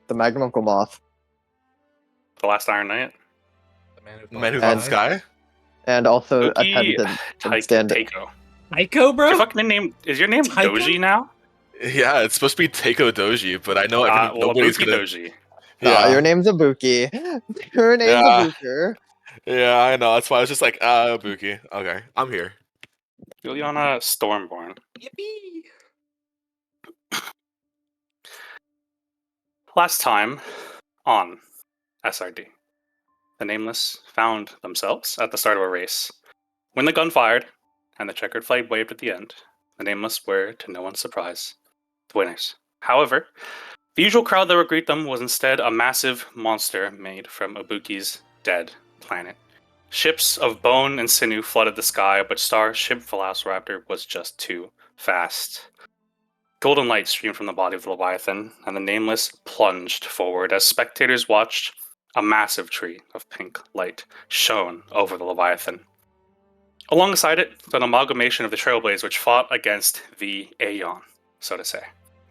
the Magnum Uncle Moth, The Last Iron Knight. The man who bought the sky? and also Buki attendant in stand. Taiko. Taiko, bro? Is your name Taiko? Doji now? Yeah, it's supposed to be Taiko Doji, but I know nobody's Ibuki gonna. Doji. Yeah, Yeah, your name's Ibuki. Your name's Yeah. Ibuki. yeah, I know. That's why I was just like, Buki. Okay, I'm here. Juliana Stormborn. Yippee! Last time on SRD, the Nameless found themselves at the start of a race. When the gun fired and the checkered flag waved at the end, the Nameless were, to no one's surprise, the winners. However, the usual crowd that would greet them was instead a massive monster made from Ibuki's dead planet. Ships of bone and sinew flooded the sky, but Starship Velociraptor was just too fast. Golden light streamed from the body of the Leviathan, and the Nameless plunged forward as spectators watched a massive tree of pink light shone over the Leviathan. Alongside it, an amalgamation of the Trailblaze which fought against the Aeon, so to say.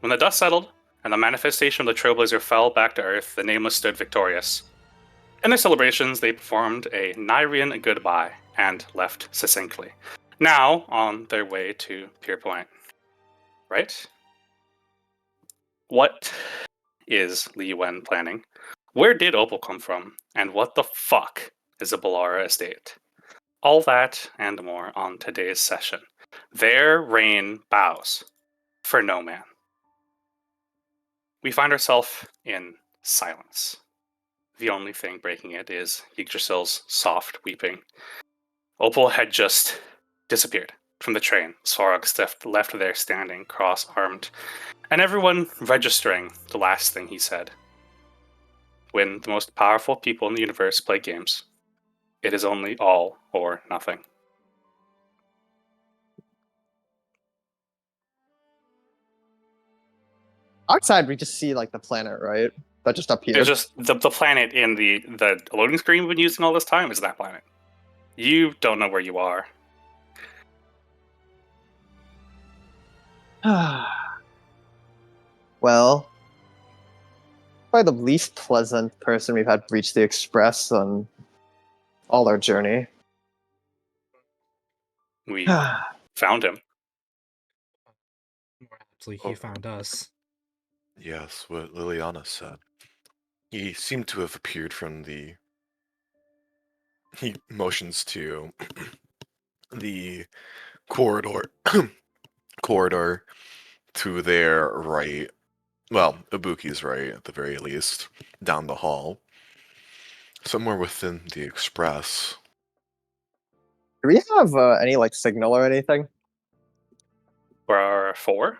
When the dust settled, and the manifestation of the Trailblazer fell back to Earth, the Nameless stood victorious. In their celebrations, they performed a Nyrian Goodbye and left succinctly. Now, on their way to Pier Point. Right? What is Li Yuan planning? Where did Opal come from? And what the fuck is a Bellara Estate? All that and more on today's session. Their rain bows for no man. We find ourselves in silence. The only thing breaking it is Yggdrasil's soft weeping. Opal had just disappeared from the train. Svarog left there standing, cross-armed, and everyone registering the last thing he said. When the most powerful people in the universe play games, it is only all or nothing. Outside, we just see like the planet, right? That just appeared. There's just the planet in the loading screen we've been using all this time is that planet. You don't know where you are. Well, probably the least pleasant person we've had breach the express on all our journey. We found him. More aptly, he found us. Yes, what Liliana said. He seemed to have appeared from the. He motions to the corridor, corridor to their right. Well, Ibuki's right at the very least, down the hall. Somewhere within the express. Do we have any like signal or anything? We're 4.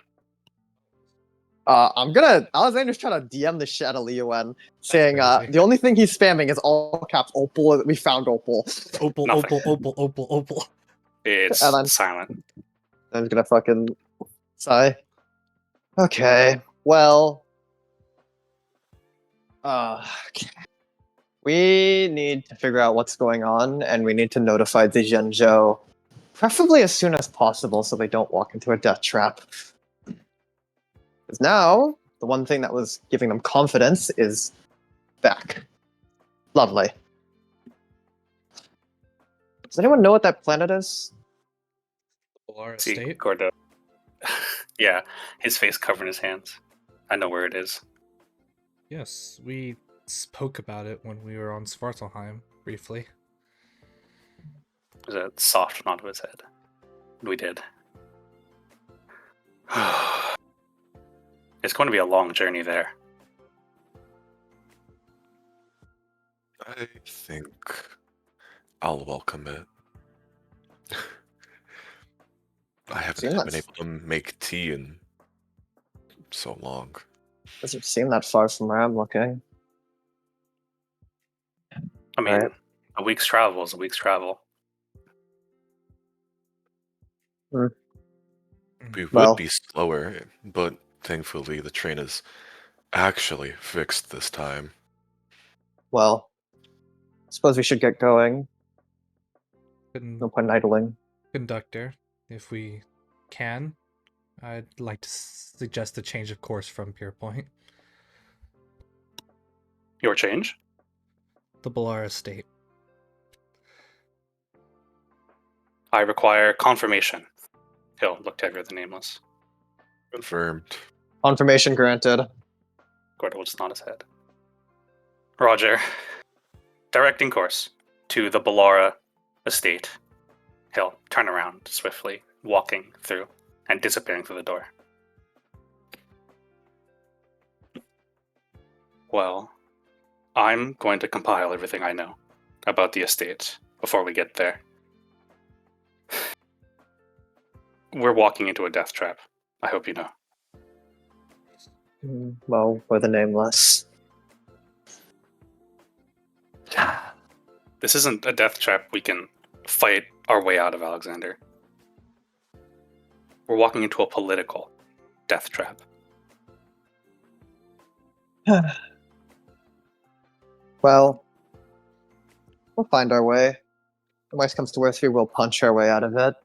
Alexander's trying to DM the shit out of Li Yuan, saying crazy. the only thing he's spamming is all caps Opal. We found Opal. Opal, Nothing. Opal. It's And I'm- silent. I'm gonna fucking sigh. Okay, well, we need to figure out what's going on, and we need to notify the Zhenzhou, preferably as soon as possible, so they don't walk into a death trap. Because now, the one thing that was giving them confidence is back. Lovely. Does anyone know what that planet is? Bellara See, Estate? Gordo. Yeah, his face covered in his hands. I know where it is. Yes, we spoke about it when we were on Svartalheim, briefly. There's a soft nod to his head. We did. It's going to be a long journey there. I think I'll welcome it. I haven't been able to make tea in so long. Doesn't seem that far from where I'm looking. I mean, Right. a week's travel is a week's travel. We Well- would be slower, but thankfully the train is actually fixed this time. Well, I suppose we should get going. No point in idling. Conductor, if we can, I'd like to suggest a change of course from Pier Point. Your change? The Bellara Estate. I require confirmation. He'll look to every other Nameless. Confirmed. Confirmation granted. Gordo will just nod his head. Roger. Directing course to the Bellara Estate. He'll turn around swiftly, walking through and disappearing through the door. Well, I'm going to compile everything I know about the estate before we get there. We're walking into a death trap. I hope you know. Well, we're the Nameless. This isn't a death trap we can fight our way out of, Alexander. We're walking into a political death trap. Well, we'll find our way. When worst comes to worst, we will punch our way out of it.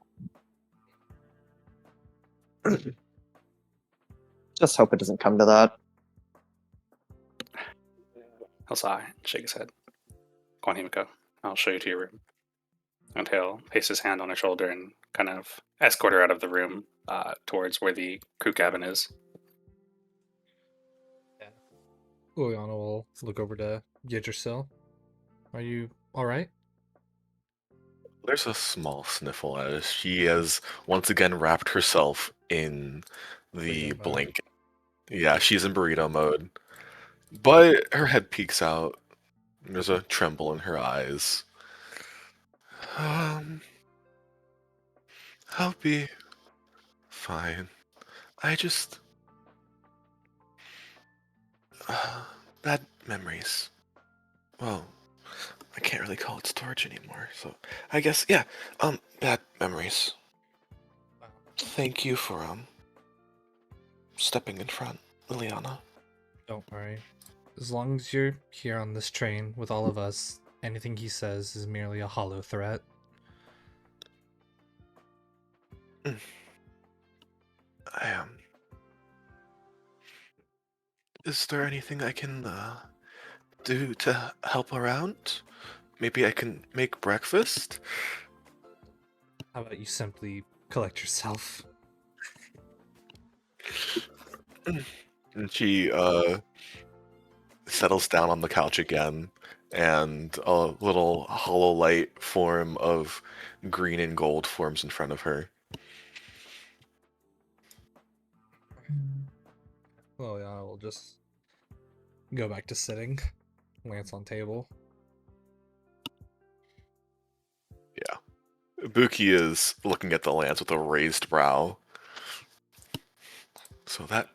Just hope it doesn't come to that. He'll sigh and shake his head. Go on, Himiko. I'll show you to your room. And he'll place his hand on her shoulder and kind of escort her out of the room towards where the crew cabin is. Liliana will look over to Yggdrasil. Are you alright? There's a small sniffle as she has once again wrapped herself in the Burrito mode. blanket. Yeah, she's in burrito mode. But her head peeks out. There's a tremble in her eyes. I'll be fine. I just... bad memories. Well, I can't really call it storage anymore, so I guess, yeah, bad memories. Thank you for, stepping in front, Liliana. Don't worry. As long as you're here on this train with all of us, anything he says is merely a hollow threat. I am. Is there anything I can, do to help around? Maybe I can make breakfast? How about you simply collect yourself? And she, settles down on the couch again, and a little hollow light form of green and gold forms in front of her. Well, yeah, we'll just go back to sitting. Lance on table. Buki is looking at the lance with a raised brow. So that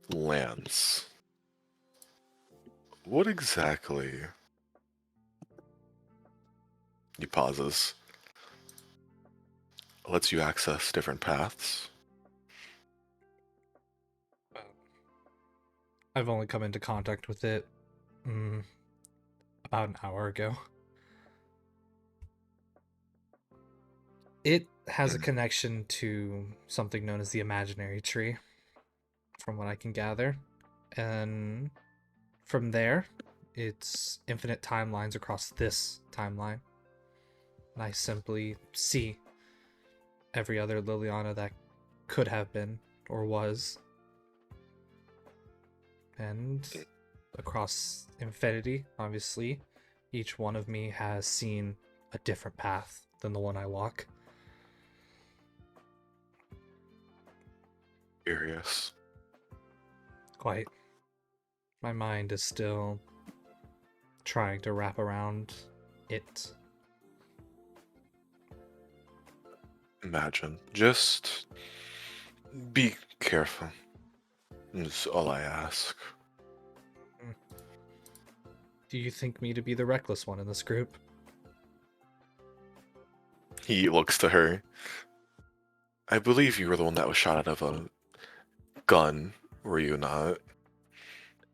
lance. What exactly? He pauses. Lets you access different paths. I've only come into contact with it about an hour ago. It has a connection to something known as the imaginary tree, from what I can gather. And from there, it's infinite timelines across this timeline. And I simply see every other Liliana that could have been or was. And across infinity, obviously, each one of me has seen a different path than the one I walk. Curious. Quite. My mind is still trying to wrap around it. Imagine. Just be careful. That's all I ask. Do you think me to be the reckless one in this group? He looks to her. I believe you were the one that was shot out of a gun, were you not?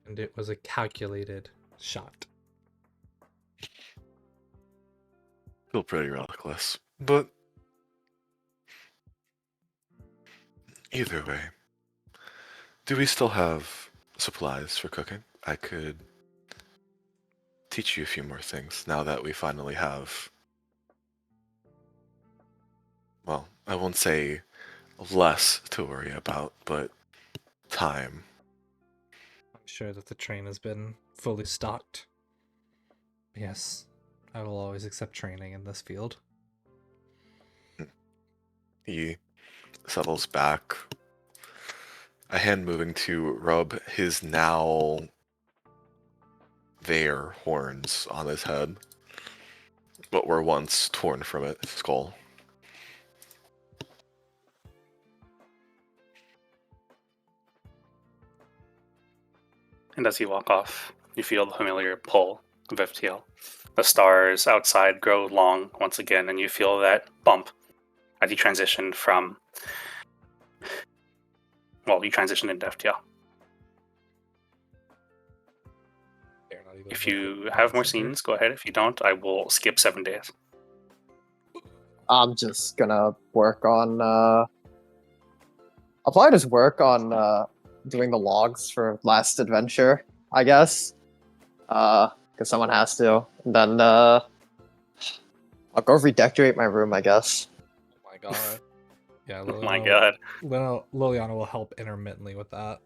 And it was a calculated shot. Feel pretty reckless. But either way, do we still have supplies for cooking, I could teach you a few more things now that we finally have, well, I won't say less to worry about, but time. I'm sure that the train has been fully stocked. Yes, I will always accept training in this field. He settles back, a hand moving to rub his now there horns on his head, but were once torn from its skull. And as you walk off, you feel the familiar pull of FTL. The stars outside grow long once again, and you feel that bump as you transition from. Well, you transition into FTL. They're not even If local you have more center. scenes, go ahead. If you don't, I will skip 7 days. I'm just gonna work on. I'll probably just work on doing the logs for last adventure, I guess. Because someone has to. And then I'll go redecorate my room, I guess. Oh my god. Yeah, Oh my god. Liliana will help intermittently with that.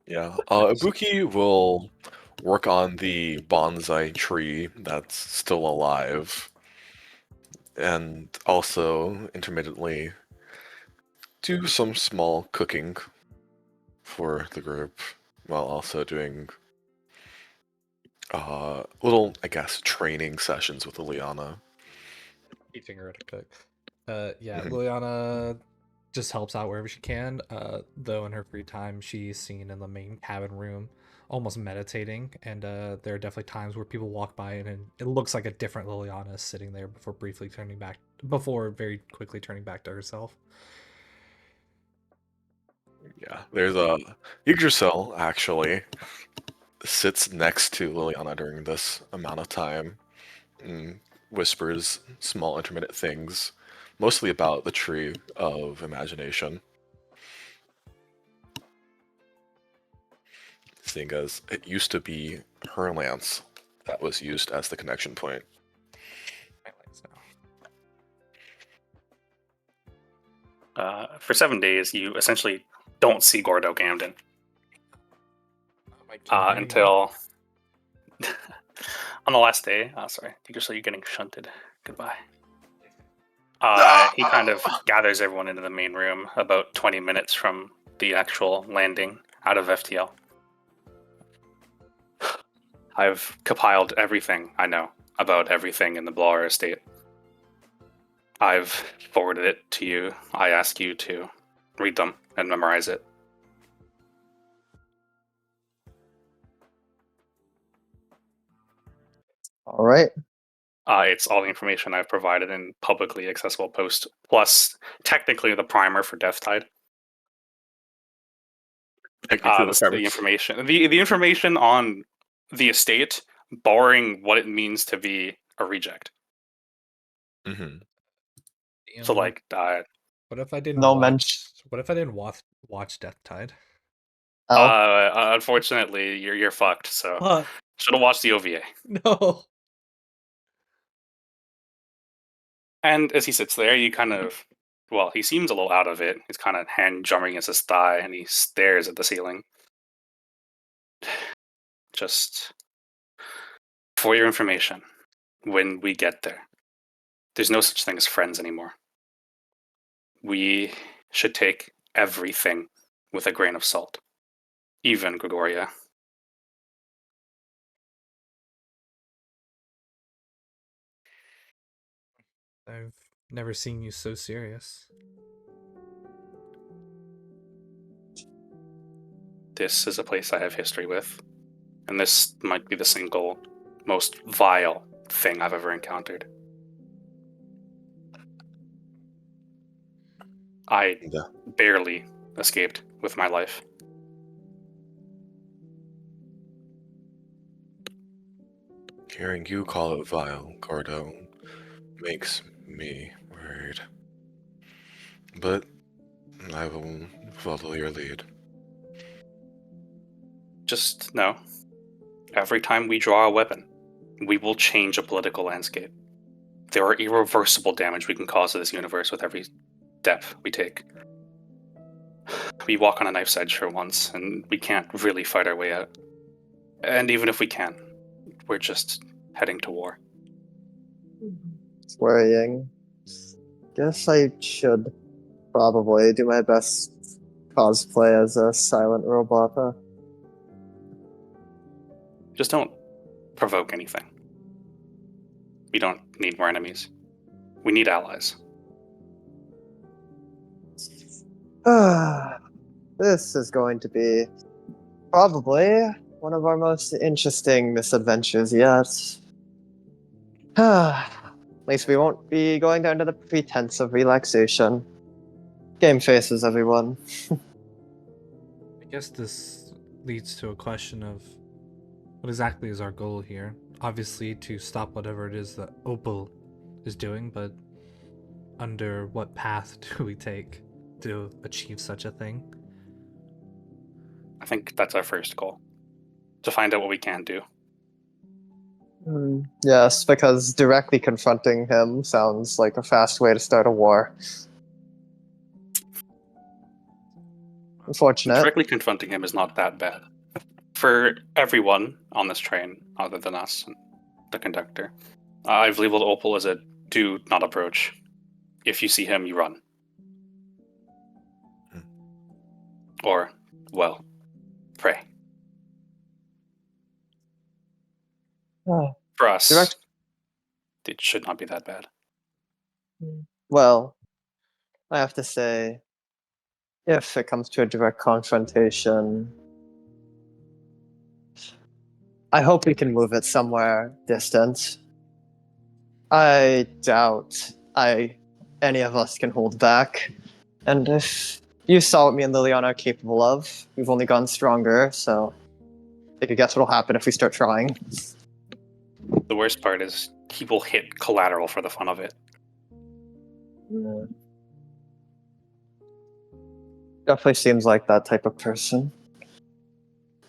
Yeah, Ibuki will work on the bonsai tree that's still alive, and also intermittently do some small cooking for the group, while also doing little, I guess, training sessions with Liliana. Teaching her to cook. Yeah, Mhm. Liliana just helps out wherever she can. Though in her free time, she's seen in the main cabin room, almost meditating. And there are definitely times where people walk by and it looks like a different Liliana is sitting there before very quickly turning back to herself. Yeah, there's a Yggdrasil actually sits next to Liliana during this amount of time and whispers small intermittent things, mostly about the tree of imagination. Seeing as it used to be her lance that was used as the connection point. For 7 days, you essentially don't see Gordo Camden until on the last day. Sorry, you're getting shunted. Goodbye. He kind of gathers everyone into the main room about 20 minutes from the actual landing out of FTL. I've compiled everything I know about everything in the Bellara Estate. I've forwarded it to you. I ask you to read them and memorize it. All right. It's all the information I've provided in publicly accessible post, plus technically the primer for Death Tide. The information, the information on the estate, barring what it means to be a reject. Mm-hmm. So, like, what if I didn't No watch? mention. What if I didn't watch Death Tide? unfortunately, you're fucked. So, What? should have watched the OVA. No. And as he sits there, you kind of, well, he seems a little out of it. He's kind of hand drumming against his thigh, and he stares at the ceiling. Just for your information, when we get there, there's no such thing as friends anymore. We should take everything with a grain of salt, even Gregoria. I've never seen you so serious. This is a place I have history with, and this might be the single most vile thing I've ever encountered. I Yeah. barely escaped with my life. Hearing you call it vile, Gordo, makes me worried. But I will follow your lead. Just know, every time we draw a weapon, we will change a political landscape. There are irreversible damage we can cause to this universe with every step we take. We walk on a knife's edge for once, and we can't really fight our way out. And even if we can, we're just heading to war. It's worrying. Guess I should probably do my best cosplay as a silent robot. Huh? Just don't provoke anything. We don't need more enemies. We need allies. This is going to be probably one of our most interesting misadventures yet. At least we won't be going down to the pretense of relaxation. Game faces, everyone. I guess this leads to a question of what exactly is our goal here? Obviously, to stop whatever it is that Opal is doing, but under what path do we take to achieve such a thing? I think that's our first goal. To find out what we can do. Yes, because directly confronting him sounds like a fast way to start a war. Unfortunate. Directly confronting him is not that bad. For everyone on this train, other than us and the conductor, I've labeled Opal as a do not approach. If you see him, you run. Or, well, pray. For us, it should not be that bad. Well, I have to say, if it comes to a direct confrontation, I hope we can move it somewhere distant. I doubt any of us can hold back. And if you saw what me and Lilian are capable of, we've only gotten stronger, so I could guess what'll happen if we start trying. The worst part is he will hit collateral for the fun of it. Definitely seems like that type of person.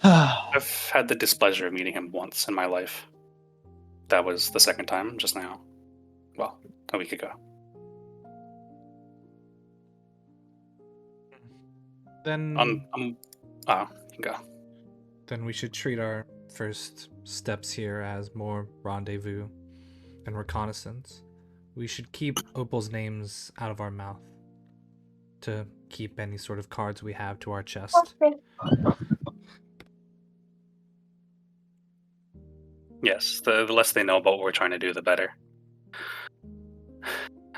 I've had the displeasure of meeting him once in my life. That was the second time just now. Well, a week ago. Then You can go. then we should treat our first steps here as more rendezvous and reconnaissance. We should keep Opal's names out of our mouth to keep any sort of cards we have to our chest. Yes, the less they know about what we're trying to do, the better.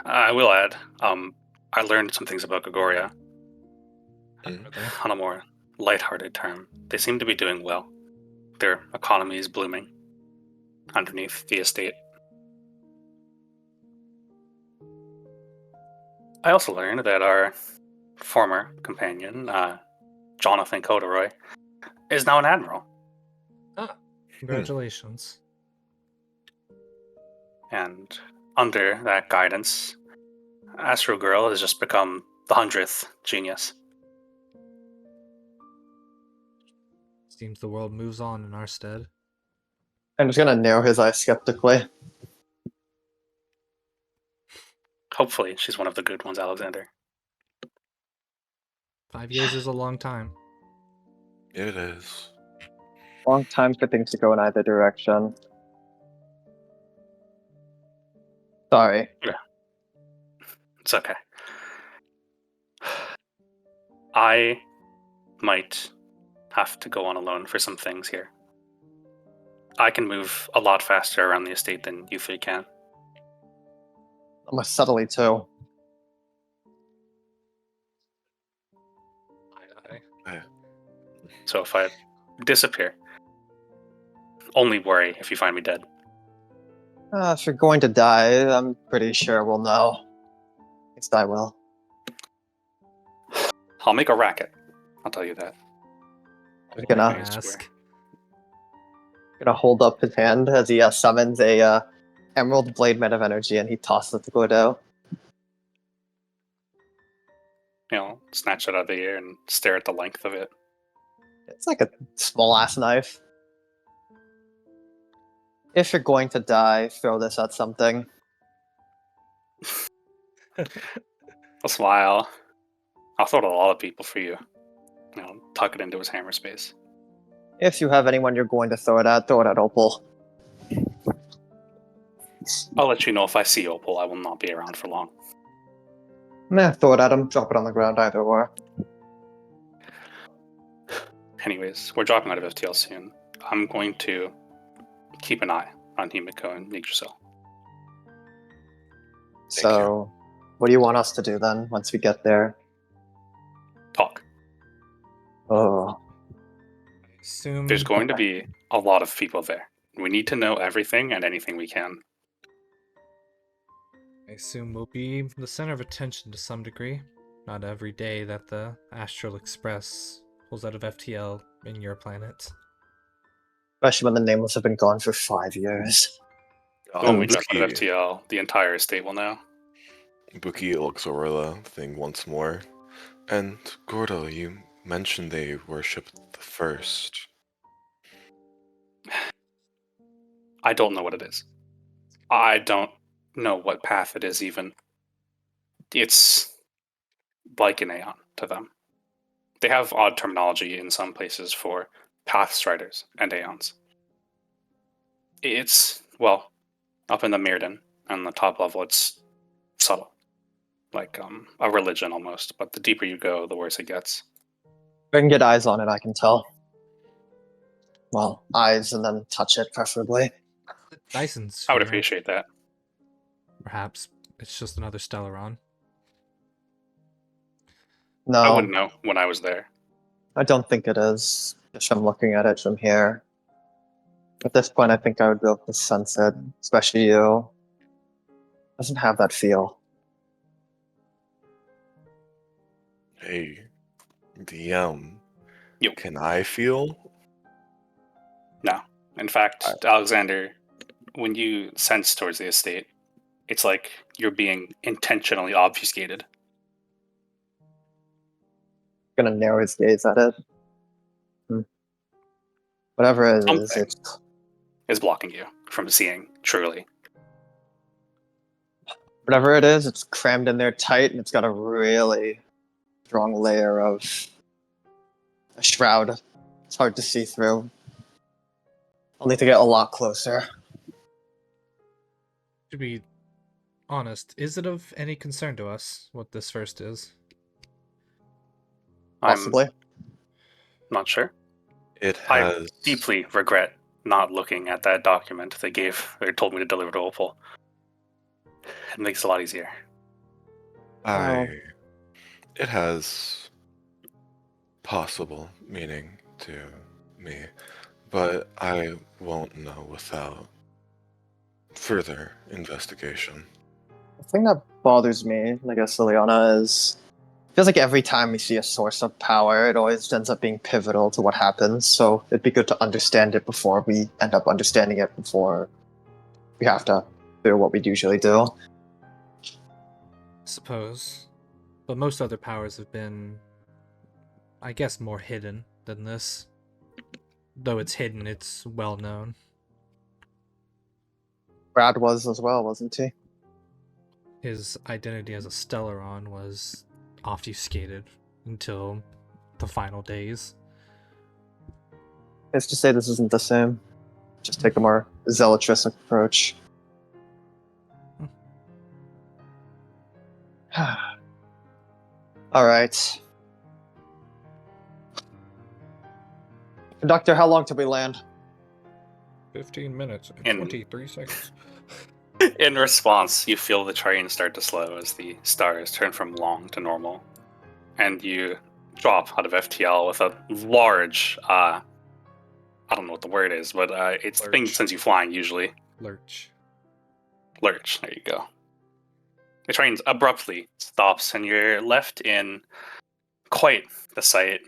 I will add, I learned some things about Gogoria. On a more lighthearted term, they seem to be doing well. Their economy is blooming underneath the estate. I also learned that our former companion, Jonathan Coderoy, is now an admiral. Congratulations. And under that guidance, Astro Girl has just become the 100th genius. Seems the world moves on in our stead. I'm just gonna narrow his eyes skeptically. Hopefully, she's one of the good ones, Alexander. 5 years is a long time. It is. Long time for things to go in either direction. Sorry. It's okay. I might have to go on alone for some things here. I can move a lot faster around the estate than you three can. Almost subtly too. So if I disappear, only worry if you find me dead. If you're going to die, I'm pretty sure we'll know. At least I will. I'll make a racket. I'll tell you that. I'm gonna Ask. hold up his hand as he summons a emerald blade made of energy, and he tosses it to Guido. Snatch it out of the air and stare at the length of it. It's like a small ass knife. If you're going to die, throw this at something. I'll smile. I'll throw it at a lot of people for you. Tuck it into his hammer space. If you have anyone you're going to throw it at Opal. I'll let you know if I see Opal. I will not be around for long. Meh, throw it at him, drop it on the ground, either or. Anyways, we're dropping out of FTL soon. I'm going to keep an eye on Himiko and Yggdrasil. So, what do you want us to do then, once we get there? Talk. Oh, Assume There's going to be a lot of people there. We need to know everything and anything we can. I assume we'll be the center of attention to some degree. Not every day that the Astral Express pulls out of FTL in your planet. especially when the Nameless have been gone for 5 years. When we drop out of Buki, FTL, the entire estate will know. Buki looks over the thing once more. And Gordo, you mentioned they worshipped the first. I don't know what it is. I don't know what path it is even. It's like an Aeon to them. They have odd terminology in some places for path striders and Aeons. It's, well, up in the Mirrodin on the top level, it's subtle. Like a religion almost, but the deeper you go, the worse it gets. If I can get eyes on it, I can tell. Well, eyes and then touch it, preferably. Dyson I would sphere, appreciate that. perhaps. It's just another Stellaron. No, I wouldn't know when I was there. I don't think it is. Just from looking at it from here. At this point, I think I would be able to sense it, especially you. Doesn't have that feel. Hey, DM, Yo. can I feel? No. In fact, Alexander, when you sense towards the estate, it's like you're being intentionally obfuscated. Gonna narrow his gaze at it. Whatever it is, Something it's is blocking you from seeing truly. whatever it is, it's crammed in there tight, and it's got a really strong layer of a shroud. It's hard to see through. I'll need to get a lot closer. To be honest, is it of any concern to us what this first is? Possibly. I'm not sure. It I has. deeply regret not looking at that document they told me to deliver to Opal. It makes it a lot easier. It has possible meaning to me, but I won't know without further investigation. The thing that bothers me, I guess, Liliana, is it feels like every time we see a source of power, it always ends up being pivotal to what happens. So it'd be good to understand it before we end up understanding it before we have to do what we usually do. Suppose. But most other powers have been, I guess, more hidden than this. Though it's hidden, it's well known. Brad was as well, wasn't he? His identity as a Stellaron was obfuscated until the final days. It's to say this isn't the same. Just take a more zealotous approach. Alright. Conductor, how long till we land? 15 minutes and In- 23 seconds. In response, you feel the train start to slow as the stars turn from long to normal. And you drop out of FTL with a large, I don't know what the word is, but it's the thing that Lurch. sends you flying usually. Lurch. Lurch, there you go. The train abruptly stops and you're left in quite the sight.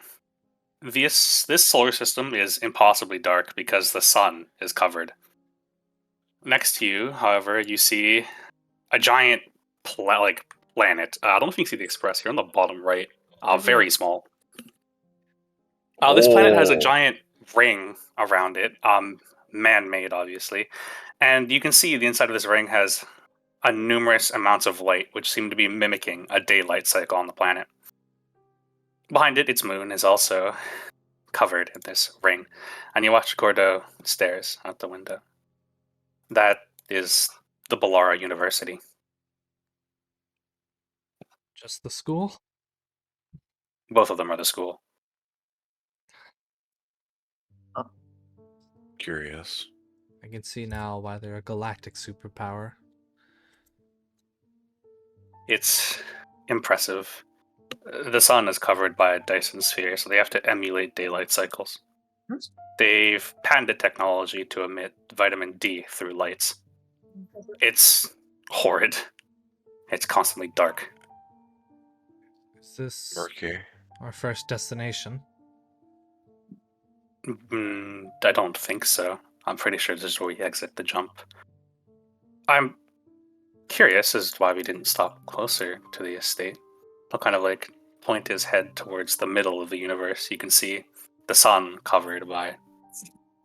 This solar system is impossibly dark because the sun is covered. Next to you, however, you see a giant planet. I don't know if you can see the express here on the bottom right. Very small. This planet has a Oh. giant ring around it, man-made, obviously, and you can see the inside of this ring has a numerous amounts of light, which seem to be mimicking a daylight cycle on the planet. Behind it, its moon is also covered in this ring, and you watch Gordo stares out the window. That is the Bellara University. Just the school? Both of them are the school. Curious. I can see now why they're a galactic superpower. It's impressive. The sun is covered by a Dyson sphere, so they have to emulate daylight cycles. They've patented technology to emit vitamin D through lights. It's horrid. It's constantly dark. Is this Murky. our first destination? I don't think so. I'm pretty sure this is where we exit the jump. I'm curious as to why we didn't stop closer to the estate. I'll kind of like point his head towards the middle of the universe. You can see the sun covered by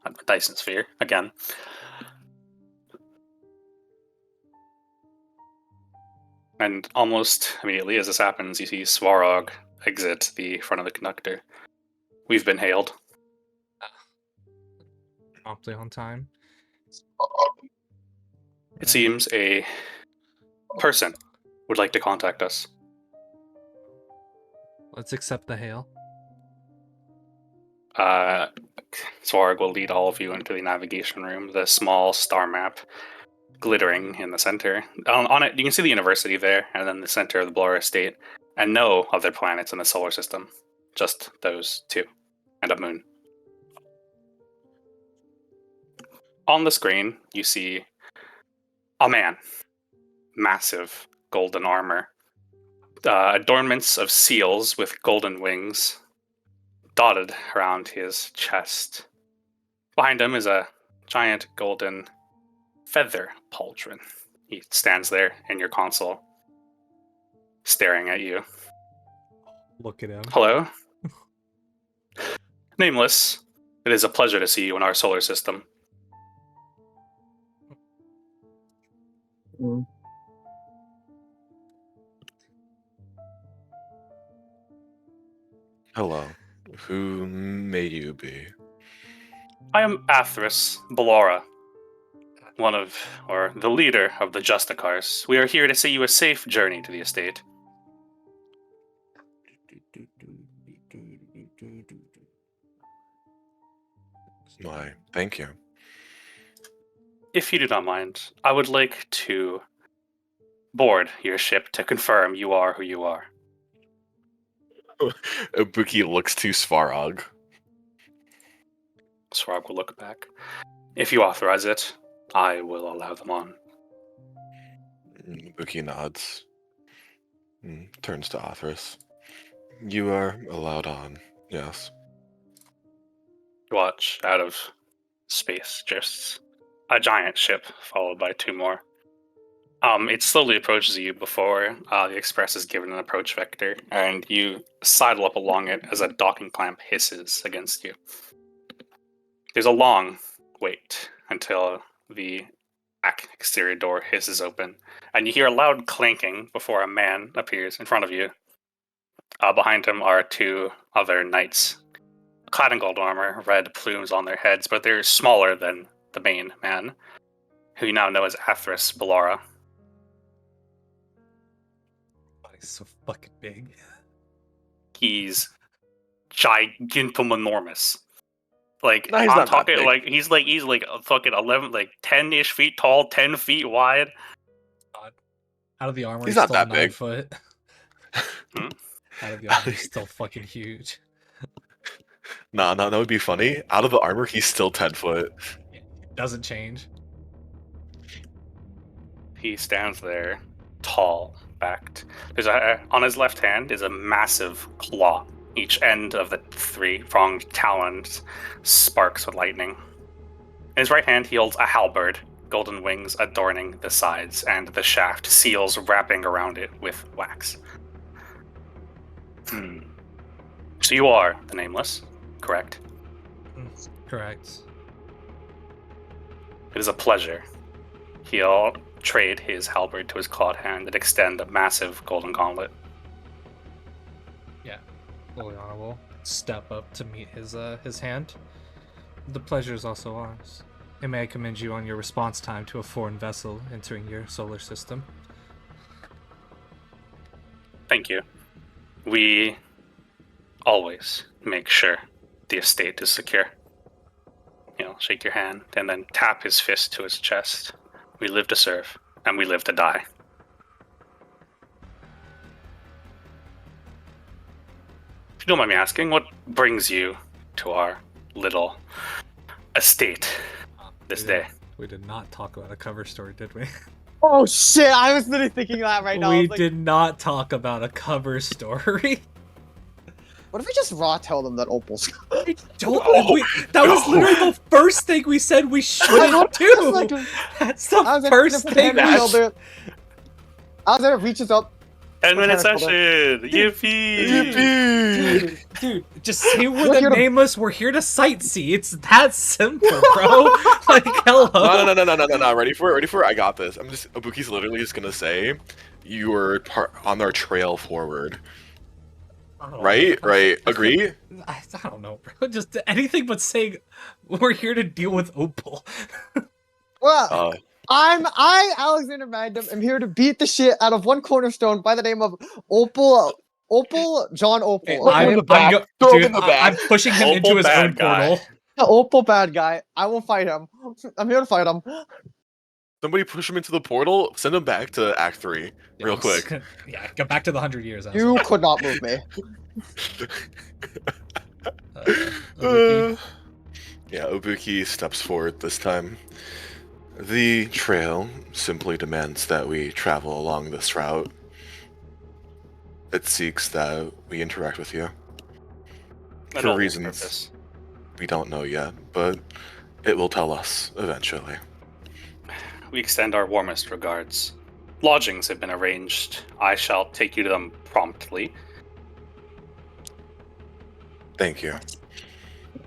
a Dyson sphere again. And almost immediately as this happens, you see Svarog exit the front of the conductor. We've been hailed. Promptly on time. It seems a person would like to contact us. Let's accept the hail. Svarog will lead all of you into the navigation room, the small star map glittering in the center. On it, you can see the university there, and then the center of the Bellara Estate, and no other planets in the solar system. Just those two, and a moon. On the screen, you see a man. Massive golden armor. Adornments of seals with golden wings dotted around his chest. Behind him is a giant golden feather pauldron. He stands there in your console, staring at you. Look at him. Hello? Nameless, it is a pleasure to see you in our solar system. Hello. Who may you be? I am Athras Bellara, the leader of the Justicars. We are here to see you a safe journey to the estate. Why, thank you. If you do not mind, I would like to board your ship to confirm you are who you are. Ibuki looks to Svarog. Svarog will look back. If you authorize it, I will allow them on. Ibuki nods. Turns to Athras. You are allowed on, yes. Watch out of space, just a giant ship followed by two more. It slowly approaches you before the Express is given an approach vector, and you sidle up along it as a docking clamp hisses against you. There's a long wait until the back exterior door hisses open, and you hear a loud clanking before a man appears in front of you. Behind him are two other knights, clad in gold armor, red plumes on their heads, but they're smaller than the main man, who you now know as Athras Bellara. Body's so fucking big. He's gigantomenormous. Like, No, he's I'm not that talking big. like he's like a fucking 11, like 10-ish feet tall, 10 feet wide. Out of the armor, He's he's not still that 9 big. foot. Hmm? Out of the armor, he's still fucking huge. Nah, that would be funny. Out of the armor, he's still 10 foot. Doesn't change. He stands there, tall, backed. On his left hand is a massive claw. Each end of the three-pronged talons sparks with lightning. In his right hand, he holds a halberd, golden wings adorning the sides, and the shaft, seals wrapping around it with wax. So you are the Nameless. correct? Correct. It is a pleasure. He'll trade his halberd to his clawed hand and extend a massive golden gauntlet. Yeah. Liliana will step up to meet his hand. The pleasure is also ours. And may I commend you on your response time to a foreign vessel entering your solar system. Thank you. We always make sure the estate is secure. He'll shake your hand and then tap his fist to his chest. We live to serve, and we live to die. If you don't mind me asking, what brings you to our little estate this day? We did not talk about a cover story, did we? Oh shit! I was literally thinking that right now. I We was like, did not talk about a cover story. What if we just raw tell them that Opal's? That was literally the first thing we said we shouldn't do. Like, That's the first thing. Alexander reaches up. 10-minute session! Yippee! Dude, just say we're the Nameless. We're here to sightsee. It's that simple, bro. Like, hello. No. Ready for it? I got this. Ibuki's literally just gonna say, you were on our trail forward. Right? Agree? I don't know, bro. Just anything but saying we're here to deal with Opal. Well, I, Alexander Magnum, am here to beat the shit out of one cornerstone by the name of Opal, John Opal. I'm pushing him Opal into his own bad guy. portal. The Opal bad guy. I will fight him. I'm here to fight him. Somebody push him into the portal, send him back to Act 3, real quick. Yeah, go back to the 100 years. You could not move me. Ibuki steps forward this time. The trail simply demands that we travel along this route. It seeks that we interact with you. For reasons we don't know yet, but it will tell us eventually. We extend our warmest regards. Lodgings have been arranged. I shall take you to them promptly. Thank you.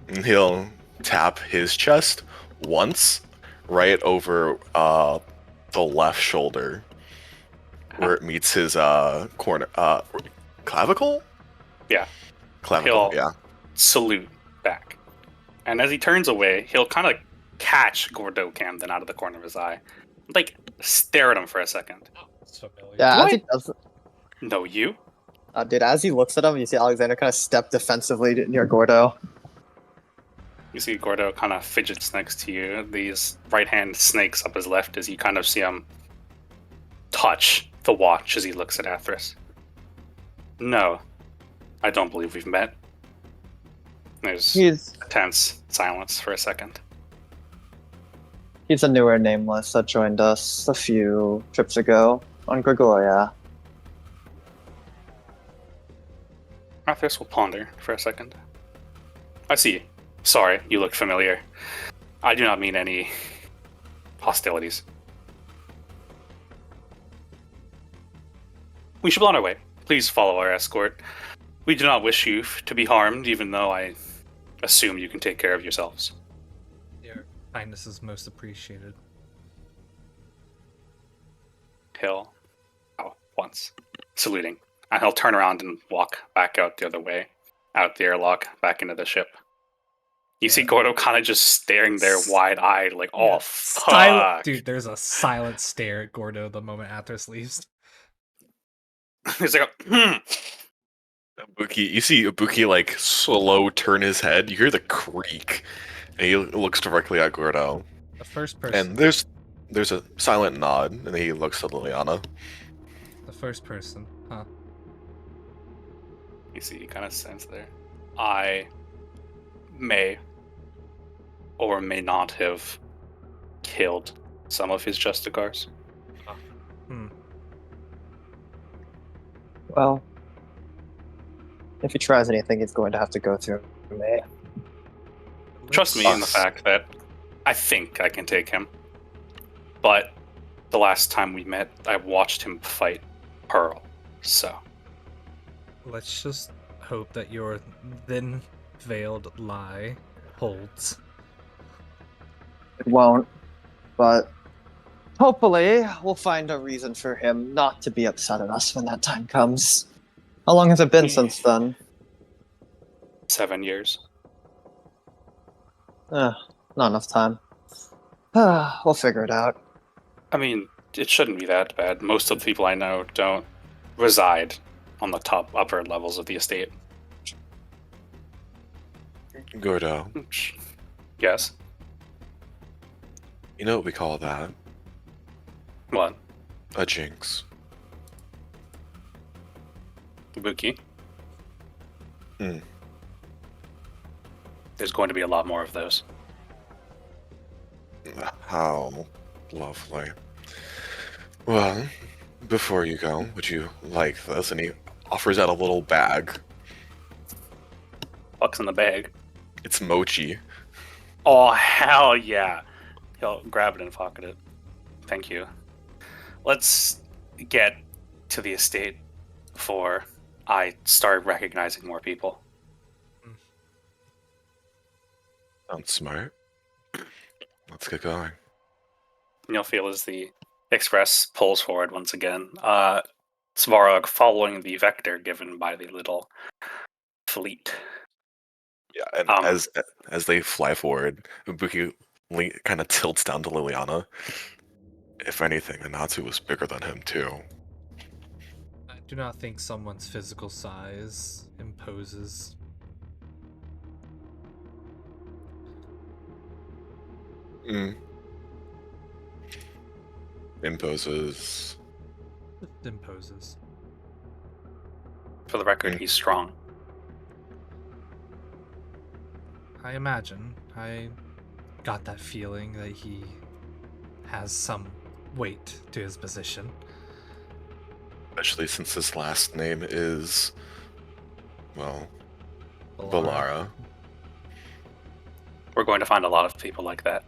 And he'll tap his chest once, right over the left shoulder, where it meets his corner, clavicle? Yeah. Clavicle, He'll salute back. And as he turns away, he'll kind of catch Gordo Camden out of the corner of his eye. Like, stare at him for a second. Yeah, as he does. No, you? Dude, as he looks at him, you see Alexander kind of step defensively near Gordo. You see Gordo kind of fidgets next to you. These right hand snakes up his left as you kind of see him touch the watch as he looks at Athras. No, I don't believe we've met. There's a tense silence for a second. He's a newer Nameless that joined us a few trips ago on Gregoria. Athras will ponder for a second. I see. Sorry, you look familiar. I do not mean any hostilities. We should be on our way. Please follow our escort. We do not wish you to be harmed, even though I assume you can take care of yourselves. Your kindness is most appreciated. He'll bow once, saluting, and he'll turn around and walk back out the other way, out the airlock, back into the ship. You see Gordo kind of just staring there wide-eyed, like, oh, fuck. Dude, there's a silent stare at Gordo the moment Athras leaves. He's like, Ibuki, you see Ibuki like slow turn his head. You hear the creak, and he looks directly at Gordo. The first person. And there's a silent nod, and he looks at Liliana. The first person, huh? You see, you kind of sense there. I may or may not have killed some of his Justicars. Well, if he tries anything, he's going to have to go through me. Trust me in the fact that I think I can take him. But the last time we met, I watched him fight Pearl. So let's just hope that your then veiled lie holds. It won't, but hopefully we'll find a reason for him not to be upset at us when that time comes. How long has it been since then? 7 years. Not enough time. We'll figure it out. I mean, it shouldn't be that bad. Most of the people I know don't reside on the upper levels of the estate. Gordo, Yes. you know what we call that? What? A jinx. Ibuki? Hmm. There's going to be a lot more of those. How lovely. Well, before you go, would you like this? And he offers out a little bag. What's in the bag? It's mochi. Oh, hell yeah. He'll grab it and pocket it. Thank you. Let's get to the estate before I start recognizing more people. Sounds smart. Let's get going. You'll feel as the express pulls forward once again. Svarog following the vector given by the little fleet. Yeah, and as they fly forward, Ibuki kind of tilts down to Liliana. If anything, Anatsu was bigger than him too. I do not think someone's physical size imposes. Imposes. Imposes. For the record, he's strong. I imagine. I got that feeling that he has some weight to his position. Especially since his last name is, well, Bellara. We're going to find a lot of people like that.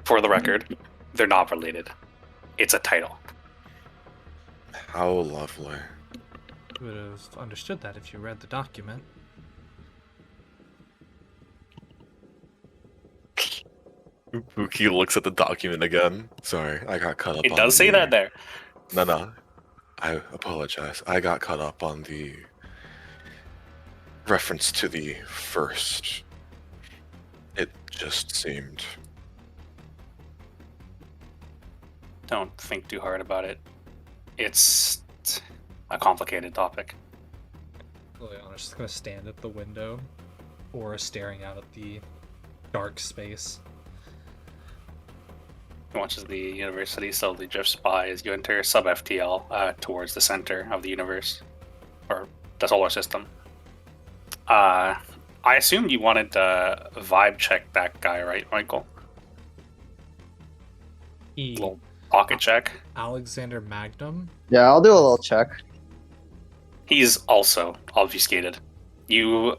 For the record, they're not related. It's a title. How lovely. You would have understood that if you read the document. Ibuki looks at the document again. Sorry, I got caught up It on does say that there. No. I apologize. I got caught up on the reference to the first. It just seemed. Don't think too hard about it. It's a complicated topic. Liliana's just gonna stand at the window, or staring out at the dark space. Watches the university slowly drifts by as you enter sub-FTL towards the center of the universe, or the solar system. I assumed you wanted to vibe check that guy, right, Michael? Little pocket check. Alexander Magnum. Yeah, I'll do a little check. He's also obfuscated. You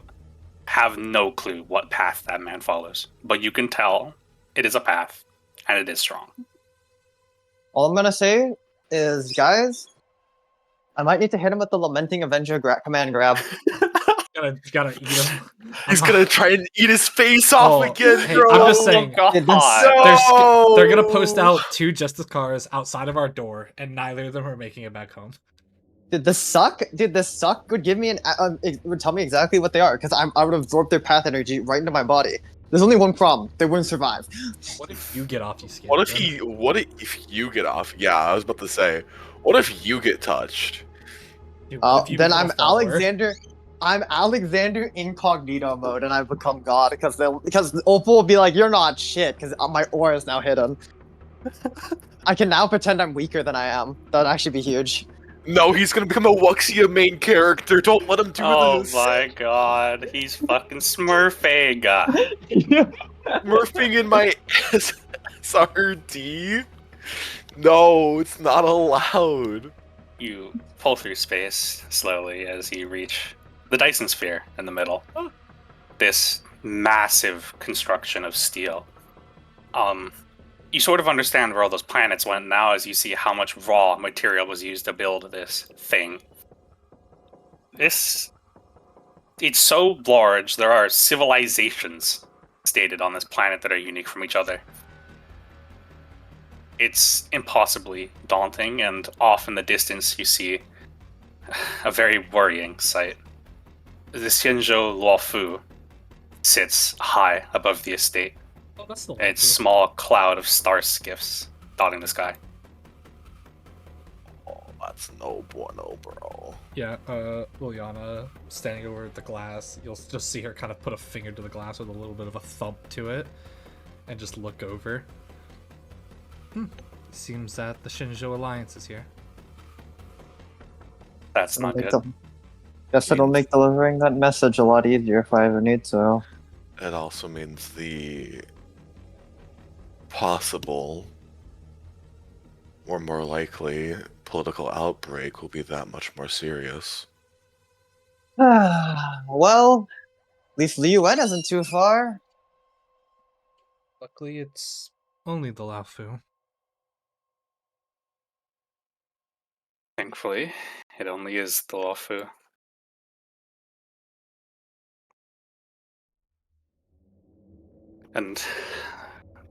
have no clue what path that man follows, but you can tell it is a path, and it is strong. All I'm gonna say is, guys, I might need to hit him with the Lamenting Avenger command grab. Gotta eat him. He's gonna try and eat his face off again, hey, bro. I'm just saying, God. they're gonna post out 2 Justice cars outside of our door, and neither of them are making it back home. Did the suck would give me it would tell me exactly what they are, because I would absorb their path energy right into my body. There's only one problem: they wouldn't survive. What if you get off, you scared? What if you get off? Yeah, I was about to say, what if you get touched? Dude, what if you Then become I'm a follower? I'm Alexander incognito mode, and I become God because Opal will be like, "You're not shit," because my aura is now hidden. I can now pretend I'm weaker than I am. That'd actually be huge. No, he's gonna become a Wuxia main character. Don't let him do this. Oh my god, he's fucking smurfing. Smurfing in my SRD? No, it's not allowed. You pull through space slowly as you reach the Dyson Sphere in the middle. This massive construction of steel. You sort of understand where all those planets went now as you see how much raw material was used to build this thing. This it's so large, there are civilizations stated on this planet that are unique from each other. It's impossibly daunting, and off in the distance you see a very worrying sight. The Xianzhou Luofu sits high above the estate. Oh, that's the A small cloud of star skiffs dotting the sky. Oh, that's no bueno, bro. Yeah, Liliana standing over the glass, you'll just see her kind of put a finger to the glass with a little bit of a thump to it, and just look over. Seems that the Shinjo Alliance is here. That's not good. Guess it'll make delivering that message a lot easier if I ever need to. It also means the possible, or more likely, political outbreak will be that much more serious. Well, at least Li Yuan isn't too far. Luckily, it's only the Laofu. Thankfully, it only is the Luofu. And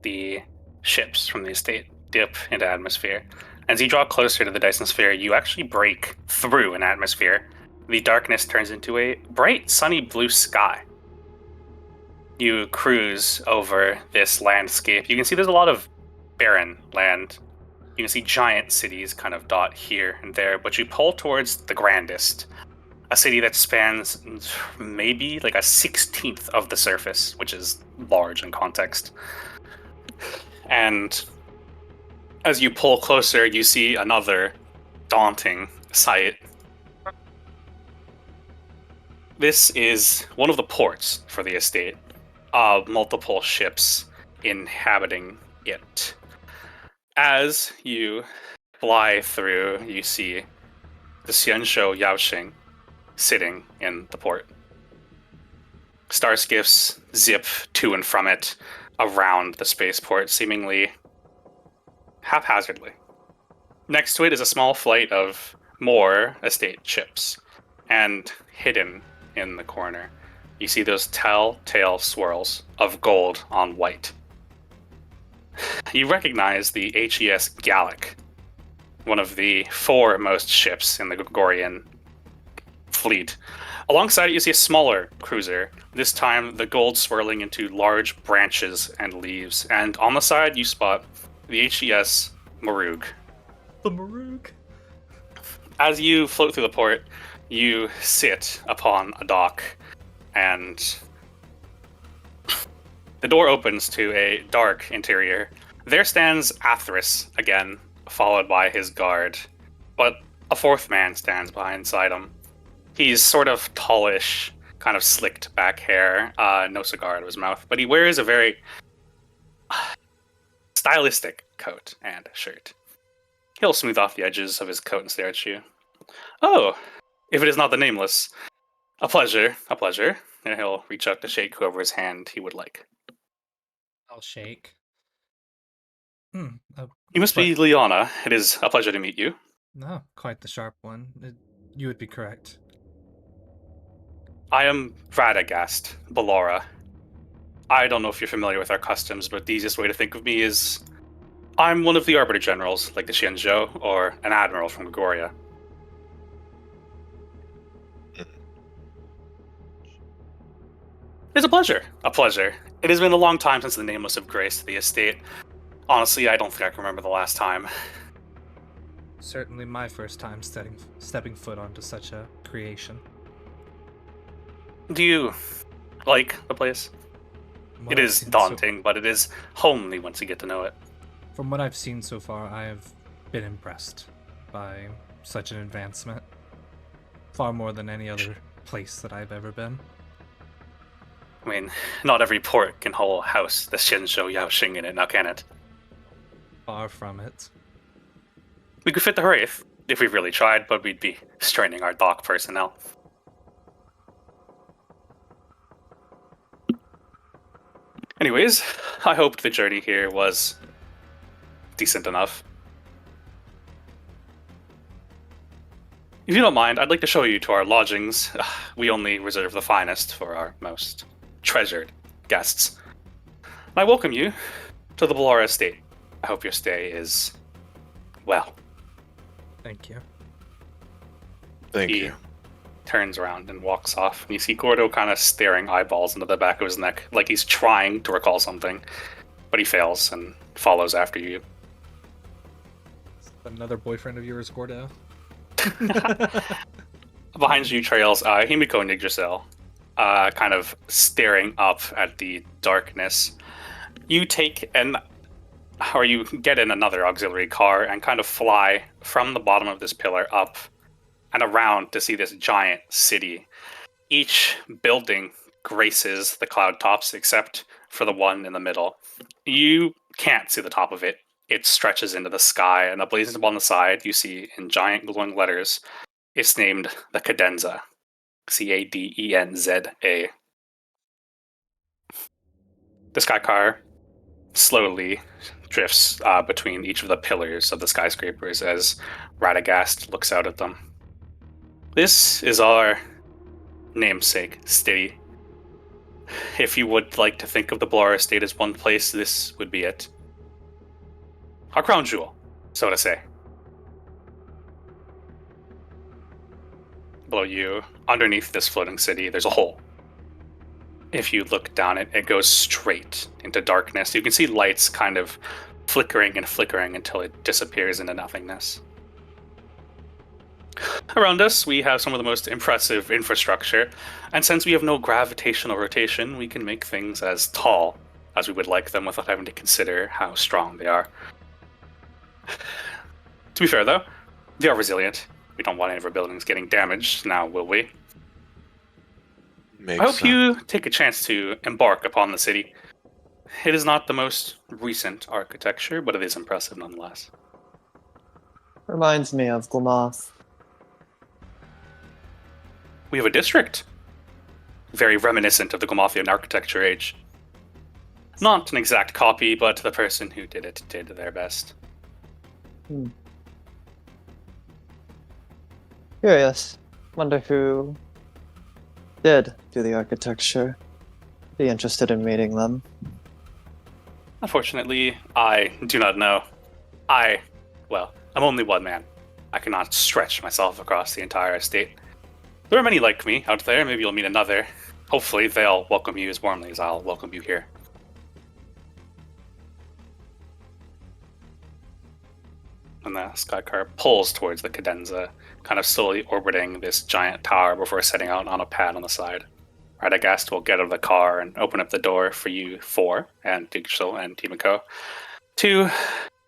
the ships from the estate dip into atmosphere. As you draw closer to the Dyson Sphere, you actually break through an atmosphere. The darkness turns into a bright, sunny blue sky. You cruise over this landscape. You can see there's a lot of barren land. You can see giant cities kind of dot here and there, but you pull towards the grandest, a city that spans maybe like a 16th of the surface, which is large in context. And as you pull closer, you see another daunting sight. This is one of the ports for the estate, multiple ships inhabiting it. As you fly through, you see the Xianzhou Yaoxing sitting in the port. Star skiffs zip to and from it around the spaceport, seemingly haphazardly. Next to it is a small flight of more estate ships, and hidden in the corner, you see those telltale swirls of gold on white. You recognize the HES Gallic, one of the foremost ships in the Gregorian fleet. Alongside it, you see a smaller cruiser, this time the gold swirling into large branches and leaves, and on the side you spot the HES Marug. The Marug? As you float through the port, you sit upon a dock, and the door opens to a dark interior. There stands Athris again, followed by his guard, but a fourth man stands inside him. He's sort of tallish, kind of slicked back hair, no cigar out of his mouth, but he wears a very stylistic coat and shirt. He'll smooth off the edges of his coat and stare at you. Oh, if it is not the Nameless. A pleasure, a pleasure. And he'll reach out to shake whoever's hand he would like. I'll shake. You must be Liana. It is a pleasure to meet you. No, quite the sharp one. You would be correct. I am Radagast, Bellara. I don't know if you're familiar with our customs, but the easiest way to think of me is I'm one of the Arbiter Generals, like the Xianzhou, or an Admiral from Gregoria. It's a pleasure. A pleasure. It has been a long time since the Nameless have graced the estate. Honestly, I don't think I can remember the last time. Certainly my first time stepping foot onto such a creation. Do you like the place? What It I've is seen daunting, but it is homely once you get to know it. From what I've seen so far, I have been impressed by such an advancement. Far more than any other place that I've ever been. I mean, not every port can hold a house the Xianzhou Yaoxing in it, now can it? Far from it. We could fit the Wraith if we really tried, but we'd be straining our dock personnel. Anyways, I hoped the journey here was decent enough. If you don't mind, I'd like to show you to our lodgings. We only reserve the finest for our most treasured guests. And I welcome you to the Bellara Estate. I hope your stay is well. Thank you. Thank He you. turns around and walks off. And you see Gordo kind of staring eyeballs into the back of his neck, like he's trying to recall something, but he fails and follows after you. Another boyfriend of yours, Gordo? Behind you trails Himiko and Yggdrasil, kind of staring up at the darkness. You get in another auxiliary car and kind of fly from the bottom of this pillar up and around to see this giant city. Each building graces the cloud tops except for the one in the middle. You can't see the top of it. It stretches into the sky, and ablaze on the side, you see in giant glowing letters, it's named the Cadenza. Cadenza. The sky car slowly drifts between each of the pillars of the skyscrapers as Radagast looks out at them. This is our namesake city. If you would like to think of the Bellara Estate as one place, this would be it. Our crown jewel, so to say. Below you, underneath this floating city, there's a hole. If you look down it, it goes straight into darkness. You can see lights kind of flickering and flickering until it disappears into nothingness. Around us, we have some of the most impressive infrastructure, and since we have no gravitational rotation, we can make things as tall as we would like them without having to consider how strong they are. To be fair, though, they are resilient. We don't want any of our buildings getting damaged now, will we? Makes I hope sense. you take a chance to embark upon the city. It is not the most recent architecture, but it is impressive nonetheless. Reminds me of Glamath. We have a district. Very reminiscent of the Glamathian architecture age. Not an exact copy, but the person who did it did their best. Curious. Wonder who did do the architecture. Be interested in meeting them. Unfortunately, I do not know. I'm only one man. I cannot stretch myself across the entire estate. There are many like me out there. Maybe you'll meet another. Hopefully, they'll welcome you as warmly as I'll welcome you here. And the skycar pulls towards the cadenza, kind of slowly orbiting this giant tower before setting out on a pad on the side. Radagast will get out of the car and open up the door for you four, and Digital and Timiko, to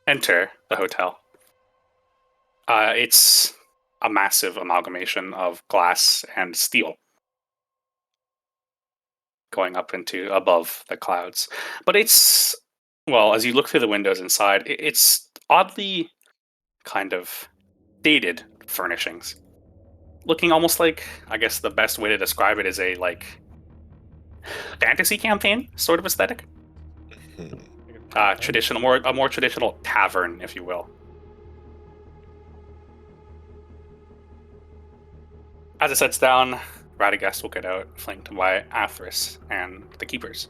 enter the hotel. It's a massive amalgamation of glass and steel going up into above the clouds. But it's, well, as you look through the windows inside, it's oddly kind of dated furnishings. Looking almost like, I guess the best way to describe it is a, like, fantasy campaign sort of aesthetic. Traditional, a more traditional tavern, if you will. As it sets down, Radagast will get out, flanked by Athris and the keepers.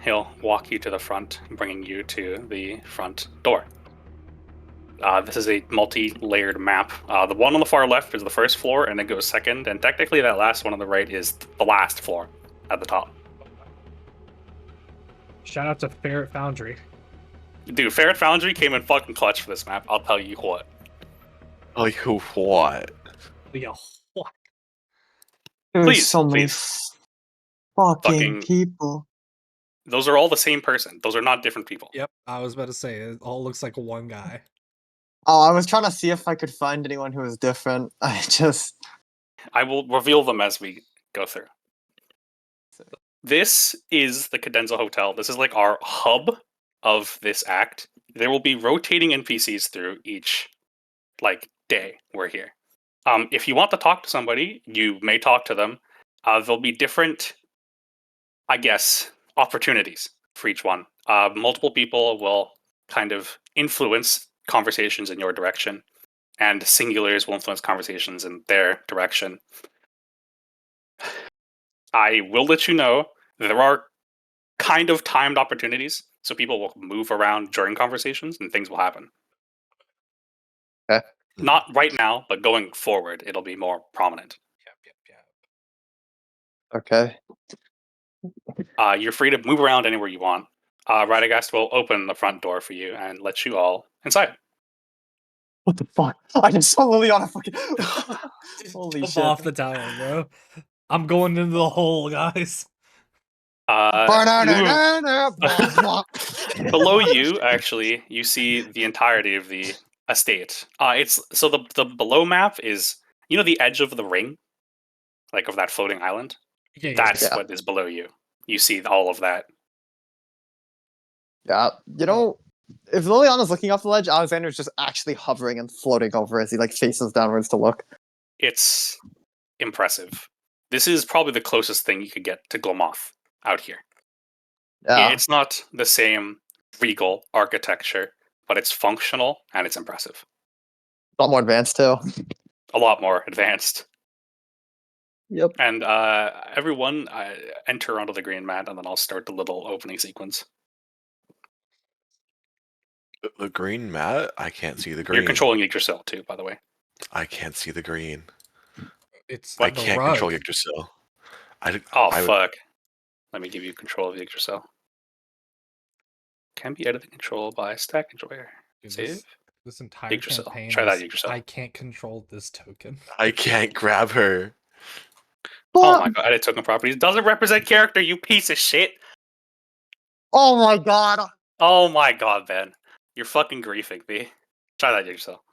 He'll walk you to the front, bringing you to the front door. This is a multi-layered map. The one on the far left is the first floor, and it goes second, and technically that last one on the right is the last floor at the top. Shout out to Ferret Foundry. Dude, Ferret Foundry came in fucking clutch for this map, I'll tell you what. Oh, you what? Yo, what? There's Please, so many please. fucking Fucking- people. Those are all the same person. Those are not different people. Yep, I was about to say, it all looks like one guy. Oh, I was trying to see if I could find anyone who was different. I will reveal them as we go through. This is the Cadenza Hotel. This is like our hub of this act. There will be rotating NPCs through each day we're here. If you want to talk to somebody, you may talk to them. There'll be different, I guess, opportunities for each one. Multiple people will kind of influence conversations in your direction. and singulars will influence conversations in their direction. I will let you know that there are kind of timed opportunities, so people will move around during conversations and things will happen. Okay. Not right now, but going forward, it'll be more prominent. Okay. You're free to move around anywhere you want. Radagast will open the front door for you and let you all inside. What the fuck? I just saw Liliana fucking. Holy Jump shit. off the tower, bro. I'm going into the hole, guys. Below you, actually, you see the entirety of the estate. It's so the below map is, you know, the edge of the ring, like of that floating island. Yeah, That's Yeah. what is below you. You see all of that. Yeah, you know, if Liliana's looking off the ledge, Alexander's just actually hovering and floating over as he like faces downwards to look. It's impressive. This is probably the closest thing you could get to Glomoth out here. Yeah, It's not the same regal architecture, but it's functional and it's impressive. a lot more advanced too. A lot more advanced. Yep. And everyone enter onto the green mat, and then I'll start the little opening sequence. The green mat? I can't see the green. You're controlling Yggdrasil too, by the way. I can't see the green. It's I the can't rug. control Yggdrasil. Oh, I would- fuck. Let me give you control of Yggdrasil. Can be edited control by stack enjoyer. Dude, Save. this entire Yggdrasil. campaign Try that, is, Yggdrasil. I can't control this token. I can't grab her. Oh my god, edit token properties. Doesn't represent character, you piece of shit. Oh my god. Oh my god, Ben. You're fucking griefing me. Try that, Yggdrasil.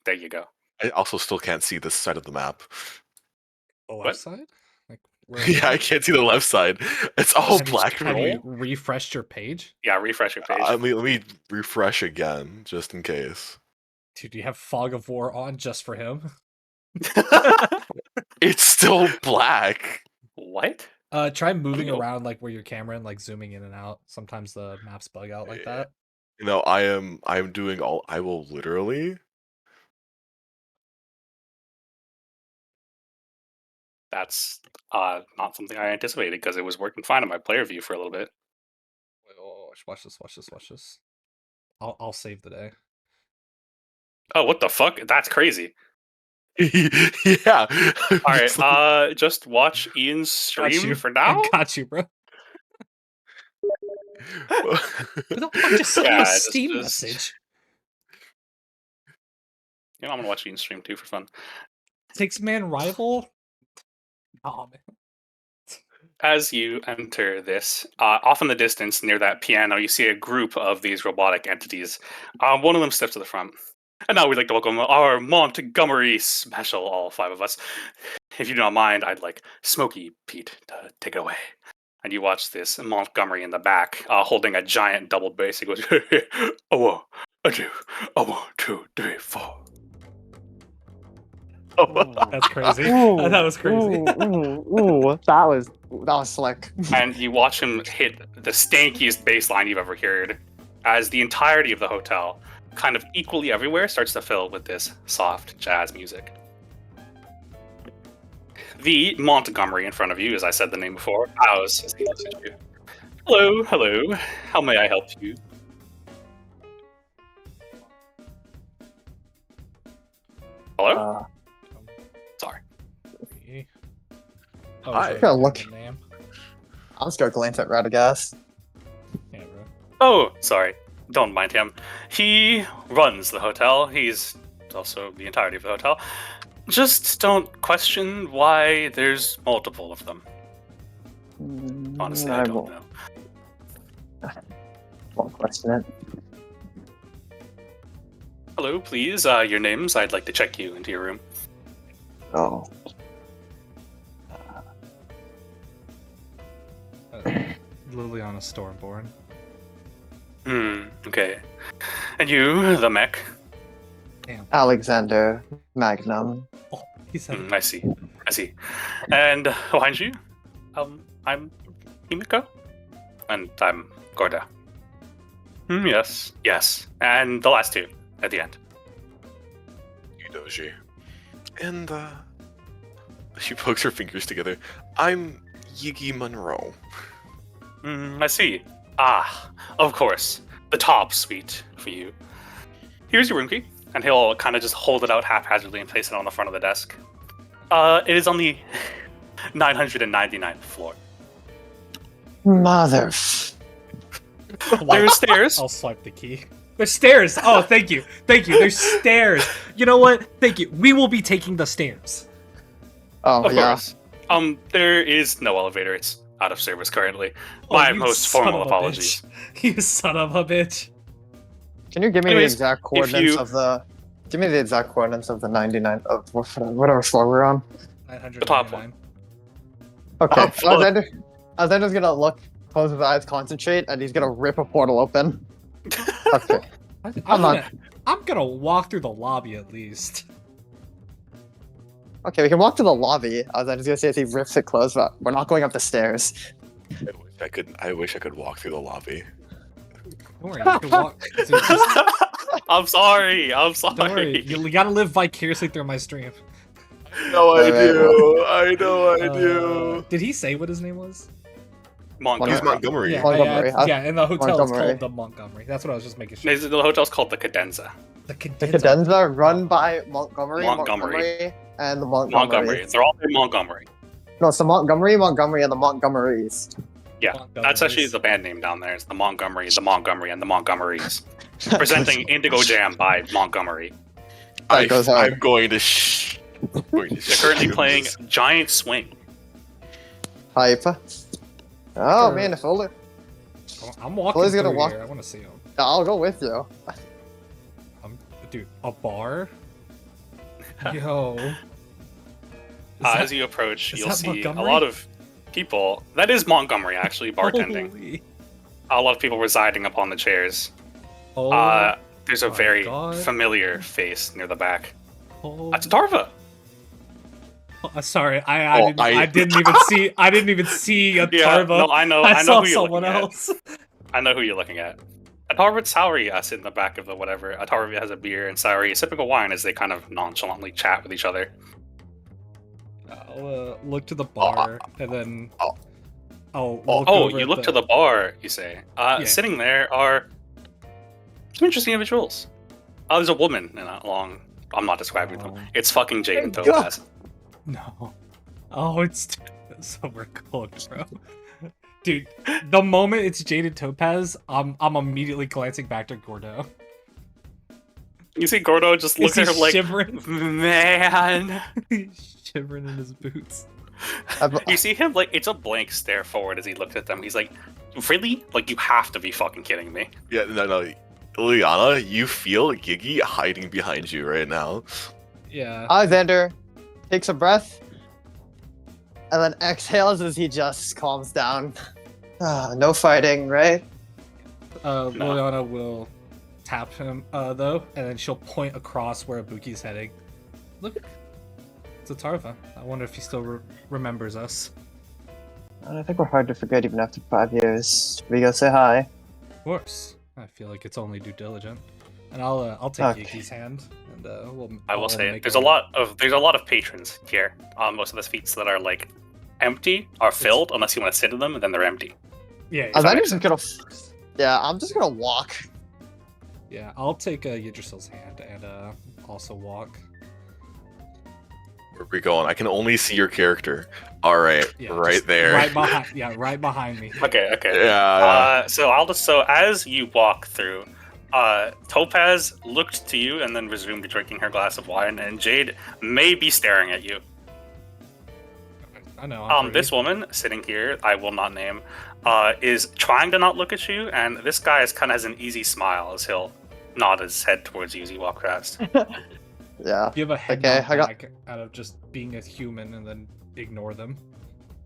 There you go. I also still can't see this side of the map. The What? left side? Like, where Yeah, I can't see the left side. It's all have black. You, have you refreshed your page? Yeah, refresh your page. Let me refresh again, just in case. Dude, do you have Fog of War on just for him? It's still black. What? Try moving Nope. around like where your camera and like zooming in and out. Sometimes the maps bug out like that. You know, I'm doing all. I will literally. That's not something I anticipated because it was working fine on my player view for a little bit. Wait, watch this. I'll save the day. Oh, what the fuck? That's crazy. Yeah. All right, just watch Ian's Got stream you. for now. I got you, bro. Who the fuck just sent Yeah, me a just- Steam just- message? You know, I'm gonna watch Ian's stream too for fun. 6-man rival? Oh man. As you enter this, off in the distance near that piano, you see a group of these robotic entities. One of them steps to the front. And now we'd like to welcome our Montgomery special, all 5 of us. If you do not mind, I'd like Smokey Pete to take it away. And you watch this Montgomery in the back, holding a giant double bass. He goes, a 1, a 2, a 1, 2, 3, 4. That's crazy. Ooh, That was crazy. Ooh, that was slick. And you watch him hit the stankiest bass line you've ever heard, as the entirety of the hotel, kind of equally everywhere, starts to fill with this soft jazz music. The Montgomery in front of you, as I said the name before, bows as he looks at you. Hello. How may I help you? Hello? Sorry. Oh, Hi. sorry, Gotta look. name. I'm just gonna glance at Radagast. Yeah, bro. Oh, sorry. Don't mind him. He runs the hotel. He's also the entirety of the hotel. Just don't question why there's multiple of them. Honestly, I don't know. Won't question it. Hello, please. Your names. I'd like to check you into your room. Oh. Liliana Stormborn. Okay. And you, the mech. Damn. Alexander Magnum. Oh, he said I see. And behind you, I'm Himiko. And I'm Gorda. Yes. And the last 2 at the end. emoji. And she pokes her fingers together. I'm Yiggy Monroe. I see. Ah, of course. The top suite for you. Here's your room key. And he'll kind of just hold it out haphazardly and place it on the front of the desk. It is on the 999th floor. Mother. There's stairs. I'll swipe the key. There's stairs. Oh, thank you. Thank you. There's stairs. You know what? Thank you. We will be taking the stairs. Oh, Of yeah. course. There is no elevator. It's out of service currently. Oh, My you most son formal of a apologies. bitch. You son of a bitch. Can you give me Anyways, the exact coordinates you- of the... Give me the exact coordinates of the 99... of whatever floor we're on. 999. Okay. Top floor. Alexander's gonna look, close his eyes, concentrate, and he's gonna rip a portal open. Okay. I'm gonna walk through the lobby at least. Okay, we can walk to the lobby. I was just gonna say if he rips it closed, but we're not going up the stairs. I wish I could walk through the lobby. Don't worry, you can walk. Just, I'm sorry. I'm sorry. don't worry, you gotta live vicariously through my stream. No, I do. I know I do. Did he say what his name was? Montgomery. He's Montgomery. Yeah, Montgomery. yeah, in the hotel it's Montgomery. called the Montgomery. That's what I was just making sure. The hotel's called the Cadenza. The The Cadenza. Cadenza run by Montgomery, Montgomery. and the Montgomery. Montgomery. They're all in Montgomery. No, it's the Montgomery, and the Montgomerys. Yeah, that's actually the band name down there. It's the Montgomery, and the Montgomerys. Presenting Indigo Jam by Montgomery. That goes hard. I'm going to They're currently playing Giant Swing. Hype. Oh Sure. man, if only I'm walking Well, he's gonna through walk- here. I want to see him. I'll go with you. Dude, a bar? Yo. Is that- As you approach, is you'll that see Montgomery? a lot of people. That is Montgomery, actually, bartending. Holy- A lot of people residing upon the chairs. Oh, There's a my very God. familiar face near the back. oh. That's Tarva. Sorry, Oh, I didn't even see. I didn't even see a Yeah, Tarva. no, I know. I I know saw who you're someone looking else. at. I know who you're looking at. Atarva and Saori sit in the back of the whatever. Atarva has a beer, and Saori is sipping a wine as they kind of nonchalantly chat with each other. I'll look to the bar and then I'll look Oh, over you at look to the bar, you say. Yeah. Sitting there are some interesting individuals. There's a woman in a long... I'm not describing them. Oh. It's fucking Jade and God. Topaz. No. Oh, it's somewhere cold, bro. Dude, the moment it's Jaded Topaz, I'm immediately glancing back to Gordo. You see Gordo just Is look he at her like, shivering? man. He's shivering in his boots. You see him like, it's a blank stare forward as he looks at them. He's like, really? Like, you have to be fucking kidding me. Yeah, no. Liliana, you feel Giggy hiding behind you right now. Yeah. Alexander takes a breath and then exhales as he just calms down. No fighting, right? Liliana will tap him, though, and then she'll point across where Ibuki's heading. Look, it's a Tarva. I wonder if he still remembers us. I think we're hard to forget even after 5 years. Should we go say hi? Of course. I feel like it's only due diligent. And I'll take Okay. Yuki's hand, and I will I'll say it. make There's a- a lot of patrons here. Most of the seats that are like empty are filled unless you want to sit in them, and then they're empty. Yeah, that I'm makes just gonna. Yeah, I'm just gonna walk. yeah. I'll take Yggdrasil's hand and also walk. Where are we going? I can only see your character. All right, Yeah, right just there. right behind me. Okay. Yeah. So as you walk through, Topaz looked to you and then resumed drinking her glass of wine, and Jade may be staring at you. I know. I'm This woman sitting here, I will not name, is trying to not look at you, and this guy has an easy smile as he'll nod his head towards you as you walk past. Yeah, Give a head Okay, nod I got- back out of just being a human and then ignore them.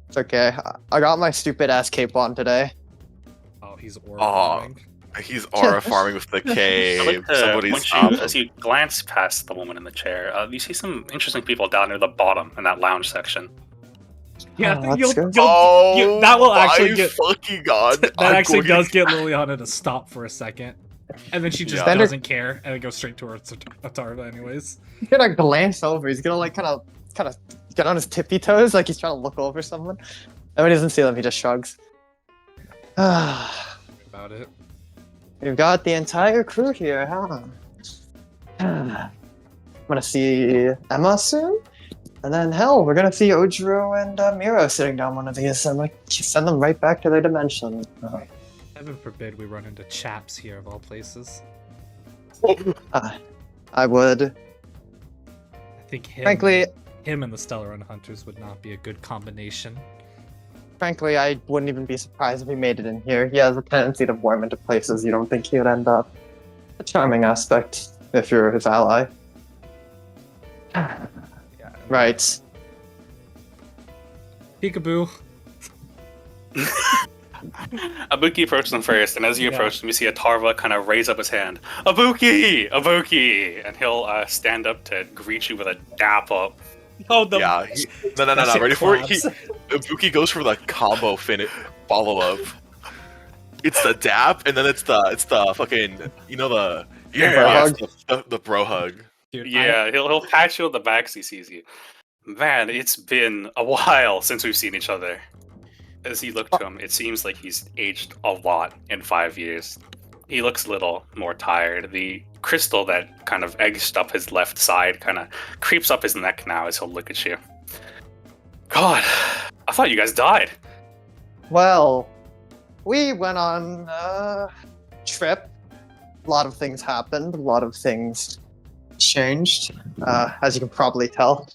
it's okay. I got my stupid ass cape on today. Oh, he's Oh, orbiting. He's aura farming with the I'd cave. like to- Somebody's as you glance past the woman in the chair, you see some interesting people down near the bottom in that lounge section. Yeah, Oh, you'll, that's good. Oh, that will actually my get fucking god! that I'm actually going does get Liliana to stop for a second. And then she just Yeah. doesn't care, and it goes straight towards Atarva anyways. He's gonna glance over. He's gonna like kind of get on his tippy toes, like he's trying to look over someone. And when he doesn't see them, he just shrugs. About it. We've got the entire crew here, huh? I'm gonna see Emma soon, and then hell, we're gonna see Ojiro and Miro sitting down one of these, and like send them right back to their dimension. Heaven forbid we run into chaps here of all places. I would. I think Frankly, him and the Stellar Hunters would not be a good combination. I wouldn't even be surprised if he made it in here. He has a tendency to warm into places you don't think he would end up. A charming aspect, if you're his ally. Yeah. Right. Peekaboo. Ibuki approaches him first, and as you Yeah. approach him, you see Atarva kind of raise up his hand. Ibuki! Ibuki! And he'll stand up to greet you with a dap up. Oh, the Yeah. No. that shit Ready for it? claps. Ibuki goes for the combo follow up. It's the dap, and then it's the fucking the bro hug? the bro hug. Dude, Yeah, he'll pat you on the back as he sees you. Man, it's been a while since we've seen each other. As you look to him, it seems like he's aged a lot in 5 years. He looks a little more tired. The crystal that kind of edged up his left side kind of creeps up his neck now as he'll look at you. God, I thought you guys died. Well, we went on a trip. A lot of things happened. A lot of things changed, as you can probably tell.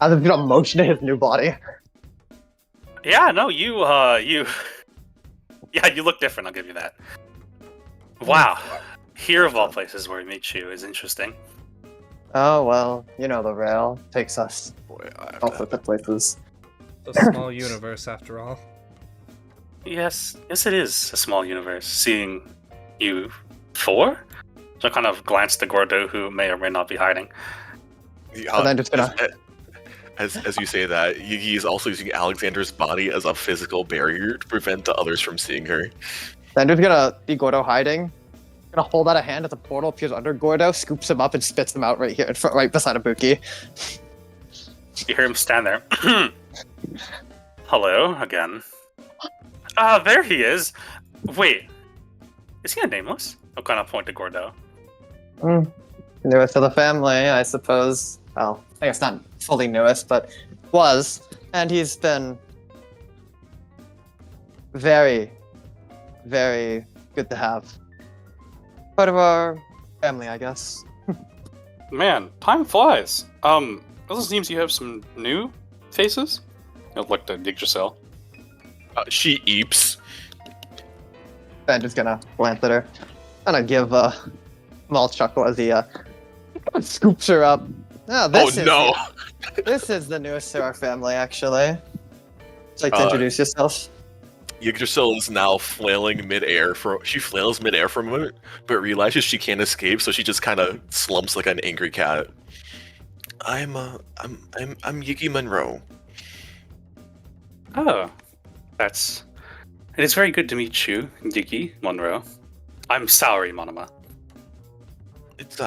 As if you don't motion to his new body. Yeah, no, you look different, I'll give you that. Wow. Here of all places where we meet you is interesting. Oh well, you know the rail takes us Boy, I have all to- sorts of places. It's a small universe after all. Yes, it is a small universe. Seeing you four? So I kind of glance to Gordo, who may or may not be hiding. Yeah, And then just gonna as you say that, Yugi is also using Alexander's body as a physical barrier to prevent the others from seeing her. be Gordo hiding. Gonna hold out a hand as the portal appears under Gordo, scoops him up, and spits him out right here in front, right beside Ibuki. You hear him stand there. Hello, again. There he is. Wait, is he a Nameless? I'll kind of point to Gordo. Newest of the family, I suppose. Well, I guess not fully newest, but was. And he's been very, very good to have. Part of our family, I guess. Man, time flies. Also seems you have some new faces. I'll look to Yggdrasil. She eeps. Ben just gonna glance at her. Gonna give a small chuckle as he scoops her up. Oh, this is the newest to our family, actually. Would you like to introduce yourself? Yggdrasil is now flailing midair. She flails midair for a moment, but realizes she can't escape, so she just kind of slumps like an angry cat. I'm Yigi Monroe. Oh, it is very good to meet you, Yigi Monroe. I'm Saori Monoma. It's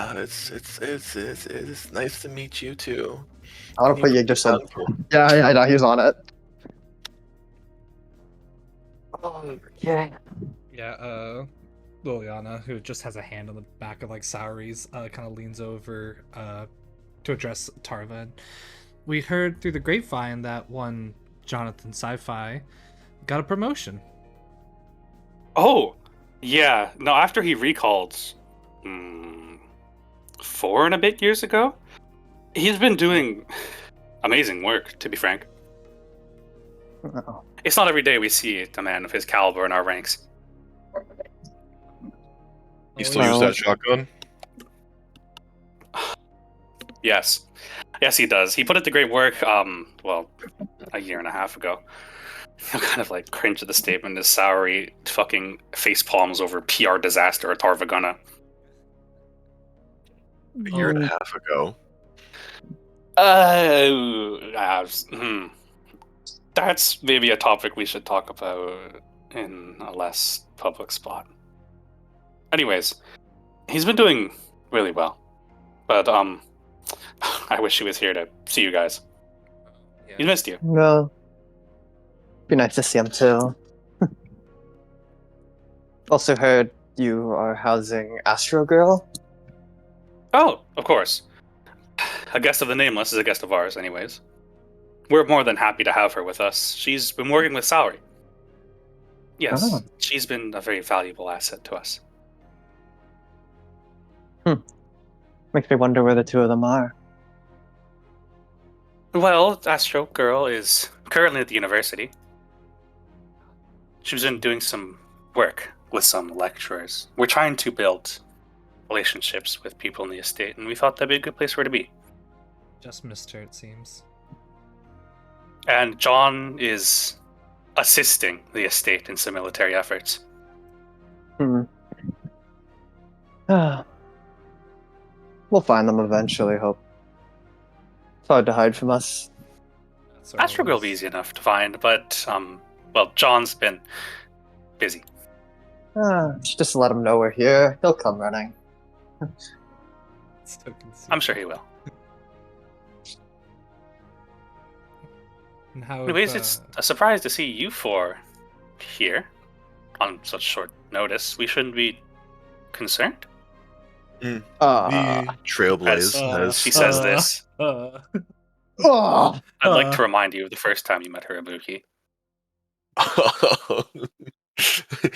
nice to meet you too. I want to put Yggdrasil. Cool. Yeah, I know, he's on it. Okay. Yeah, Liliana, who just has a hand on the back of like Saori's, kind of leans over to address Tarvin. We heard through the grapevine that one Jonathan Sci-Fi got a promotion. Oh, yeah. No, after he recalled 4 and a bit years ago, he's been doing amazing work, to be frank. Oh. It's not every day we see a man of his caliber in our ranks. You still Well- use that shotgun? Yes. Yes, he does. He put it to great work, a year and a half ago. I kind of like cringe at the statement as Saori fucking face palms over PR disaster at Tarvagana. A year and a half ago. That's maybe a topic we should talk about in a less public spot. Anyways, He's been doing really well. But, I wish he was here to see you guys. He missed you. Well, be nice to see him too. Also heard you are housing Astro Girl. Oh, of course. A guest of the Nameless is a guest of ours, anyways. We're more than happy to have her with us. She's been working with Salary. Yes, Oh. she's been a very valuable asset to us. Makes me wonder where the two of them are. Well, Astro Girl is currently at the university. She's been doing some work with some lecturers. We're trying to build relationships with people in the estate, and we thought that'd be a good place for her to be. Just missed her, it seems. And John is assisting the estate in some military efforts. We'll find them eventually, hope. It's hard to hide from us. That's Astro Girl will be easy enough to find, but, well, John's been busy. Just let him know we're here. He'll come running. I'm sure he will. And how Anyways, it's a surprise to see you four here on such short notice. We shouldn't be concerned. The Trailblaze As has. she says this, oh, I'd like to remind you of the first time you met her, Ibuki.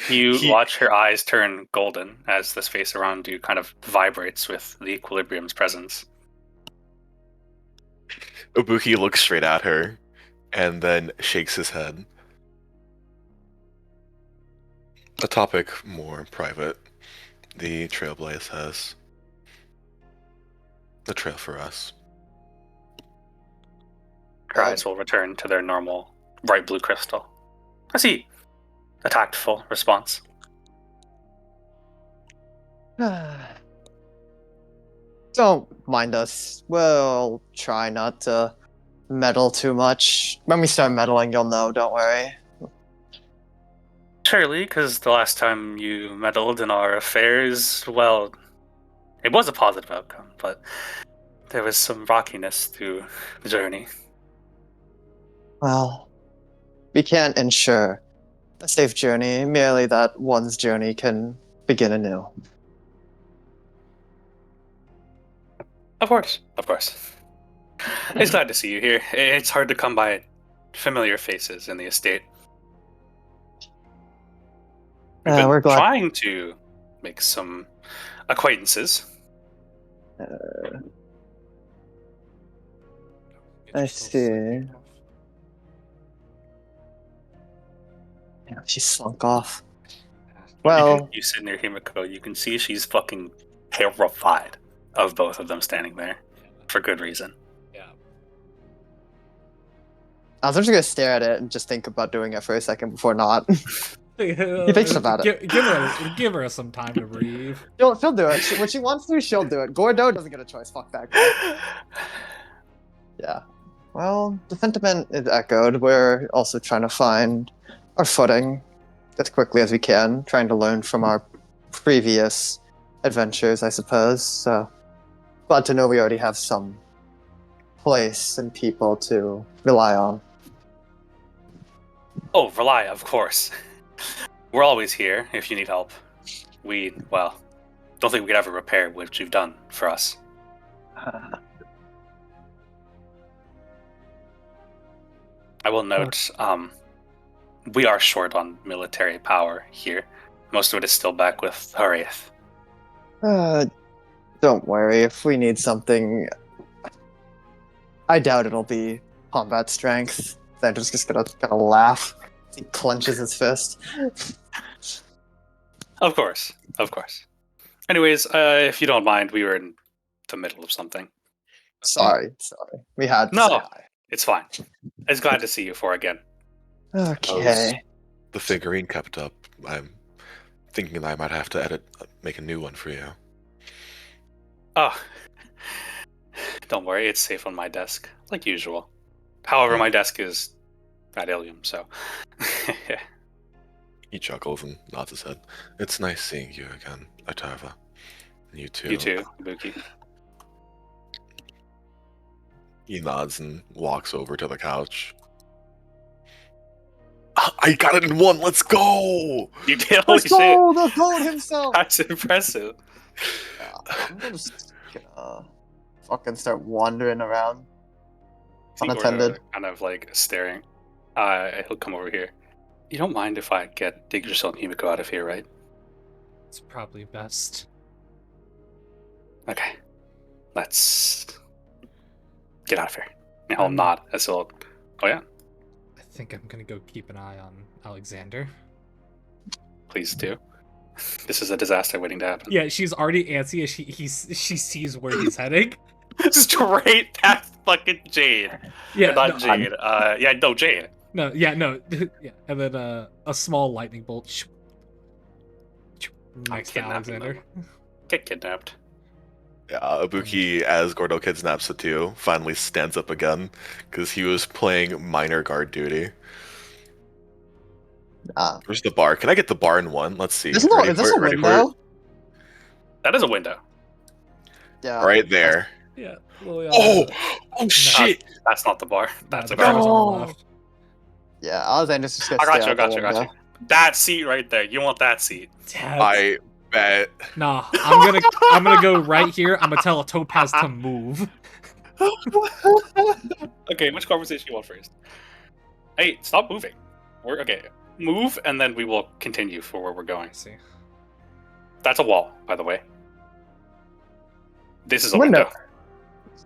You watch her eyes turn golden as the space around you kind of vibrates with the equilibrium's presence. Ibuki looks straight at her and then shakes his head. A topic more private. The Trailblaze has the trail for us. Her eyes will return to their normal bright blue crystal. I see. A tactful response. Don't mind us. We'll try not to meddle too much. When we start meddling, you'll know, don't worry. Surely, because the last time you meddled in our affairs, well, it was a positive outcome, but there was some rockiness through the journey. Well, we can't ensure a safe journey, merely that one's journey can begin anew. Of course, of course. It's glad to see you here. It's hard to come by familiar faces in the estate. We've been We're glad. trying to make some acquaintances. I see. Yeah, she slunk off. Well, You sit near Himiko, you can see she's fucking terrified of both of them standing there. For good reason. Yeah. I was just gonna stare at it and just think about doing it for a second before not. He thinks about it. Give her some time to breathe. she'll do it. When she wants to, she'll do it. Gordo doesn't get a choice. Fuck that guy. Yeah. Well, the sentiment is echoed. We're also trying to find our footing as quickly as we can, trying to learn from our previous adventures, I suppose. So, glad to know we already have some place and people to rely on. Oh, rely, of course. We're always here if you need help. We, well, don't think we could ever repair what you've done for us. I will note, we are short on military power here. Most of it is still back with Horaith. Don't worry, if we need something, I doubt it'll be combat strength. Xander's just gonna laugh. He clenches his fist. Of course, of course. Anyways, if you don't mind, we were in the middle of something. Sorry. We had to No. say hi. It's fine. It's glad to see you four again. Okay. The figurine kept up. I'm thinking that I might have to make a new one for you. Oh, don't worry, it's safe on my desk, like usual. However, my desk is at Ilium, so. He chuckles and nods his head. It's nice seeing you again, Atava. You too. You too, Ibuki. He nods and walks over to the couch. I got it in one. Let's go. You did. Holy Let's shit! go! The goat himself! That's impressive. I'm just gonna fucking start wandering around. See Unattended. Gordo kind of like staring. He'll come over here. You don't mind if I get Diggercell and Himiko out of here, right? It's probably best. Okay. Let's get out of here. And he'll nod as he'll. Oh yeah, I think I'm gonna go keep an eye on Alexander. please do. This is a disaster waiting to happen. Yeah, she's already antsy as she sees where he's heading. Straight past fucking Jade. Yeah, Not no, Jade. Jade. no, yeah, and then a small lightning bolt next to kidnapping Alexander. Get kidnapped. Yeah, Ibuki, as Gordo kidnaps the two, finally stands up again because he was playing minor guard duty. Where's the bar? Can I get the bar in one? Let's see. Is this a Ready for window? it? That is a window. Yeah. Right there. Yeah. Well, Oh shit! That's not the bar. That's the a bar. bar's on the No. left. Yeah, Alexander's just gonna I got stare you. out the Got you. window. That seat right there. You want that seat? I bet. Nah, I'm gonna go right here. I'm gonna tell a Topaz to move. Okay, which conversation you want first? Hey, stop moving. We're okay. Move, and then we will continue for where we're going. I see. That's a wall, by the way. This is a window.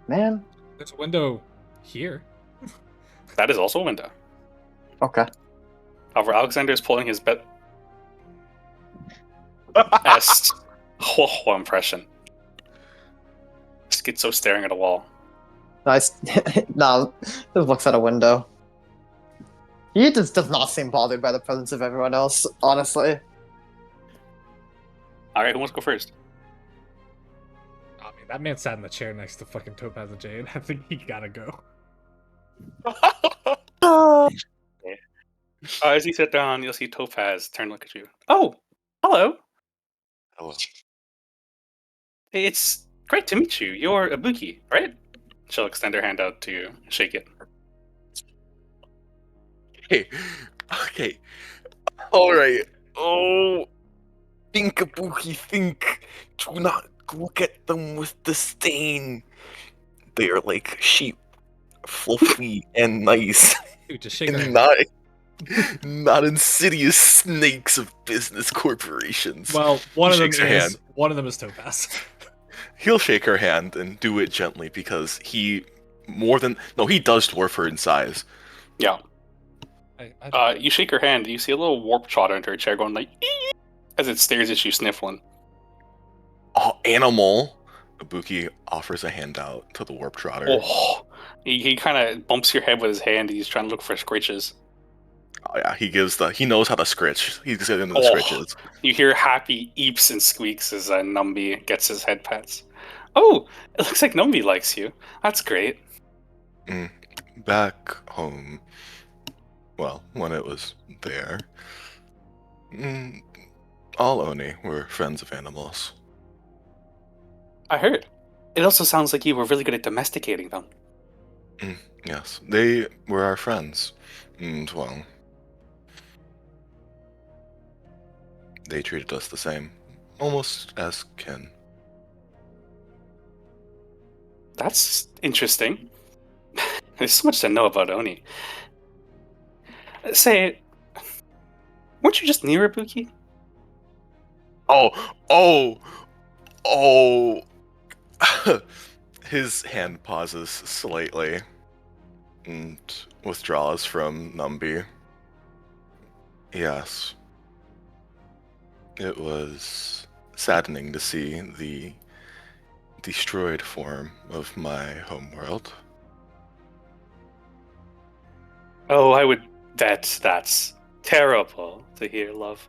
Man. There's a window here. That is also a window. Okay. However, Alexander is pulling his best impression. Schizo staring at a wall. Nice. No, just looks at a window. He just does not seem bothered by the presence of everyone else, honestly. Alright, who wants to go first? I mean, that man sat in the chair next to fucking Topaz and Jade. I think he gotta go. As you sit down, you'll see Topaz turn and look at you. Oh, hello. Hello. It's great to meet you. You're Ibuki, right? She'll extend her hand out to you, shake it. Hey. Okay. All right. Oh. Think, Ibuki. Think. Do not look at them with disdain. They are like sheep, fluffy and nice, Dude, just shake her and hand. not insidious snakes of business corporations. Well, one of them Shakes her hand. is Topaz. He'll shake her hand and do it gently because he does dwarf her in size. Yeah. I You shake her hand, you see a little warp trotter into her chair going like, "Ee!" as it stares at you sniffling. Oh, animal! Ibuki offers a handout to the warp trotter. Oh, he kind of bumps your head with his hand. He's trying to look for scritches. Oh, yeah, he knows how to scritch. He's getting into the Oh. scritches. You hear happy eeps and squeaks as Numby gets his head pats. Oh, it looks like Numby likes you. That's great. Back home, well, when it was there, all Oni were friends of animals. I heard. It also sounds like you were really good at domesticating them. Yes, they were our friends. And, well, they treated us the same. Almost as kin. That's interesting. There's so much to know about Oni. Say, weren't you just near Ibuki? Oh! His hand pauses slightly and withdraws from Numby. Yes. It was saddening to see the destroyed form of my homeworld. Oh, I would. That's terrible to hear, love.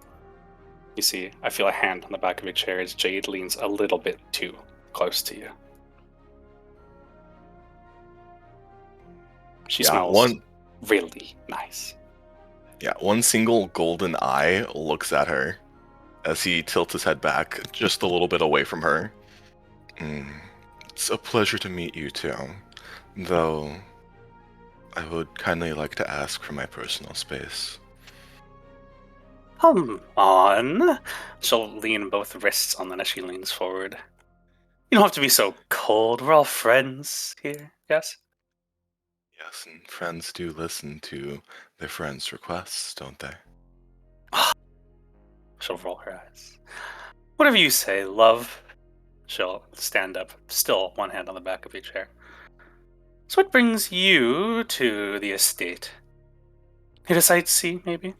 You see, I feel a hand on the back of your chair as Jade leans a little bit too close to you. She smells really nice. Yeah, one single golden eye looks at her as he tilts his head back just a little bit away from her. It's a pleasure to meet you too. Though, I would kindly like to ask for my personal space. Come on. She'll lean both wrists on them as she leans forward. You don't have to be so cold. We're all friends here, yes? Yes, and friends do listen to their friends' requests, don't they? She'll roll her eyes. Whatever you say, love. She'll stand up, still one hand on the back of your chair. So what brings you to the estate? Here to sightsee, maybe?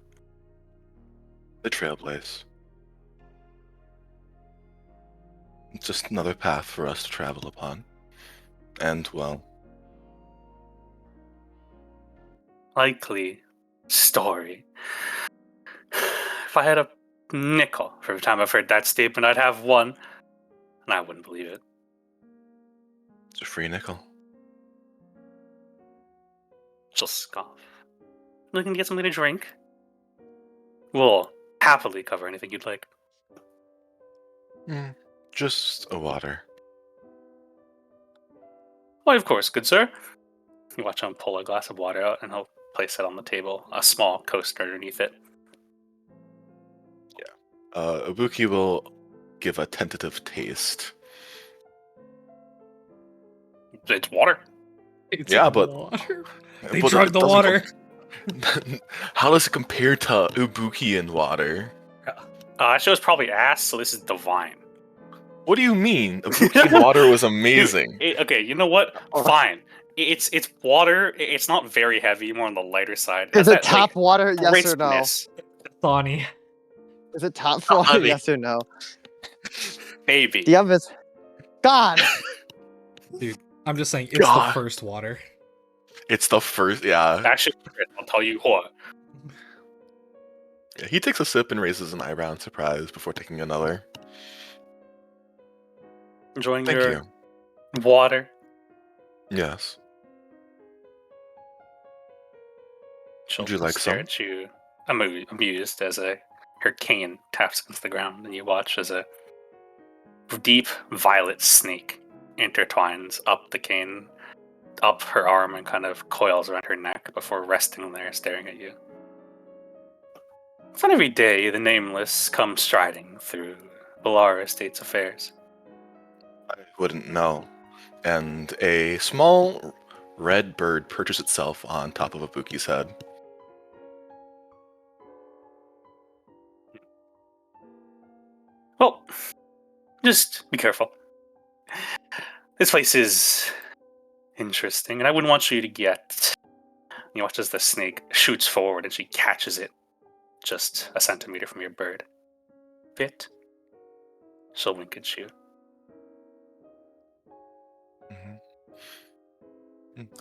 The Trailblaze. It's just another path for us to travel upon. And, well, Likely story. If I had a nickel for every time I've heard that statement, I'd have one, and I wouldn't believe it. it's a free nickel. She'll scoff. Looking to get something to drink? We'll happily cover anything you'd like. Just a water. Why, of course, good sir. You watch him pull a glass of water out, and he'll place it on the table, a small coaster underneath it. Ibuki will give a tentative taste. It's water. It's Yeah, but- water. They But drug it the doesn't water. How does it compare to Ibuki and water? That show's probably ass, so this is divine. What do you mean? Ibuki water was amazing. Okay, you know what? Fine. It's water. It's not very heavy, more on the lighter side. Is Has it that, like, tap water? Yes or no? crispness. Thawny. Is it tap water? Honey. Yes or no? Baby. The others. God. Dude, I'm just saying, it's God. the first water. It's the first, yeah. That shit, I'll tell you what. Yeah, he takes a sip and raises an eyebrow in surprise before taking another. Enjoying Thank your you. water. Yes. She'll Would you like stare some? at you, amused as her cane taps against the ground, and you watch as a deep violet snake intertwines up the cane, up her arm, and kind of coils around her neck before resting there, staring at you. It's not every day the Nameless come striding through Bellara Estate's affairs. I wouldn't know. And a small red bird perches itself on top of Ibuki's head. Well, just be careful. This place is interesting, and I wouldn't want you to get... You watch as the snake shoots forward and she catches it just a centimeter from your bird. Bit. She'll wink at you.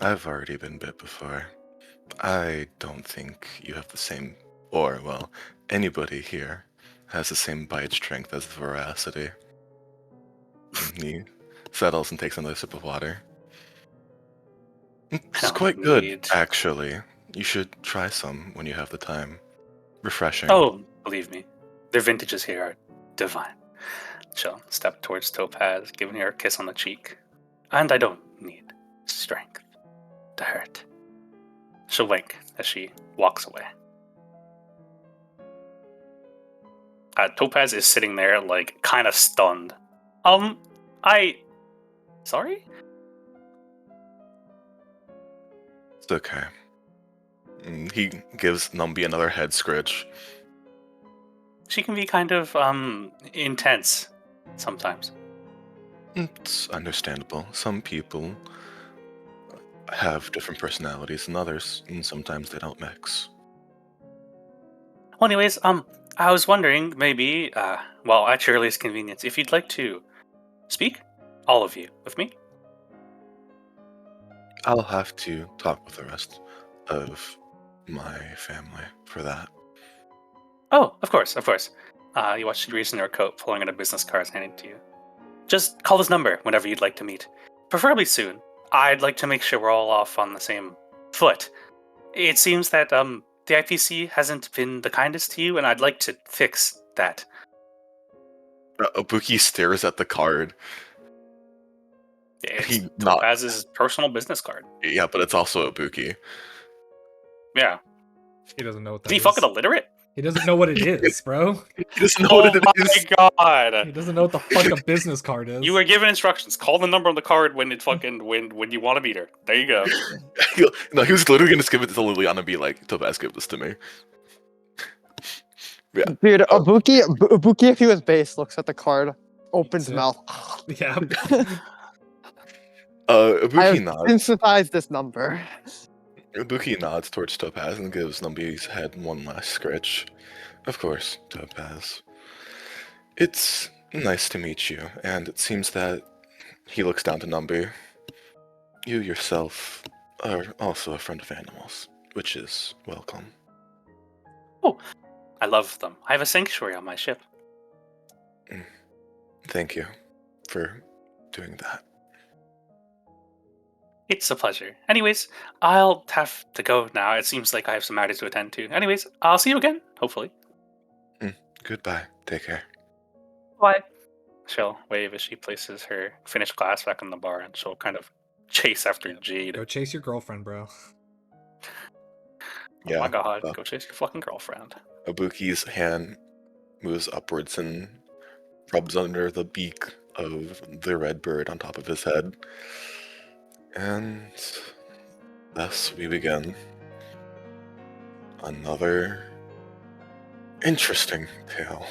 I've already been bit before. I don't think you have the same, or, well, anybody here has the same bite strength as the veracity. He settles and takes another sip of water. It's Don't quite good, need- actually. You should try some when you have the time. Refreshing. Oh, believe me, their vintages here are divine. She'll step towards Topaz, giving her a kiss on the cheek. And I don't need strength to hurt. She'll wink as she walks away. Topaz is sitting there, like, kind of stunned. Sorry? It's okay. He gives Numby another head scritch. She can be kind of, intense sometimes. It's understandable. Some people have different personalities than others, and sometimes they don't mix. Well, anyways, I was wondering, maybe, at your earliest convenience, if you'd like to speak, all of you, with me. I'll have to talk with the rest of my family for that. Oh, of course, of course. You watch she reaches in her coat, pulling out a business card and handing it to you. Just call this number whenever you'd like to meet. Preferably soon. I'd like to make sure we're all off on the same foot. It seems that, the IPC hasn't been the kindest to you, and I'd like to fix that. Ibuki stares at the card. It's He not Topaz's personal business card. yeah, but it's also Ibuki. Yeah. He doesn't know what Is that he is. fucking illiterate? He doesn't know what it is, bro. He doesn't know Oh what it is. my god! He doesn't know what the fuck a business card is. You were given instructions. Call the number on the card when it fucking when you want to beat her. There you go. No, he was literally gonna skip it to Liliana and be like, Topaz, give this to me. Yeah. Dude, Oh. Ibuki, if he was base, looks at the card, opens it. mouth. Yeah. I Ibuki have nods. synthesized this number. Ibuki nods towards Topaz and gives Numbi's head one last scratch. Of course, Topaz. It's nice to meet you, and it seems that he looks down to Numbi. You yourself are also a friend of animals, which is welcome. I love them. I have a sanctuary on my ship. Thank you for doing that. It's a pleasure. Anyways, I'll have to go now. It seems like I have some matters to attend to. Anyways, I'll see you again, hopefully. Goodbye. Take care. Bye. She'll wave as she places her finished glass back on the bar, and she'll kind of chase after Jade. Go chase your girlfriend, bro. Oh my god, uh, go chase your fucking girlfriend. Ibuki's hand moves upwards and rubs under the beak of the red bird on top of his head. And thus we begin another interesting tale.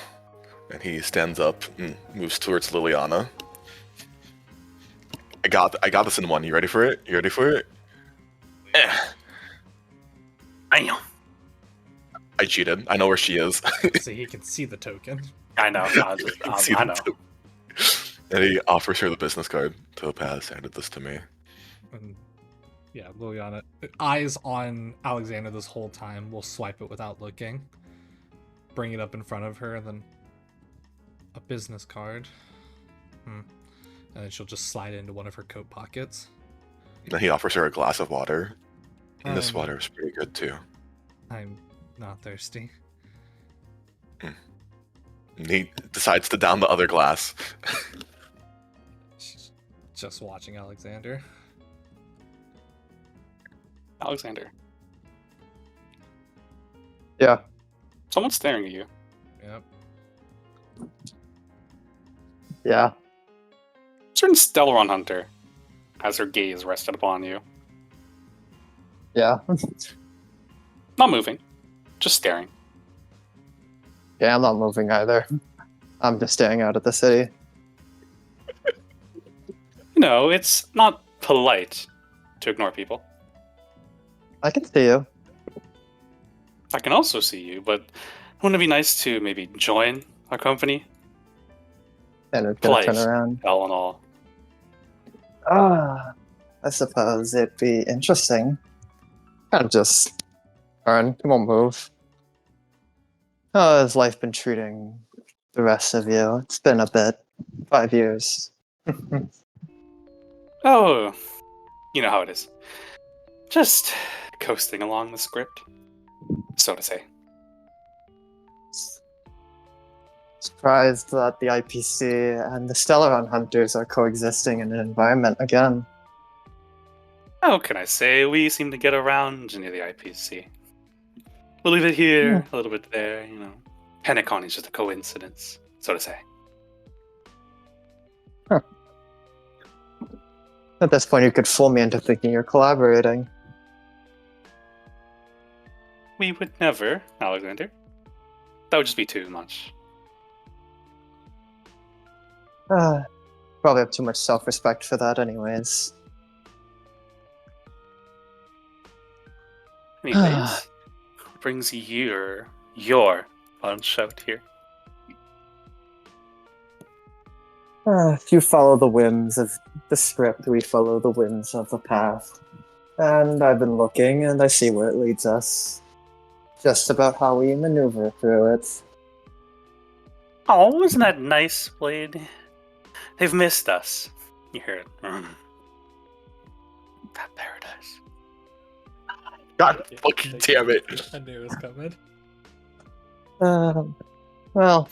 And he stands up and moves towards Liliana. I got this in one. You ready for it? You ready for it? Aeon. I cheated. I know where she is. So he can see the token. I know. See I the know. two. And he offers her the business card. Topaz handed this to me. And yeah, Liliana, eyes on Alexander this whole time, will swipe it without looking. Bring it up in front of her, and then a business card. And then she'll just slide it into one of her coat pockets. Then he offers her a glass of water. And this Um, water is pretty good too. I'm not thirsty. And he decides to down the other glass. She's just watching Alexander. Alexander, Yeah. someone's staring at you. Yep. Yeah. Certain Stellaron Hunter has her gaze rested upon you. Yeah. Not moving, just staring. Yeah, I'm not moving either. I'm just staring out at the city. You know, it's not polite to ignore people. I can see you. I can also see you, but wouldn't it be nice to maybe join our company? And it's gonna turn Polite. around. All in all. I suppose it'd be interesting. Kind of just turn. He won't move. How has life been treating the rest of you? It's been a bit. 5 years. Oh, you know how it is. Just coasting along the script, so to say. Surprised that the IPC and the Stellaron Hunters are coexisting in an environment again. How can I say? We seem to get around near the IPC. We'll leave it here, a little bit there, you know. Penacon is just a coincidence, so to say. At this point, you could fool me into thinking you're collaborating. We would never, Alexander. That would just be too much. Probably have too much self-respect for that anyways. Anyways, what brings your bunch out here? If you follow the whims of the script, we follow the whims of the path. And I've been looking, and I see where it leads us. Just about how we maneuver through it. Oh, isn't that nice, Blade? They've missed us. You hear it. That paradise. God fucking damn it. I knew it was coming. Well,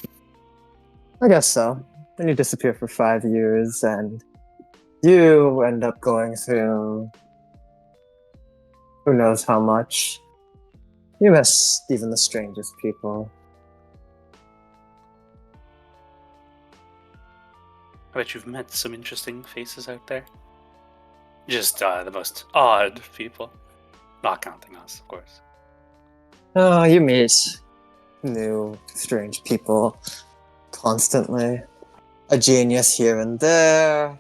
I guess so. Then you disappear for 5 years, and you end up going through who knows how much. You miss even the strangest people. I bet you've met some interesting faces out there. Just the most odd people. Not counting us, of course. Oh, you meet new, strange people constantly. A genius here and there.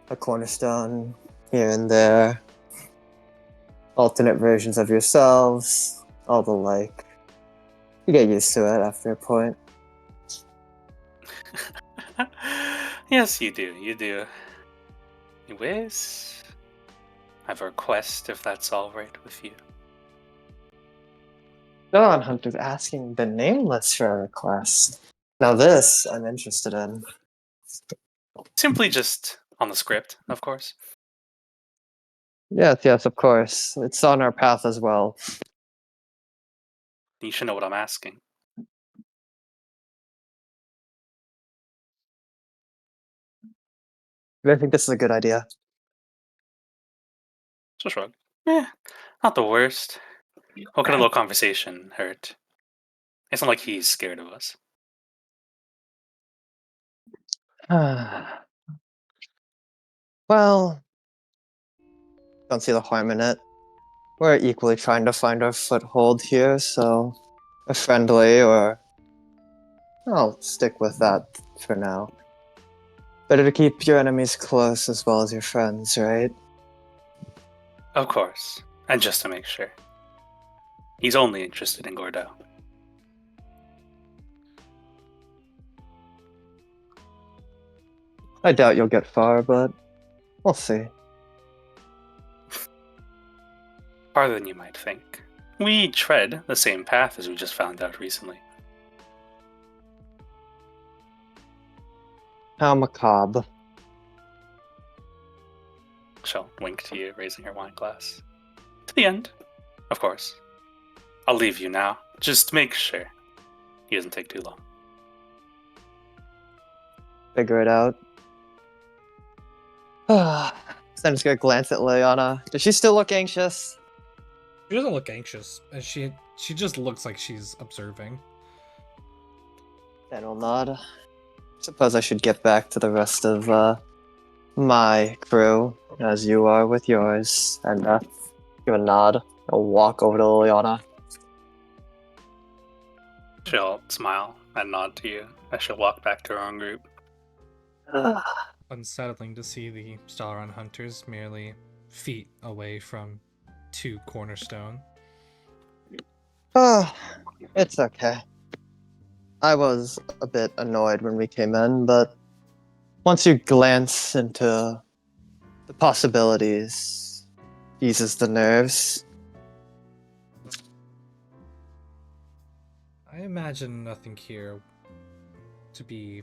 A cornerstone here and there. Alternate versions of yourselves. All the like. You get used to it after a point. Yes, you do. You do. Anyways, I have a request if that's all right with you. Dawn Hunter's asking the Nameless for a request. Now this, I'm interested in. Simply just on the script, of course. Yes, of course. It's on our path as well. You should know what I'm asking. I think this is a good idea. Just shrug. Not the worst. What could a little conversation hurt? It's not like he's scared of us. Well, don't see the harm in it. We're equally trying to find our foothold here, so a friendly or I'll stick with that for now. Better to keep your enemies close as well as your friends, right? Of course. And just to make sure. He's only interested in Gordo. I doubt you'll get far, but we'll see. Farther than you might think. We tread the same path as we just found out recently. How macabre. She'll wink to you, raising her wine glass. To the end, of course. I'll leave you now. Just make sure he doesn't take too long. Figure it out. So I'm just gonna glance at Liana. Does she still look anxious? She doesn't look anxious. She just looks like she's observing. Then I'll nod. Suppose I should get back to the rest of my crew, as you are with yours, and give a nod. I'll walk over to Liliana. She'll smile and nod to you as she'll walk back to her own group. Unsettling to see the Stellaron hunters merely feet away from 2 cornerstone. It's okay. I was a bit annoyed when we came in, but once you glance into the possibilities, eases the nerves. I imagine nothing here to be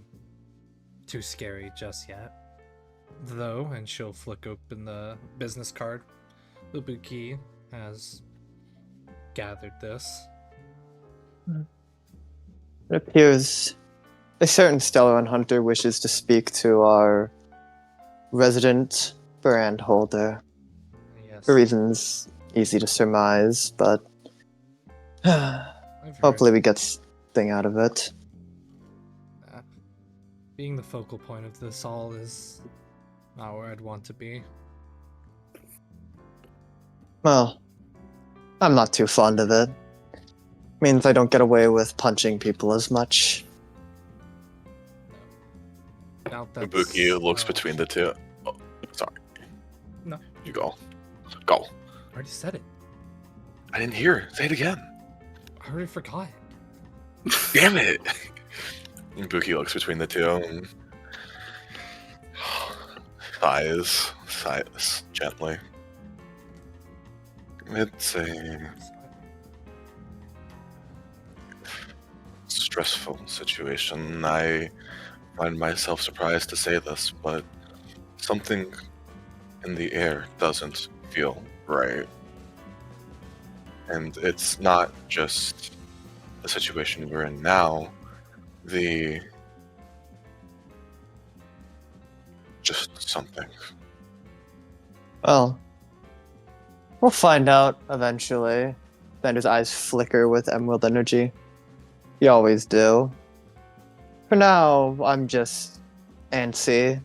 too scary just yet. Though, and she'll flick open the business card, Ibuki has gathered this. It appears a certain Stellaron hunter wishes to speak to our resident brand holder. Yes. For reasons easy to surmise, but hopefully we get something out of it. Being the focal point of this all is not where I'd want to be. Well, I'm not too fond of it. Means I don't get away with punching people as much. Doubt that's Ibuki looks our between the option. two. Oh, sorry. No. You go. Go. I already said it. I didn't hear. Say it again. I already forgot. Damn it. Ibuki looks between the two and sighs gently. It's a stressful situation. I find myself surprised to say this, but something in the air doesn't feel right. And it's not just the situation we're in now, just something. Well, we'll find out eventually. Then his eyes flicker with emerald energy. You always do. For now, I'm just antsy.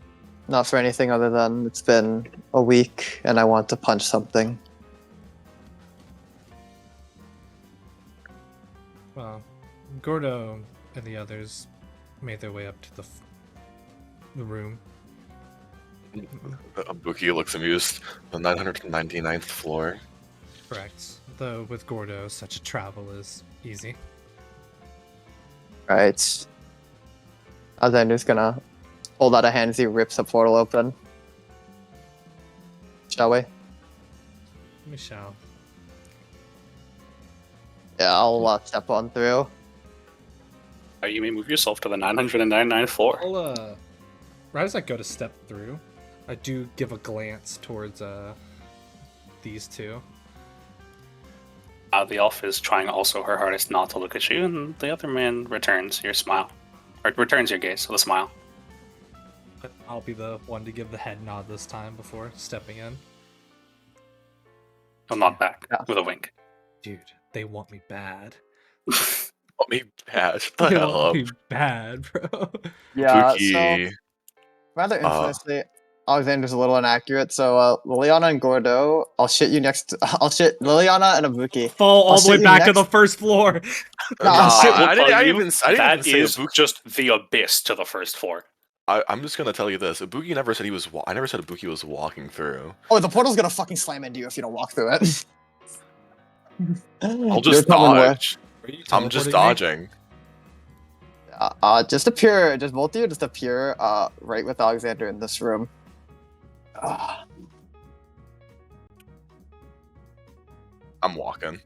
Not for anything other than it's been a week and I want to punch something. Well, Gordo and the others made their way up to the room. Ibuki looks amused. The 999th floor. Correct. Though with Gordo, such a travel is easy. Right. Alexander's gonna hold out a hand as he rips a portal open. Shall we? We shall. Yeah, I'll step on through. You may move yourself to the 999th floor. Right as I go to step through, I do give a glance towards these two. The elf is trying also her hardest not to look at you, and the other man returns your smile. Or returns your gaze with a smile. But I'll be the one to give the head nod this time before stepping in. He'll nod back Yeah. with a wink. Dude, they want me bad. Let me bad. Shut the They hell want up. me bad, bro. Yeah, Ibuki. so rather infamously, Alexander's a little inaccurate. So Liliana and Gordo, I'll shit you next. I'll shit Liliana and Ibuki. Fall all I'll the way sit you back to next- the first floor. No, I'll shit- will I tell didn't you, even that say is Ibuki. just the abyss to the first floor. I'm just gonna tell you this. Ibuki never said he was. I never said Ibuki was walking through. Oh, the portal's gonna fucking slam into you if you don't walk through it. I'll just dodge. I'm just dodging. Just appear, just both of you, just appear right with Alexander in this room. I'm walking.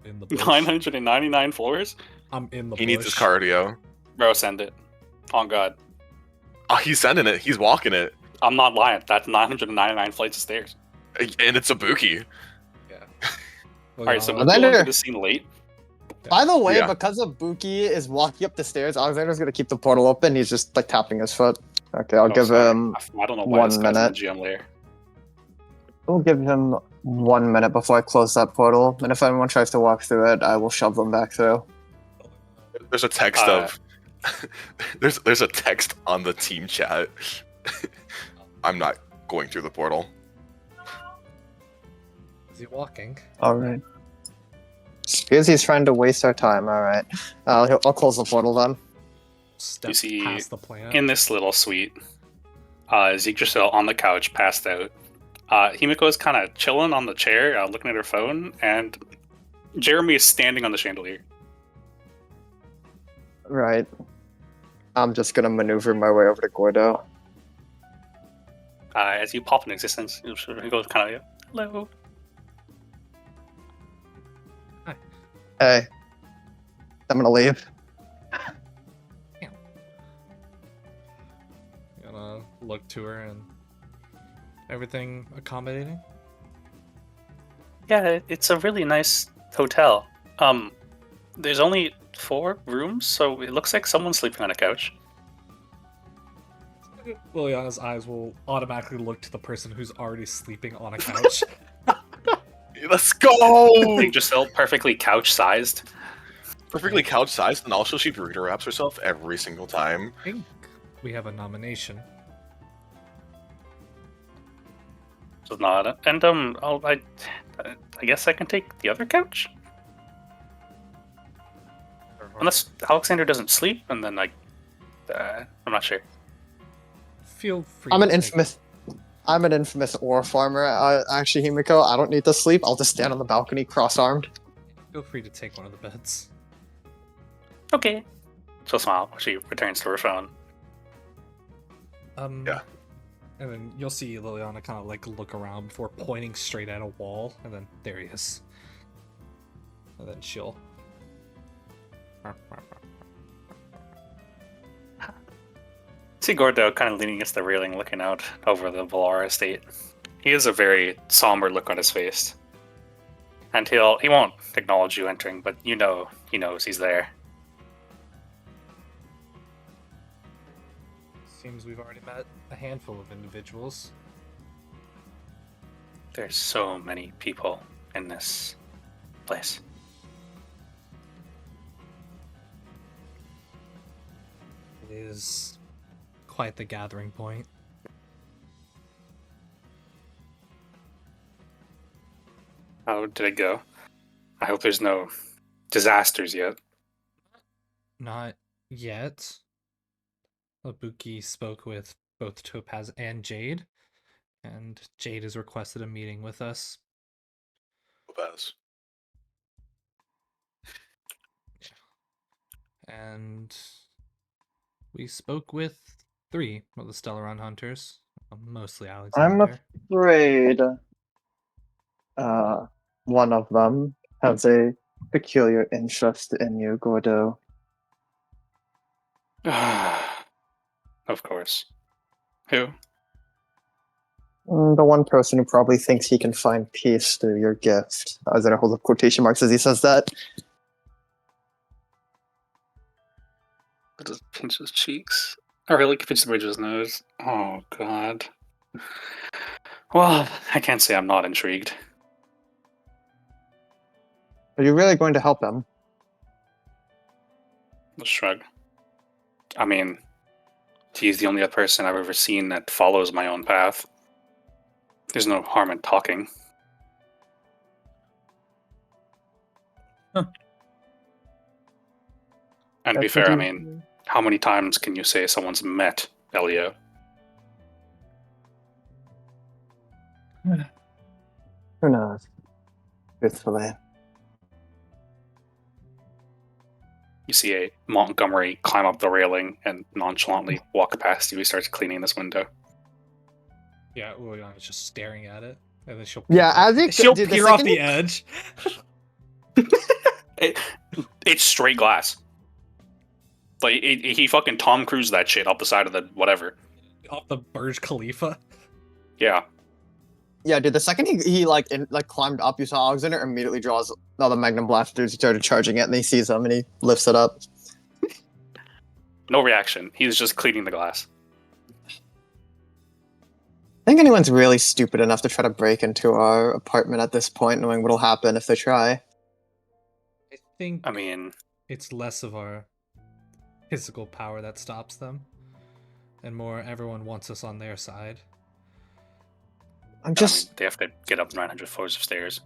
In the bush. 999 floors? I'm in the He bush. needs his cardio. Bro, send it. On God. Oh, he's sending it. He's walking it. I'm not lying. That's 999 flights of stairs. And it's Ibuki. Alright, so Well, we'll Alexander. go into the scene late. By the way, Yeah. because Ibuki is walking up the stairs, Alexander's gonna keep the portal open. He's just like tapping his foot. Okay, I'll Oh, give sorry. him. I don't know why 1 this guy's in minute. the GM layer. We'll give him 1 minute before I close that portal, and if anyone tries to walk through it, I will shove them back through. There's a text of. there's a text on the team chat. I'm not going through the portal. Is he walking? All right. Because he's trying to waste our time. All right. I'll close the portal then. Step see past the plant. In this little suite, Zeke just on the couch, passed out. Himiko is kind of chilling on the chair, looking at her phone, and Jeremy is standing on the chandelier. Right. I'm just gonna maneuver my way over to Gordo. As you pop in existence, he goes kind of, hello. Hey. I'm gonna leave. Gonna look to her and everything accommodating. Yeah, it's a really nice hotel. There's only 4 rooms, so it looks like someone's sleeping on a couch. Liliana's eyes will automatically look to the person who's already sleeping on a couch. Let's go! They just felt perfectly couch-sized. Perfectly couch sized, and also she burrito wraps herself every single time. I think we have a nomination. So it's not. And I guess I can take the other couch, unless Alexander doesn't sleep, and then I'm not sure. Feel free. I'm to an take- infamous ore farmer. Actually, Himiko, I don't need to sleep. I'll just stand on the balcony, cross-armed. Feel free to take one of the beds. Okay. She'll smile. She returns to her phone. Yeah. And then you'll see Liliana kind of like look around before pointing straight at a wall, and then there he is. And then she'll. See Gordo kind of leaning against the railing, looking out over the Bellara Estate. He has a very somber look on his face, and he won't acknowledge you entering, but he knows he's there. Seems we've already met a handful of individuals. There's so many people in this place. It is quite the gathering point. How did it go? I hope there's no disasters yet. Not yet. Ibuki spoke with both Topaz and Jade, and Jade has requested a meeting with us. Topaz. And we spoke with 3 of the Stellaron hunters, mostly I'm Alexander. afraid one of them has a peculiar interest in you, Gordo. Of course. Who? The one person who probably thinks he can find peace through your gift. I was going to hold up quotation marks as he says that. Just pinch his cheeks. Or really pinch the bridge of his nose. Oh, God. Well, I can't say I'm not intrigued. Are you really going to help him? Let's shrug. I mean, he's the only other person I've ever seen that follows my own path. There's no harm in talking. And to be That's fair, I what mean, how many times can you say someone's met Elio? Who knows? Truthfully. You see a Montgomery climb up the railing and nonchalantly walk past you. He starts cleaning this window. Yeah, Uliana is just staring at it, and then she'll Yeah, as he she'll dude, peer off the edge. It's straight glass. Like he fucking Tom Cruise that shit up the side of the whatever. Off the Burj Khalifa. Yeah. Yeah, dude. The second he climbed up, you saw Alexander immediately draws all the Magnum blasters. He started charging it, and he sees them, and he lifts it up. No reaction. He's just cleaning the glass. I think anyone's really stupid enough to try to break into our apartment at this point, knowing what'll happen if they try. I think I mean, it's less of our physical power that stops them, and more everyone wants us on their side. I'm just, they have to get up 900 floors of stairs.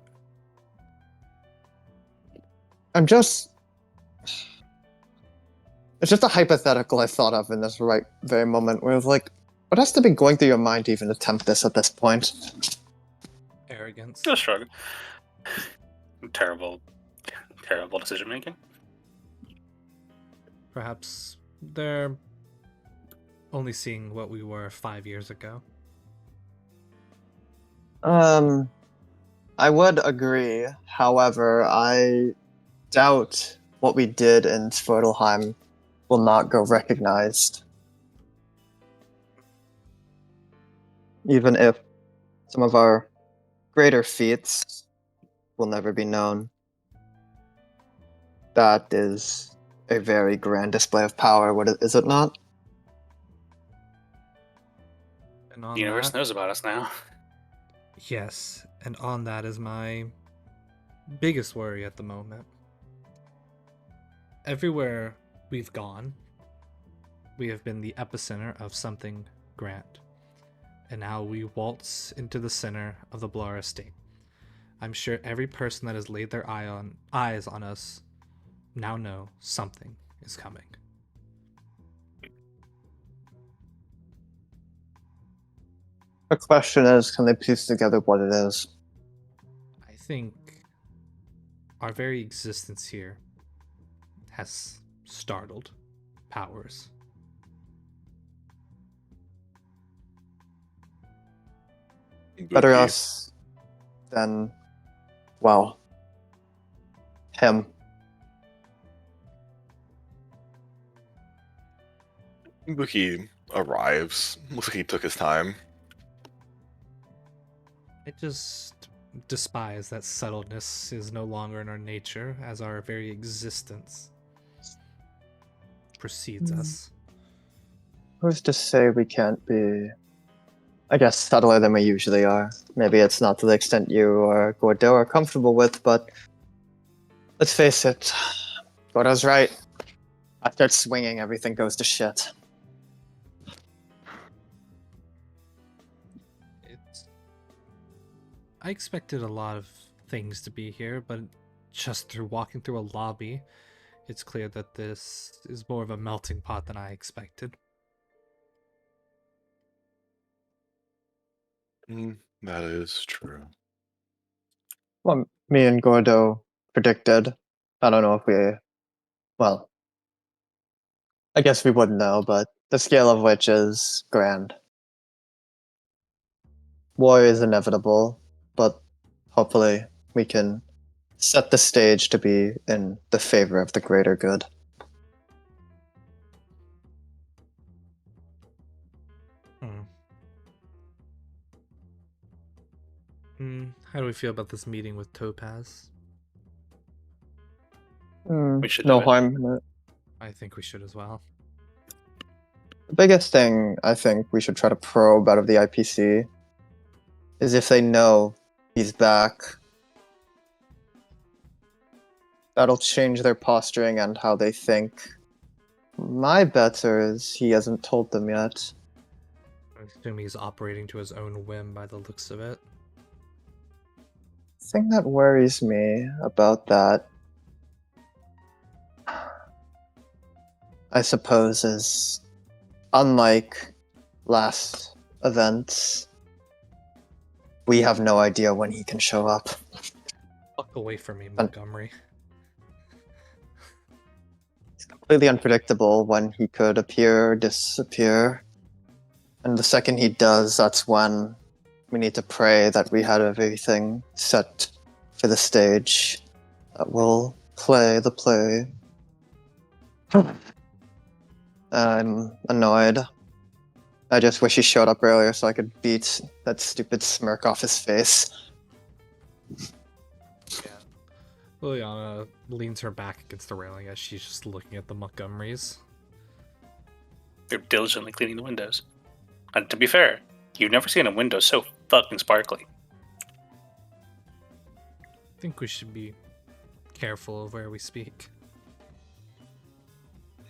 I'm just. It's just a hypothetical I thought of in this very moment, where it's like, what has to be going through your mind to even attempt this at this point? Arrogance. Just shrug. Terrible decision making. Perhaps they're only seeing what we were 5 years ago. I would agree. However, I doubt what we did in Svartalheim will not go recognized. Even if some of our greater feats will never be known. That is a very grand display of power, is it not? And on The universe that, knows about us now. yes, and on that is my biggest worry at the moment. Everywhere we've gone, we have been the epicenter of something grand. And now we waltz into the center of the Bellara Estate. I'm sure every person that has laid their eyes on us now know something is coming. The question is, can they piece together what it is? I think our very existence here has startled powers. Better us than, well, him. Ibuki arrives. Looks like he took his time. I just despise that subtleness is no longer in our nature, as our very existence precedes us. who's to say we can't be, I guess, subtler than we usually are? Maybe it's not to the extent you or Gordo are comfortable with, but let's face it, Gordo's right. I start swinging, everything goes to shit. I expected a lot of things to be here, but just through walking through a lobby, it's clear that this is more of a melting pot than I expected. That is true. Well, me and Gordo predicted. I don't know if we, well, I guess we wouldn't know, but the scale of which is grand. War is inevitable, but hopefully we can set the stage to be in the favor of the greater good. How do we feel about this meeting with Topaz? We should No do it. harm in it. I think we should as well. The biggest thing I think we should try to probe out of the IPC is if they know he's back. That'll change their posturing and how they think. My bet is he hasn't told them yet. I assume he's operating to his own whim by the looks of it. The thing that worries me about that, I suppose, is unlike last events, we have no idea when he can show up. Fuck away from me, Montgomery. It's completely unpredictable when he could appear or disappear. And the second he does, that's when we need to pray that we had everything set for the stage that will play the play. I'm annoyed. I just wish he showed up earlier so I could beat that stupid smirk off his face. Liliana leans her back against the railing as she's just looking at the Montgomerys. They're diligently cleaning the windows. And to be fair, you've never seen a window so fucking sparkly. I think we should be careful of where we speak.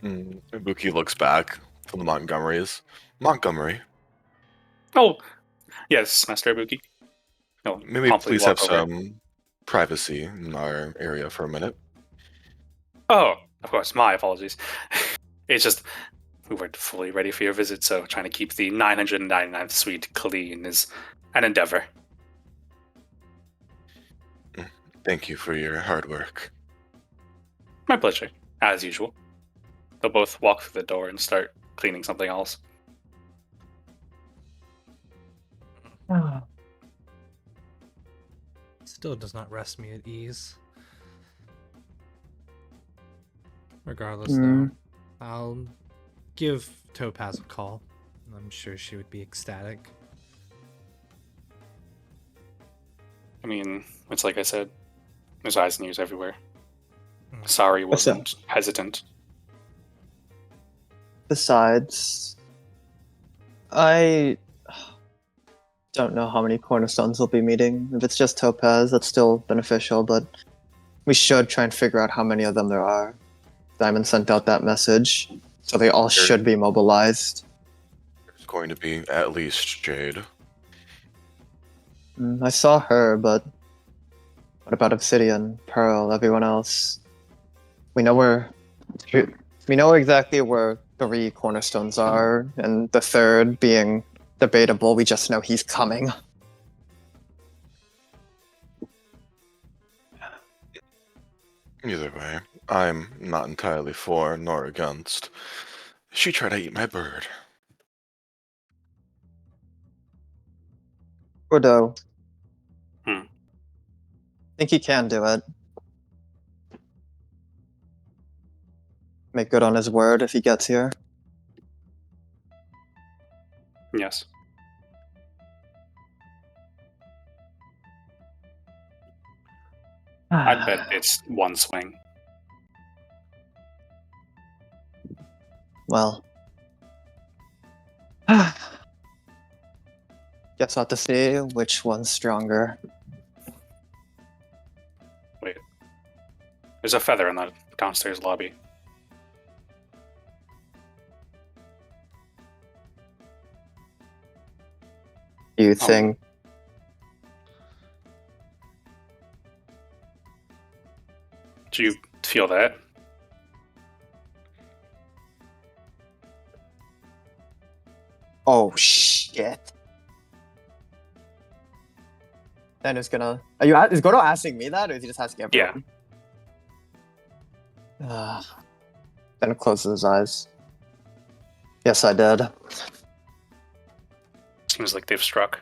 Ibuki looks back from the Montgomerys. Montgomery, Oh, yes, Master Ibuki. No, maybe please have some privacy in our area for a minute. Oh, of course, my apologies. It's just, we weren't fully ready for your visit, so trying to keep the 999th suite clean is an endeavor. Thank you for your hard work. My pleasure, as usual. They'll both walk through the door and start cleaning something else. Still does not rest me at ease. Regardless, though, I'll give Topaz a call. I'm sure she would be ecstatic. I mean, it's like I said, there's eyes and ears everywhere. Sorry wasn't hesitant. Besides, I don't know how many cornerstones we'll be meeting. If it's just Topaz, that's still beneficial, but we should try and figure out how many of them there are. Diamond sent out that message, so they all should be mobilized. There's going to be at least Jade. I saw her, but what about Obsidian, Pearl, everyone else? We know exactly where 3 cornerstones are, and the third being debatable. We just know he's coming. Either way, I'm not entirely for nor against. She tried to eat my bird. Bordeaux. Hmm. Think he can do it. Make good on his word if he gets here. Yes. I'd bet it's one swing. Well, Guess I'll have to see which one's stronger. Wait. There's a feather in that downstairs lobby. You think? Do you feel that? Oh shit! Then it's gonna. Is Godo asking me that, or is he just asking everyone? Yeah. Then closes his eyes. Yes, I did. Seems like they've struck.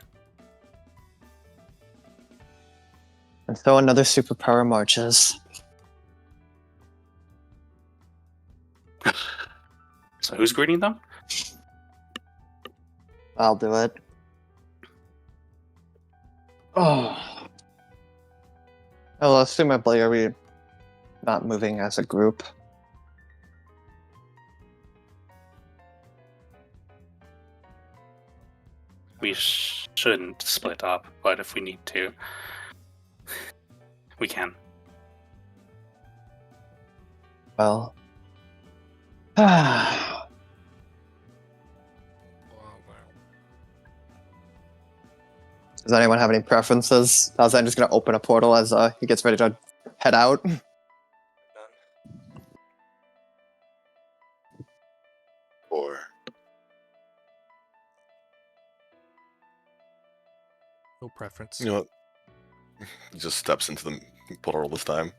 And so another superpower marches. So who's greeting them? I'll do it. Oh. I'll assume are we not moving as a group? We shouldn't split up, but if we need to, we can. Well. Does anyone have any preferences? I was just gonna open a portal as he gets ready to head out. Or No preference. you know what? He just steps into the portal this time.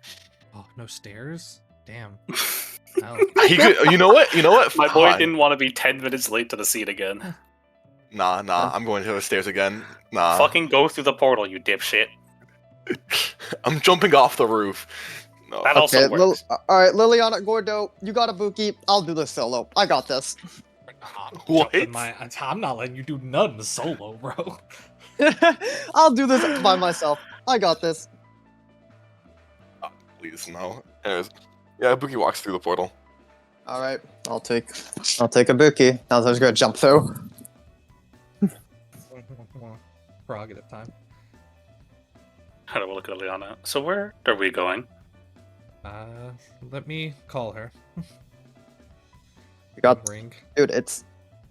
Oh, no stairs? Damn. Oh. He could. You know what? You know what? My boy Fine. didn't want to be 10 minutes late to the scene again. Nah. I'm going to the stairs again. Nah. Fucking go through the portal, you dipshit. I'm jumping off the roof. No. That also works. Alright, Liliana, Gordo, you got a Buki. I'll do this solo. I got this. What? I'm not letting you do nothing solo, bro. I'll do this by myself. I got this. Please, no. Anyways, yeah, Buki walks through the portal. Alright, I'll take a Buki. Now I was gonna jump through. Prerogative time. How do we look at Liana? So where are we going? Let me call her. We got Ring. Dude,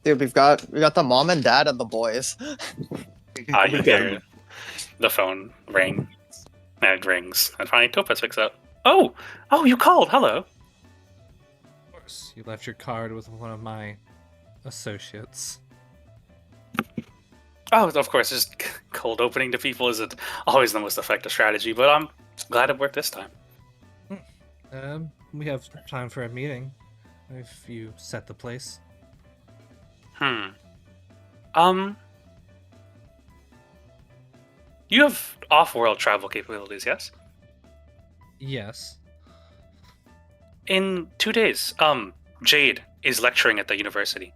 we got the mom and dad and the boys. You hear the phone ring, and it rings, and finally Topaz picks up. Oh, you called. Hello. Of course, you left your card with one of my associates. Oh, of course, just cold opening to people isn't always the most effective strategy, but I'm glad it worked this time. We have time for a meeting, if you set the place. You have off-world travel capabilities, yes? Yes. In 2 days, Jade is lecturing at the university.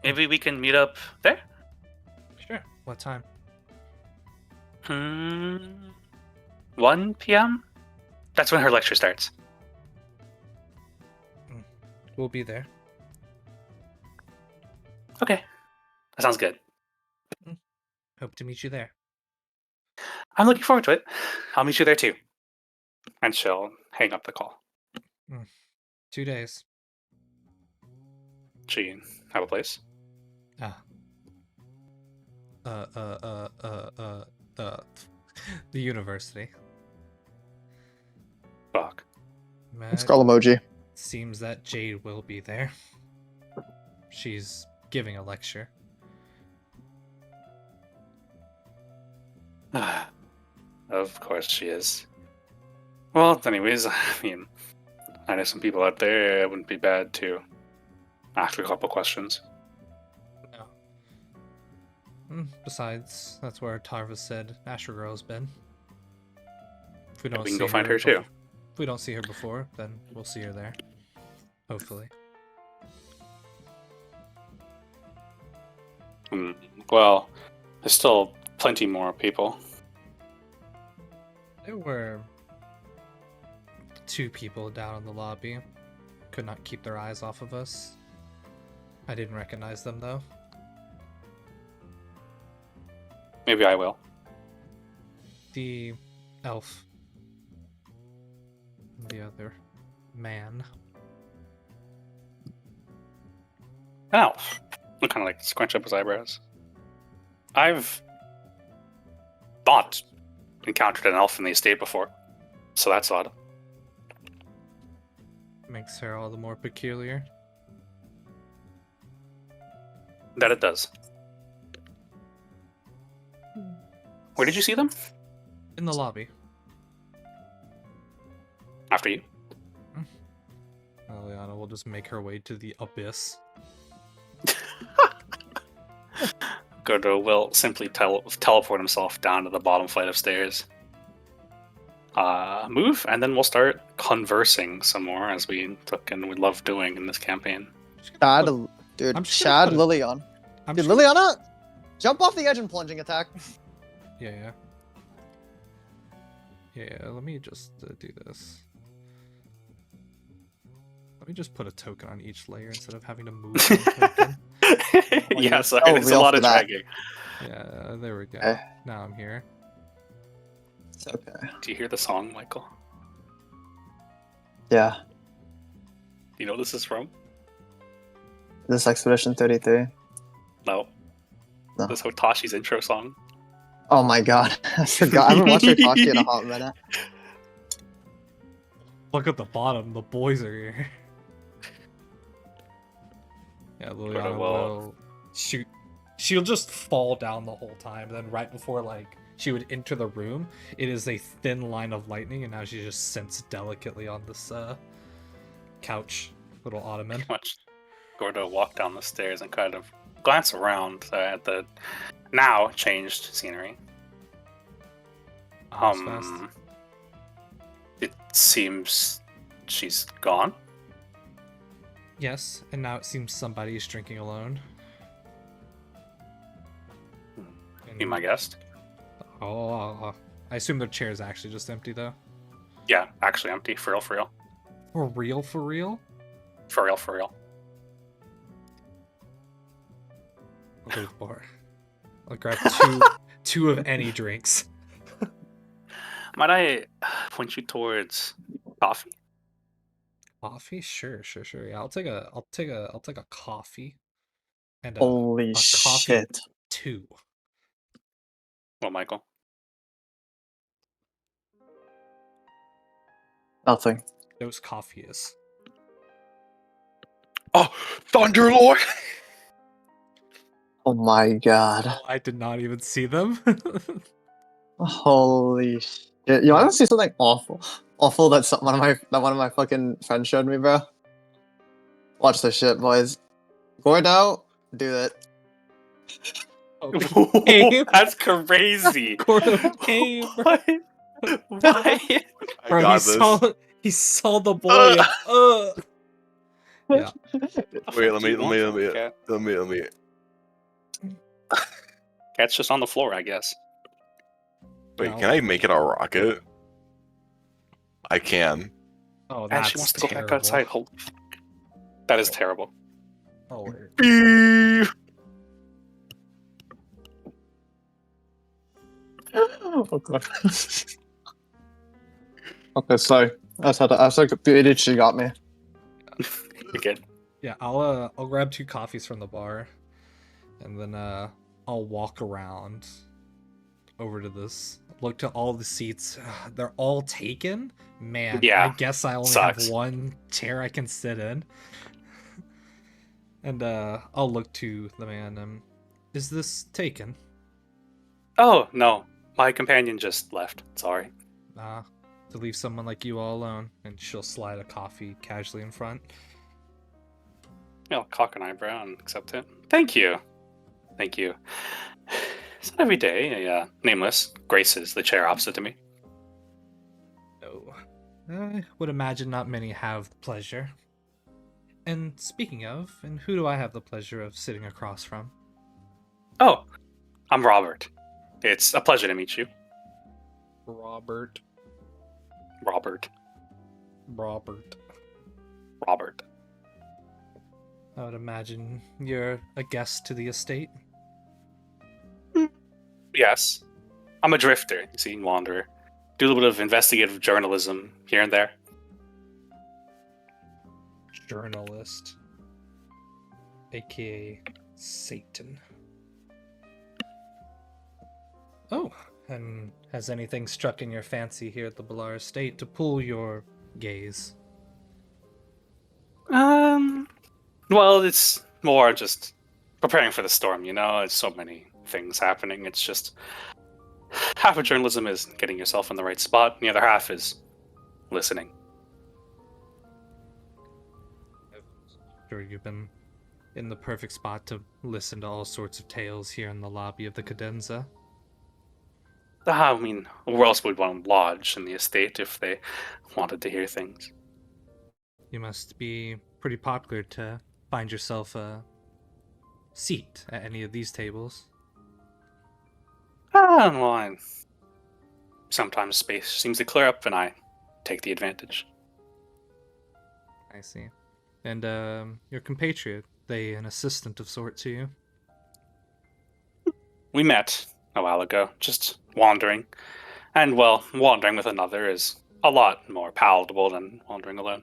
Maybe we can meet up there? Sure. What time? 1 p.m.? That's when her lecture starts. We'll be there. Okay. That sounds good. Hope to meet you there. I'm looking forward to it. I'll meet you there too. And she'll hang up the call. 2 days. She have a place? The university. Fuck. Skull emoji. Seems that Jade will be there. She's giving a lecture. Of course she is. Well, anyways, I mean, I know some people out there. It wouldn't be bad to ask a couple questions. No. Besides, that's where Tarva said Astro Girl's been. If we don't We can see go find her too. If we don't see her before, then we'll see her there. Hopefully. Well, there's still plenty more people. There were 2 people down in the lobby. Could not keep their eyes off of us. I didn't recognize them though. Maybe I will. The elf. The other man. An elf. I kind of like scrunch up his eyebrows. I've not encountered an elf in the estate before, so that's odd. Makes her all the more peculiar. That it does. Where did you see them? In the lobby. After you. Liana will just make her way to the abyss. Gordo will simply teleport himself down to the bottom flight of stairs. Move, and then we'll start conversing some more, as we took and we love doing in this campaign. Shad, I'm dude, just gonna Shad put it- Lilian. I'm Dude, just- Liliana, jump off the edge and plunging attack. Yeah. Yeah, let me just do this. Let me just put a token on each layer instead of having to move one token. Yeah, sorry, so it's a real lot for of that. dragging. Yeah, there we go. Okay. Now I'm here. It's okay. Do you hear the song, Michael? Yeah, Do you know what this is from? this Expedition 33. No. No. This is Hotashi's intro song. Oh my god, I forgot. I haven't watched Hitachi in a hot minute. Look at the bottom, the boys are here. Yeah, Liliana will- will shoot. She'll just fall down the whole time. Then right before like she would enter the room, it is a thin line of lightning, and now she just sits delicately on this couch, little ottoman. Much. Gordo walked down the stairs and kind of glance around at the now changed scenery. Almost fast. It seems she's gone. Yes, and now it seems somebody is drinking alone. Be my guest. I assume their chair is actually just empty though. Yeah, actually empty. For real, for real. For real, for real? For real, for real. I'll go to the bar. I'll grab two of any drinks. Might I point you towards coffee? Coffee? Sure. Yeah, I'll take a coffee. And Holy a coffee shit. 2. Well, Michael. Nothing. Those coffee is. Oh, Thunderlord! Oh my god. Oh, I did not even see them. Holy shit. You wanna see something awful? Awful that one of my fucking friends showed me, bro? Watch this shit, boys. Gordo, do it. Came. That's crazy. Gordo came. What? Why? I Bro, got this. he saw the boy and yeah. Wait, let Do you want from the me. cat? Let me. Cat's just on the floor, I guess. Wait, No. can I make it a rocket? I can. Oh, And that's she wants to go terrible. back outside. Holy fuck. That is terrible. Oh, wait. Beep. Oh god. Okay, sorry. That's like a beauty she got me. You're good. Yeah, I'll grab 2 coffees from the bar, and then I'll walk around over to this. Look to all the seats. They're all taken. Man, Yeah, I guess I only sucks. have one chair I can sit in. And I'll look to the man. Is this taken? Oh, no. My companion just left. Sorry. To leave someone like you all alone, and she'll slide a coffee casually in front. Yeah, I'll cock an eyebrow and accept it. Thank you. Thank you. It's not every day a Nameless graces the chair opposite to me. No. I would imagine not many have the pleasure. And speaking of, and who do I have the pleasure of sitting across from? Oh, I'm Robert. It's a pleasure to meet you. Robert. Robert. I would imagine you're a guest to the estate. Yes. I'm a drifter, you see, wanderer. Do a little bit of investigative journalism here and there. Journalist, aka Satan. Oh, and has anything struck in your fancy here at the Bellara Estate to pull your gaze? Well, it's more just preparing for the storm, you know? It's so many things happening. It's just half of journalism is getting yourself in the right spot, and the other half is listening. Sure, you've been in the perfect spot to listen to all sorts of tales here in the lobby of the cadenza. I mean, where else would one lodge in the estate if they wanted to hear things? You must be pretty popular to find yourself a seat at any of these tables. Well, sometimes space seems to clear up, and I take the advantage. I see. And your compatriot, they an assistant of sort to you? We met a while ago, just wandering. And, well, wandering with another is a lot more palatable than wandering alone.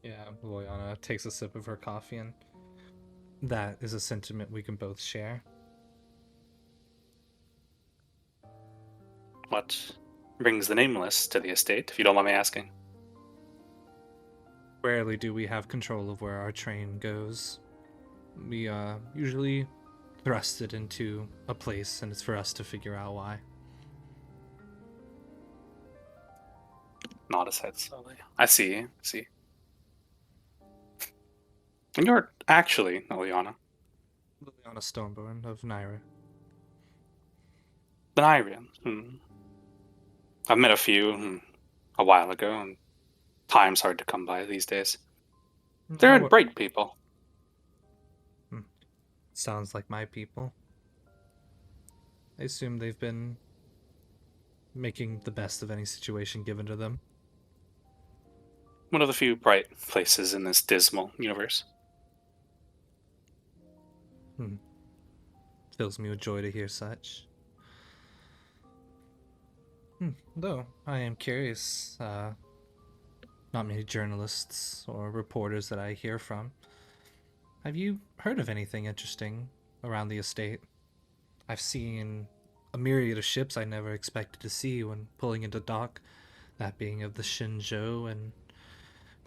Yeah, Loyana takes a sip of her coffee, and that is a sentiment we can both share. What brings the Nameless to the estate, if you don't mind me asking? Rarely do we have control of where our train goes. We usually thrust it into a place, and it's for us to figure out why. Nod his head slowly. I see. And you're actually Eliana. Liliana Stoneborn of Nyra. The Nyrian. I've met a few a while ago, and time's hard to come by these days. They're How- bright people. Sounds like my people. I assume they've been making the best of any situation given to them. One of the few bright places in this dismal universe. Fills me with joy to hear such. Though, I am curious. Not many journalists or reporters that I hear from. Have you heard of anything interesting around the estate? I've seen a myriad of ships I never expected to see when pulling into dock, that being of the Shinjo and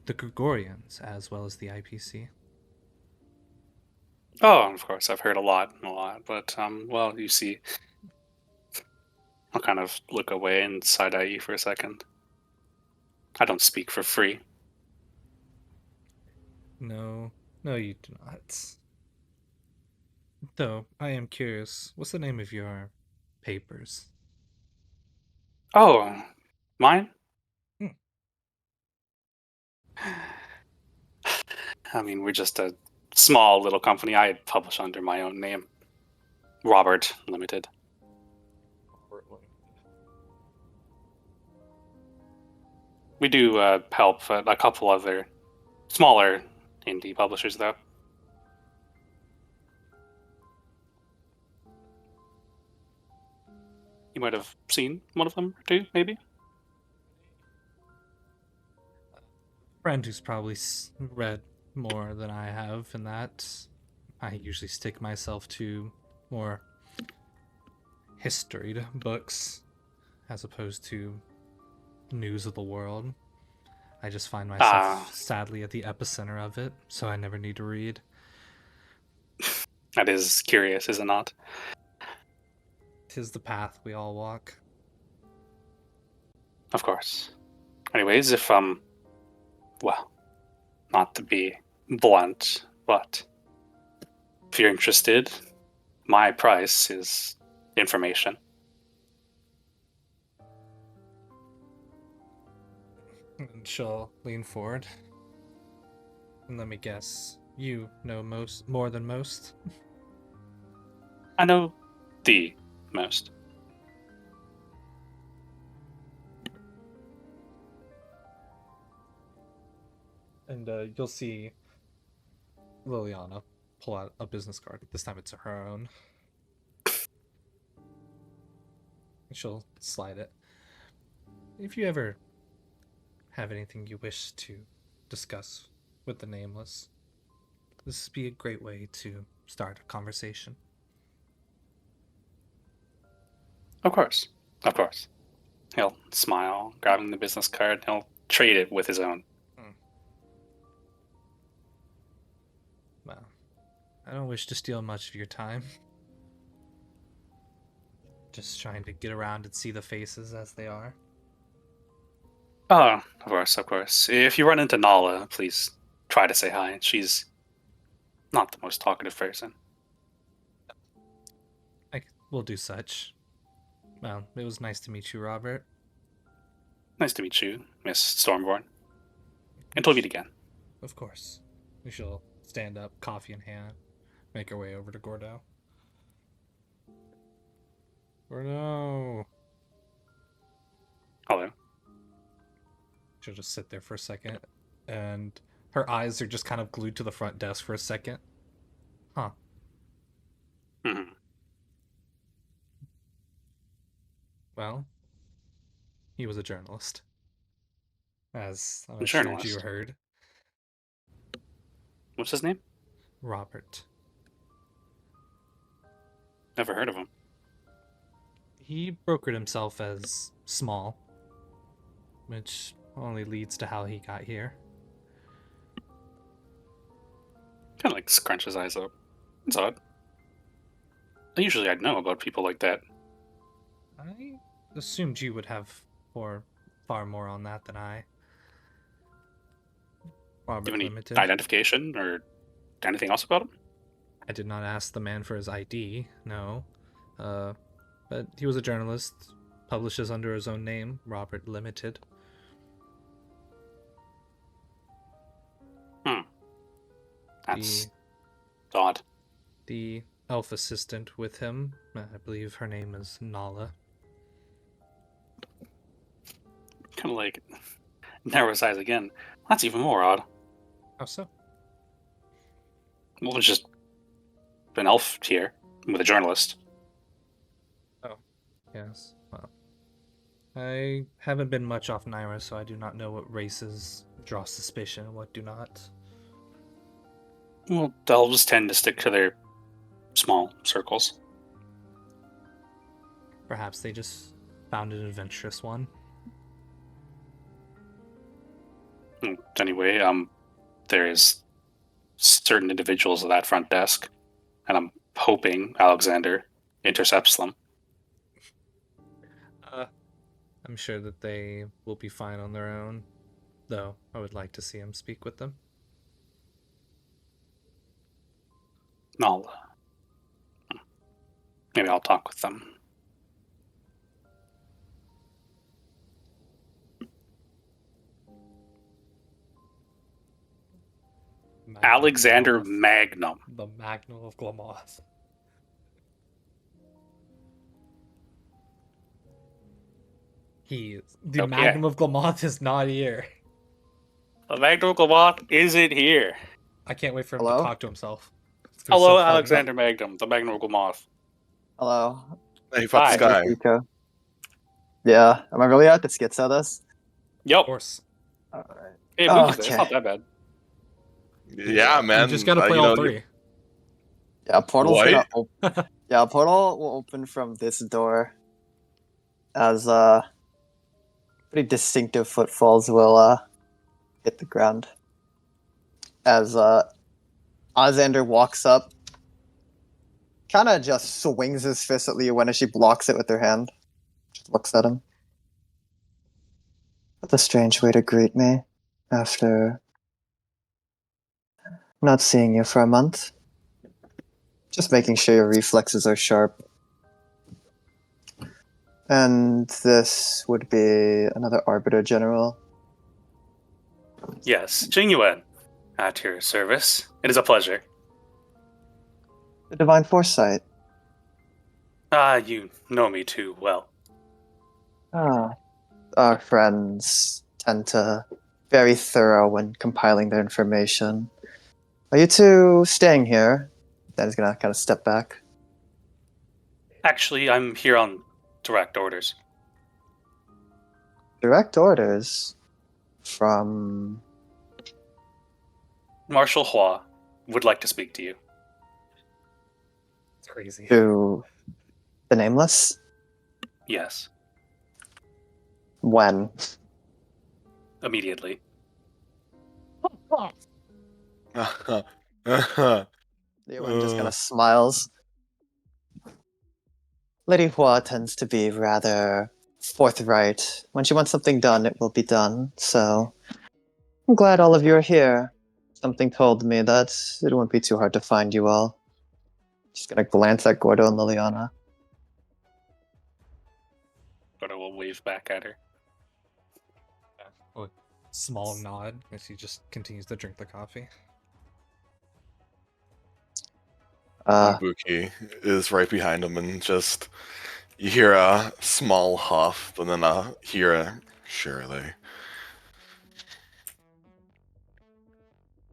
the Gregorians, as well as the IPC. Oh, of course, I've heard a lot, but, well, you see, I'll kind of look away and side-eye you for a second. I don't speak for free. No, you do not. Though, I am curious, what's the name of your papers? Oh, mine? Hmm. I mean, we're just a small little company. I publish under my own name. Robert Limited. We do help a couple other smaller indie publishers, though. You might have seen one of them or two, maybe? Friend who's probably read more than I have, in that I usually stick myself to more historied books as opposed to news of the world. I just find myself sadly at the epicenter of it, so I never need to read. That is curious, is it not? 'Tis the path we all walk. Of course. Anyways, if, well, not to be blunt, but if you're interested, my price is information. And she'll lean forward. And let me guess, you know more than most? I know the most. And you'll see Liliana pull out a business card. This time it's her own. She'll slide it. If you ever have anything you wish to discuss with the Nameless, this would be a great way to start a conversation. Of course. Of course. He'll smile, grabbing the business card. He'll trade it with his own. Well, I don't wish to steal much of your time. Just trying to get around and see the faces as they are. Oh, of course, of course. If you run into Nala, please try to say hi. She's not the most talkative person. We'll do such. Well, it was nice to meet you, Robert. Nice to meet you, Miss Stormborn. Until we meet again. Of course. We shall stand up, coffee in hand, make our way over to Gordo. Gordo! Hello. She'll just sit there for a second, and her eyes are just kind of glued to the front desk for a second. Huh. Mm-hmm. Well, he was a journalist. As I'm A sure journalist? you heard. What's his name? Robert. Never heard of him. He brokered himself as small, which only leads to how he got here. Kind of like scrunch his eyes up. It's odd. Usually I'd know about people like that. I assumed you would have far more on that than I. Do Robert you have any Limited. identification or anything else about him? I did not ask the man for his ID, no. But he was a journalist, publishes under his own name, Robert Limited. That's odd. The elf assistant with him, I believe her name is Nala. Kind of like narrow his eyes again. That's even more odd. How so? Well, there's just an elf here with a journalist. Yes, well. I haven't been much off Nyra, so I do not know what races draw suspicion and what do not. Well, elves tend to stick to their small circles. Perhaps they just found an adventurous one. Anyway, there's certain individuals at that front desk, and I'm hoping Alexander intercepts them. I'm sure that they will be fine on their own, though I would like to see him speak with them. Maybe I'll talk with them. Alexander Magnum. The Magnum of Glamoth. The Okay. Magnum of Glamoth is not here. The Magnum of Glamoth isn't here. I can't wait for him Hello? to talk to himself. It's Hello, so funny. Alexander Magnum, the Magnum of Glamoth. Hello. Hey, fuck this Hi. guy. Rico. Yeah, am I really out to skits at this? Of Yep. course. Alright. Hey, movies, it's Okay. not that bad. Yeah, man. You just gotta play all three. Yeah, portal's What? gonna open. Yeah, portal will open from this door. As pretty distinctive footfalls will hit the ground. As Alexander walks up, kind of just swings his fist at Li Yuan as she blocks it with her hand. Just looks at him. That's a strange way to greet me after not seeing you for a month. Just making sure your reflexes are sharp. And this would be another Arbiter General. Yes, Genuine. At your service. It is a pleasure. The Divine Foresight. Ah, you know me too well. Our friends tend to very thorough when compiling their information. Are you two staying here? Then he's gonna kind of step back. Actually, I'm here on direct orders. Direct orders from... Marshal Hua would like to speak to you. It's crazy. to the Nameless? Yes, When? immediately. Li Yuan just kind of smiles. Lady Hua tends to be rather forthright. When she wants something done, it will be done. So I'm glad all of you are here. Something told me that it won't be too hard to find you all. Just gonna glance at Gordo and Liliana. But I will wave back at her. A small nod as he just continues to drink the coffee. Ibuki is right behind him, and just you hear a small huff, but then hear a surely.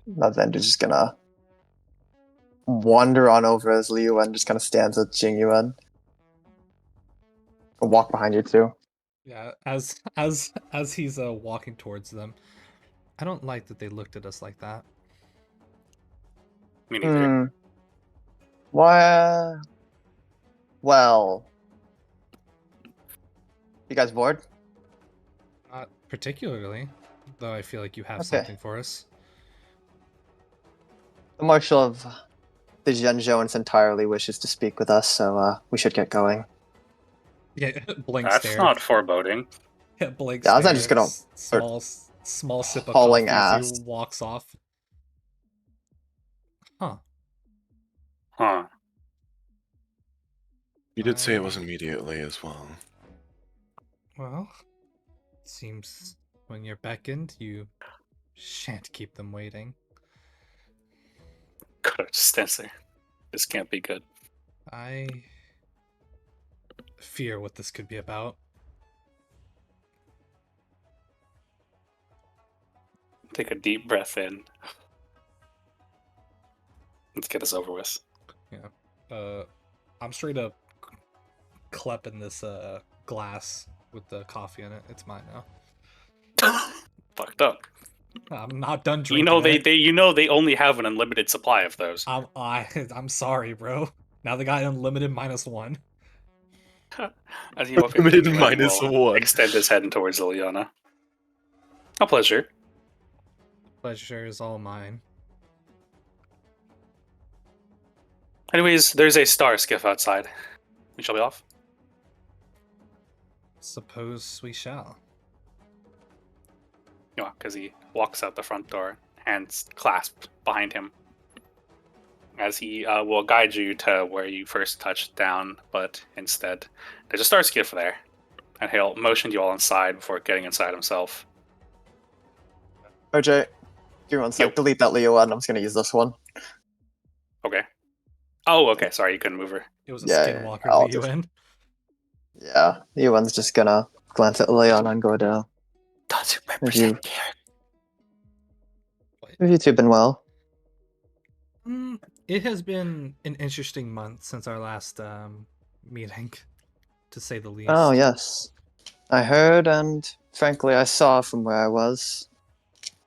Then just gonna wander on over as Li Yuan just kind of stands with Jing Yuan. I'll walk behind you too. Yeah, as he's walking towards them, I don't like that they looked at us like that. Me neither. Why? Well, you guys bored? Not particularly, though I feel like you have Okay. something for us. The Marshal of the Zhenzhou entirely wishes to speak with us, so we should get going. Yeah, blank That's stare. not foreboding. Yeah, blank Yeah, I was stare. not just gonna small sip of hauling coffee as ass. he walks off. Huh. Huh. You did say it was immediately as well. Well, it seems when you're beckoned, you shan't keep them waiting. Could have just stands there. This can't be good. I fear what this could be about. Take a deep breath in. Let's get this over with. I'm straight up klepping this glass with the coffee in it. It's mine now. Fucked up. I'm not done drinking. You know it. they only have an unlimited supply of those. I'm sorry, bro. Now they got unlimited -1. As you walk Unlimited into it, -1. extend his head towards Liliana. A pleasure. Pleasure is all mine. Anyways, there's a star skiff outside. We shall be off. Suppose we shall. Yeah, because he walks out the front door, hands clasped behind him. As he will guide you to where you first touched down, but instead, there's a star skiff there. And he'll motion you all inside before getting inside himself. RJ, give me one sec. Yep. Delete that Li Yuan. I'm just gonna use this one. Okay. Oh, okay. Sorry, you couldn't move her. It was a Yeah, skinwalker I'll Li Yuan. Yeah, Li Yuan's just gonna glance at Leon and go down. Doesn't represent character. Have you two been well? It has been an interesting month since our last meeting, to say the least. Oh, yes. I heard, and frankly, I saw from where I was.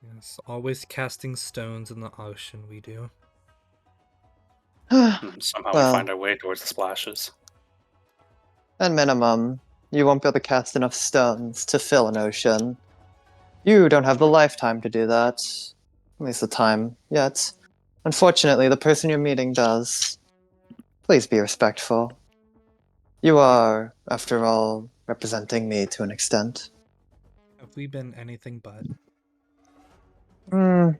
Yes, always casting stones in the ocean, we do. Somehow Well. we find our way towards the splashes. At minimum, you won't be able to cast enough stones to fill an ocean. You don't have the lifetime to do that. At least the time yet. Unfortunately, the person you're meeting does. Please be respectful. You are, after all, representing me to an extent. Have we been anything but? Gonna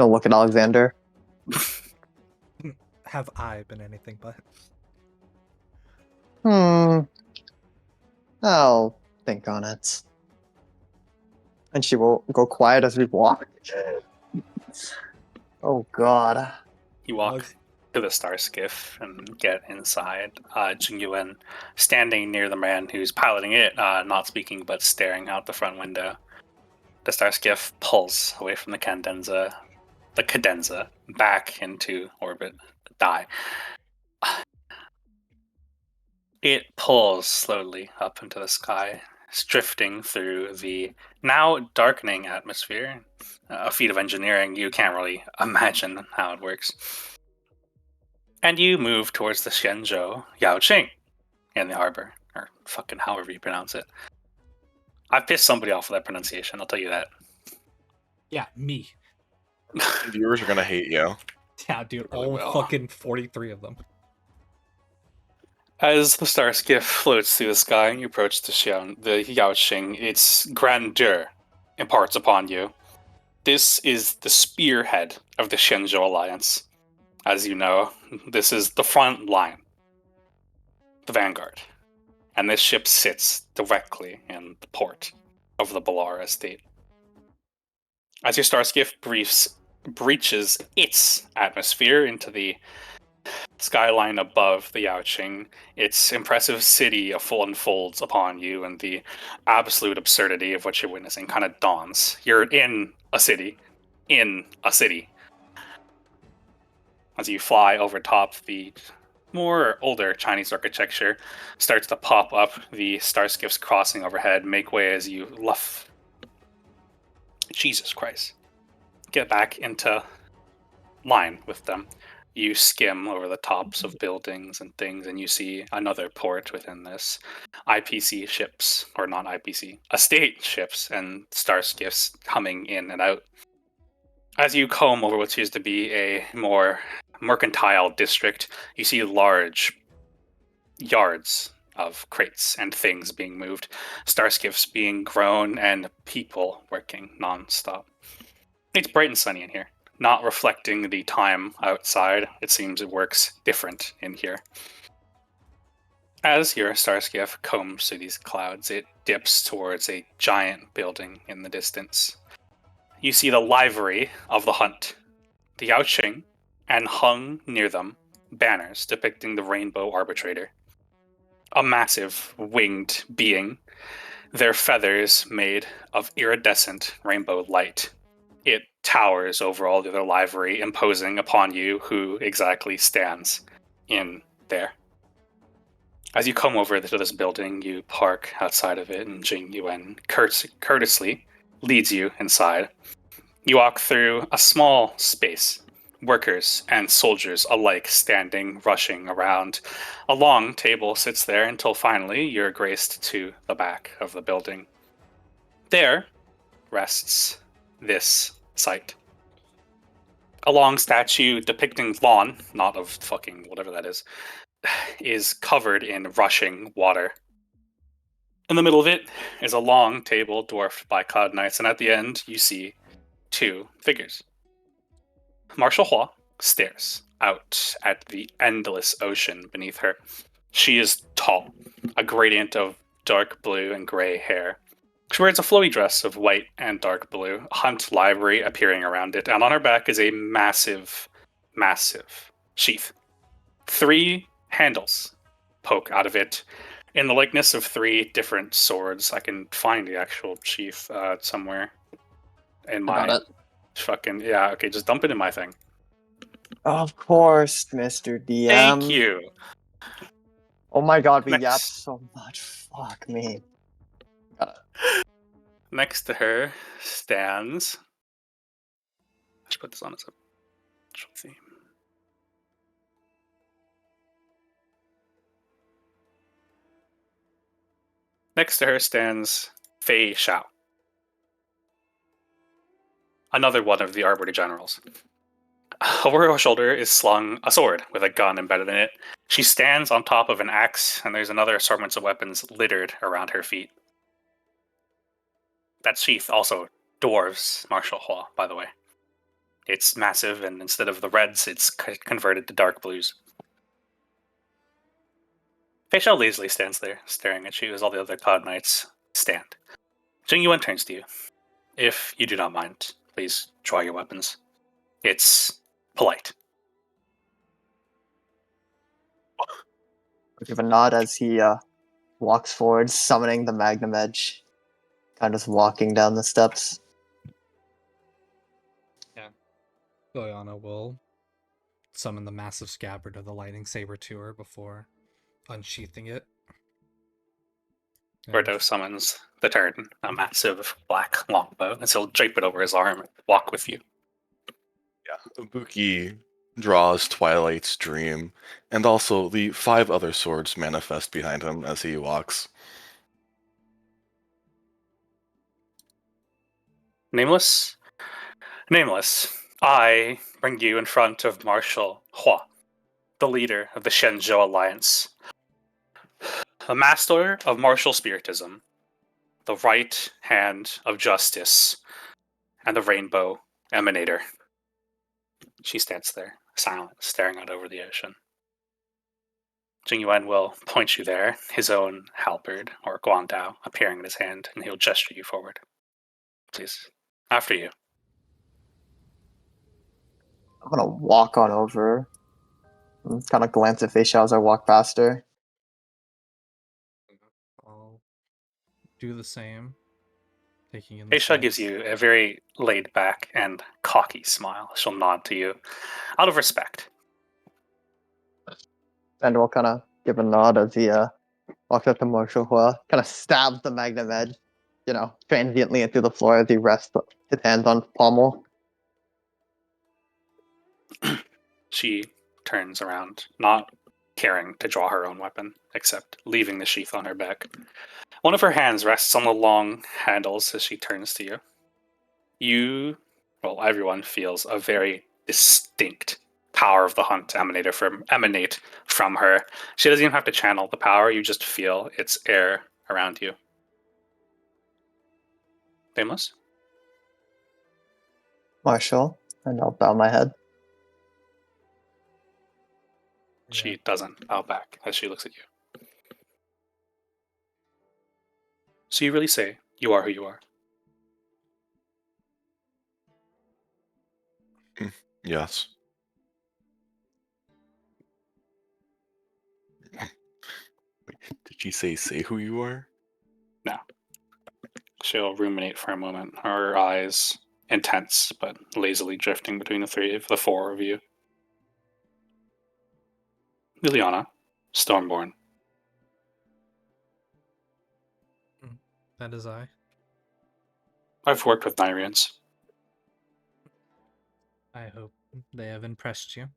look at Alexander. Have I been anything but? I'll think on it. And she will go quiet as we walk. Oh god. You walk to the star skiff and get inside. Jing Yuan standing near the man who's piloting it, not speaking but staring out the front window. The star skiff pulls away from the Kandenza, the cadenza back into orbit, die. It pulls slowly up into the sky, drifting through the now darkening atmosphere. A feat of engineering, you can't really imagine how it works. And you move towards the Shenzhou Yaoqing in the harbor, or fucking however you pronounce it. I pissed somebody off with that pronunciation, I'll tell you that. Yeah, me. Viewers are gonna hate you. Yeah, dude, Really all will. fucking 43 of them. As the star skiff floats through the sky and you approach the Yaoqing, its grandeur imparts upon you. This is the spearhead of the Shenzhou Alliance. As you know, this is the front line, the vanguard. And this ship sits directly in the port of the Bellara Estate. As your star skiff breaches its atmosphere into the skyline above the Yaoqing, its impressive city unfolds upon you, and the absolute absurdity of what you're witnessing kind of dawns. You're in a city. As you fly over top, the more older Chinese architecture starts to pop up. The star skiffs crossing overhead make way as you luff. Jesus Christ. Get back into line with them. You skim over the tops of buildings and things, and you see another port within this. IPC ships, or not IPC, estate ships and star skiffs coming in and out. As you comb over what seems to be a more mercantile district, you see large yards of crates and things being moved, star skiffs being grown, and people working non-stop. It's bright and sunny in here, not reflecting the time outside. It seems it works different in here. As your star skiff combs through these clouds, it dips towards a giant building in the distance. You see the livery of the hunt, the Yaoqing, and hung near them, banners depicting the Rainbow Arbitrator. A massive winged being, their feathers made of iridescent rainbow light. It towers over all the other livery, imposing upon you who exactly stands in there. As you come over to this building, you park outside of it, and Jing Yuan courteously leads you inside. You walk through a small space, workers and soldiers alike standing, rushing around. A long table sits there until finally you're graced to the back of the building. There rests this site. A long statue depicting lawn, not of fucking whatever that is covered in rushing water. In the middle of it is a long table dwarfed by cloud knights, and at the end you see two figures. Marshal Hua stares out at the endless ocean beneath her. She is tall, a gradient of dark blue and gray hair. She wears a flowy dress of white and dark blue, hunt livery appearing around it, and on her back is a massive, massive sheath. 3 handles poke out of it in the likeness of 3 different swords. I can find the actual sheath somewhere in my Got it. fucking... Yeah, okay, just dump it in my thing. Of course, Mr. DM. Thank you. Oh my god, we Next. yapped so much. Fuck me. Next to her stands... I should put this on as a theme. Next to her stands Fei Xiao, another one of the Arbiter generals. Over her shoulder is slung a sword with a gun embedded in it. She stands on top of an axe, and there's another assortment of weapons littered around her feet. That sheath also dwarfs Marshal Hua, by the way. It's massive, and instead of the reds, it's converted to dark blues. Fei Xiao lazily stands there, staring at you as all the other Cloud Knights stand. Jing Yuan turns to you. If you do not mind, please draw your weapons. It's polite. I give a nod as he walks forward, summoning the Magnum Edge. Kind of walking down the steps. Liliana will summon the massive scabbard of the lightning saber to her before unsheathing it. And Gordo summons the turn, a massive black longbow, and he'll drape it over his arm and walk with you. Yeah, Ibuki draws Twilight's Dream, and also the 5 other swords manifest behind him as he walks. Nameless? Nameless, I bring you in front of Marshal Hua, the leader of the Shenzhou Alliance, the master of martial spiritism, the right hand of justice, and the rainbow emanator. She stands there, silent, staring out over the ocean. Jing Yuan will point you there, his own halberd, or guandao, appearing in his hand, and he'll gesture you forward. Please, after you. I'm gonna walk on over. Kind of glance at Feisha as I walk past her. I'll do the same. Taking in the Aisha gives sights. you a very laid back and cocky smile. She'll nod to you out of respect. And we'll kind of give a nod as he walks up to Marshal Hua, kind of stabs the magnum edge, transiently into the floor as he rests his hands on pommel. She turns around, not caring to draw her own weapon, except leaving the sheath on her back. One of her hands rests on the long handles as she turns to you. Everyone feels a very distinct power of the hunt emanate from her. She doesn't even have to channel the power, you just feel its air around you. Nameless? Marshal, and I'll bow my head. She doesn't bow back as she looks at you. So you really say you are who you are? Yes. Did she say who you are? No. She'll ruminate for a moment, her eyes intense but lazily drifting between the four of you. Liliana, Stormborn. That is I. I've worked with Nyrians. I hope they have impressed you.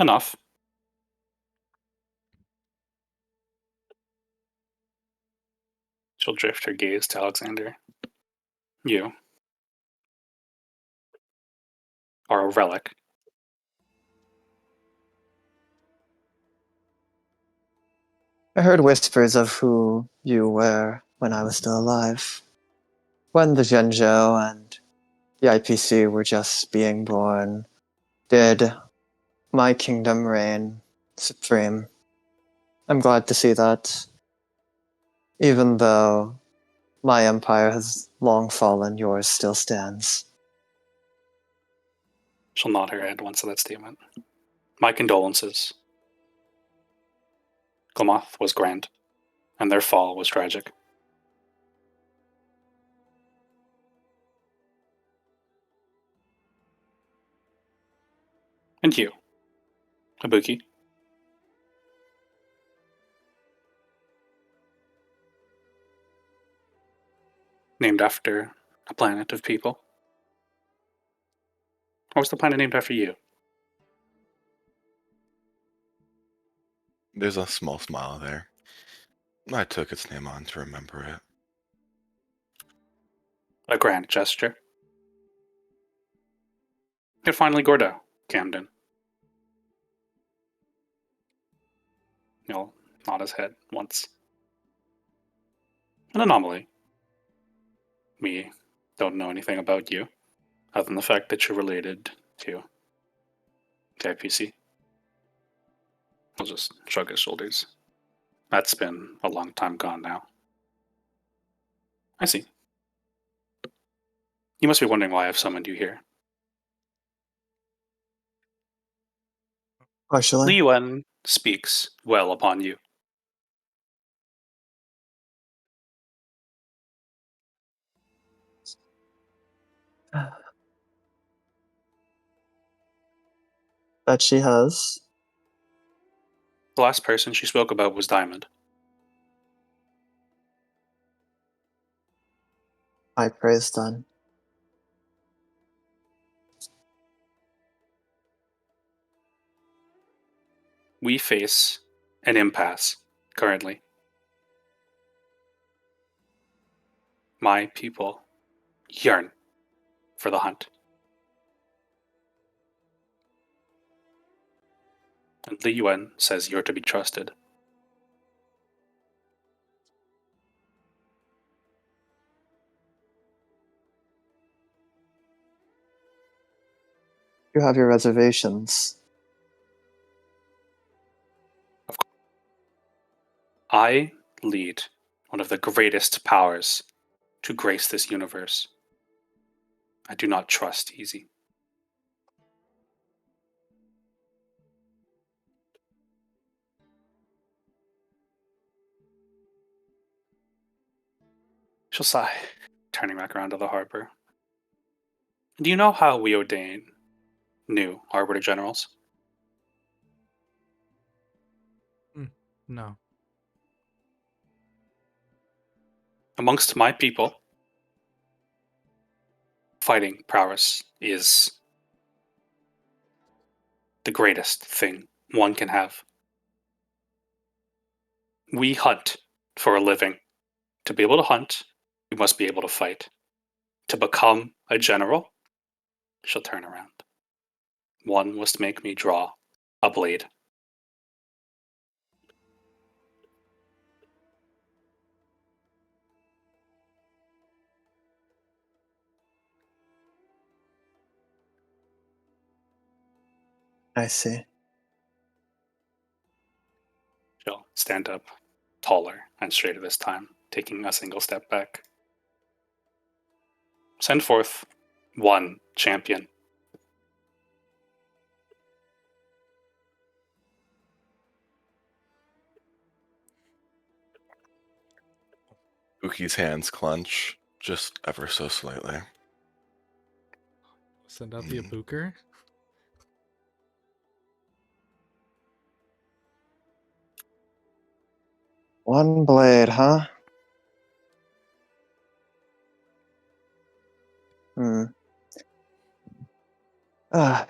Enough. She'll drift her gaze to Alexander. You are a relic. I heard whispers of who you were when I was still alive. When the Zhenzhou and the IPC were just being born, did my kingdom reign supreme. I'm glad to see that. Even though my empire has long fallen, yours still stands. She'll nod her head once at that statement. My condolences. Gomoth was grand, and their fall was tragic. And you, Ibuki. Named after a planet of people. Or was the planet named after you? There's a small smile there. I took its name on to remember it. A grand gesture. And finally, Gordo, Camden. He'll nod his head once. An anomaly. We don't know anything about you, other than the fact that you're related to the IPC. He'll just shrug his shoulders. That's been a long time gone now. I see. You must be wondering why I've summoned you here. Li Partially. Yuan speaks well upon you. that she has. The last person she spoke about was Diamond. High praise done. We face an impasse currently. My people yearn for the hunt. And Li Yuan says you're to be trusted. You have your reservations. I lead one of the greatest powers to grace this universe. I do not trust easy. She'll sigh, turning back around to the harbor. Do you know how we ordain new Arbiter Generals? No. Amongst my people, fighting prowess is the greatest thing one can have. We hunt for a living. To be able to hunt, we must be able to fight. To become a general, she'll turn around. One must make me draw a blade. I see. She'll stand up, taller and straighter this time, taking a single step back. Send forth one champion. Uki's hands clench just ever so slightly. Send out the Abuker. One blade, huh? Ah.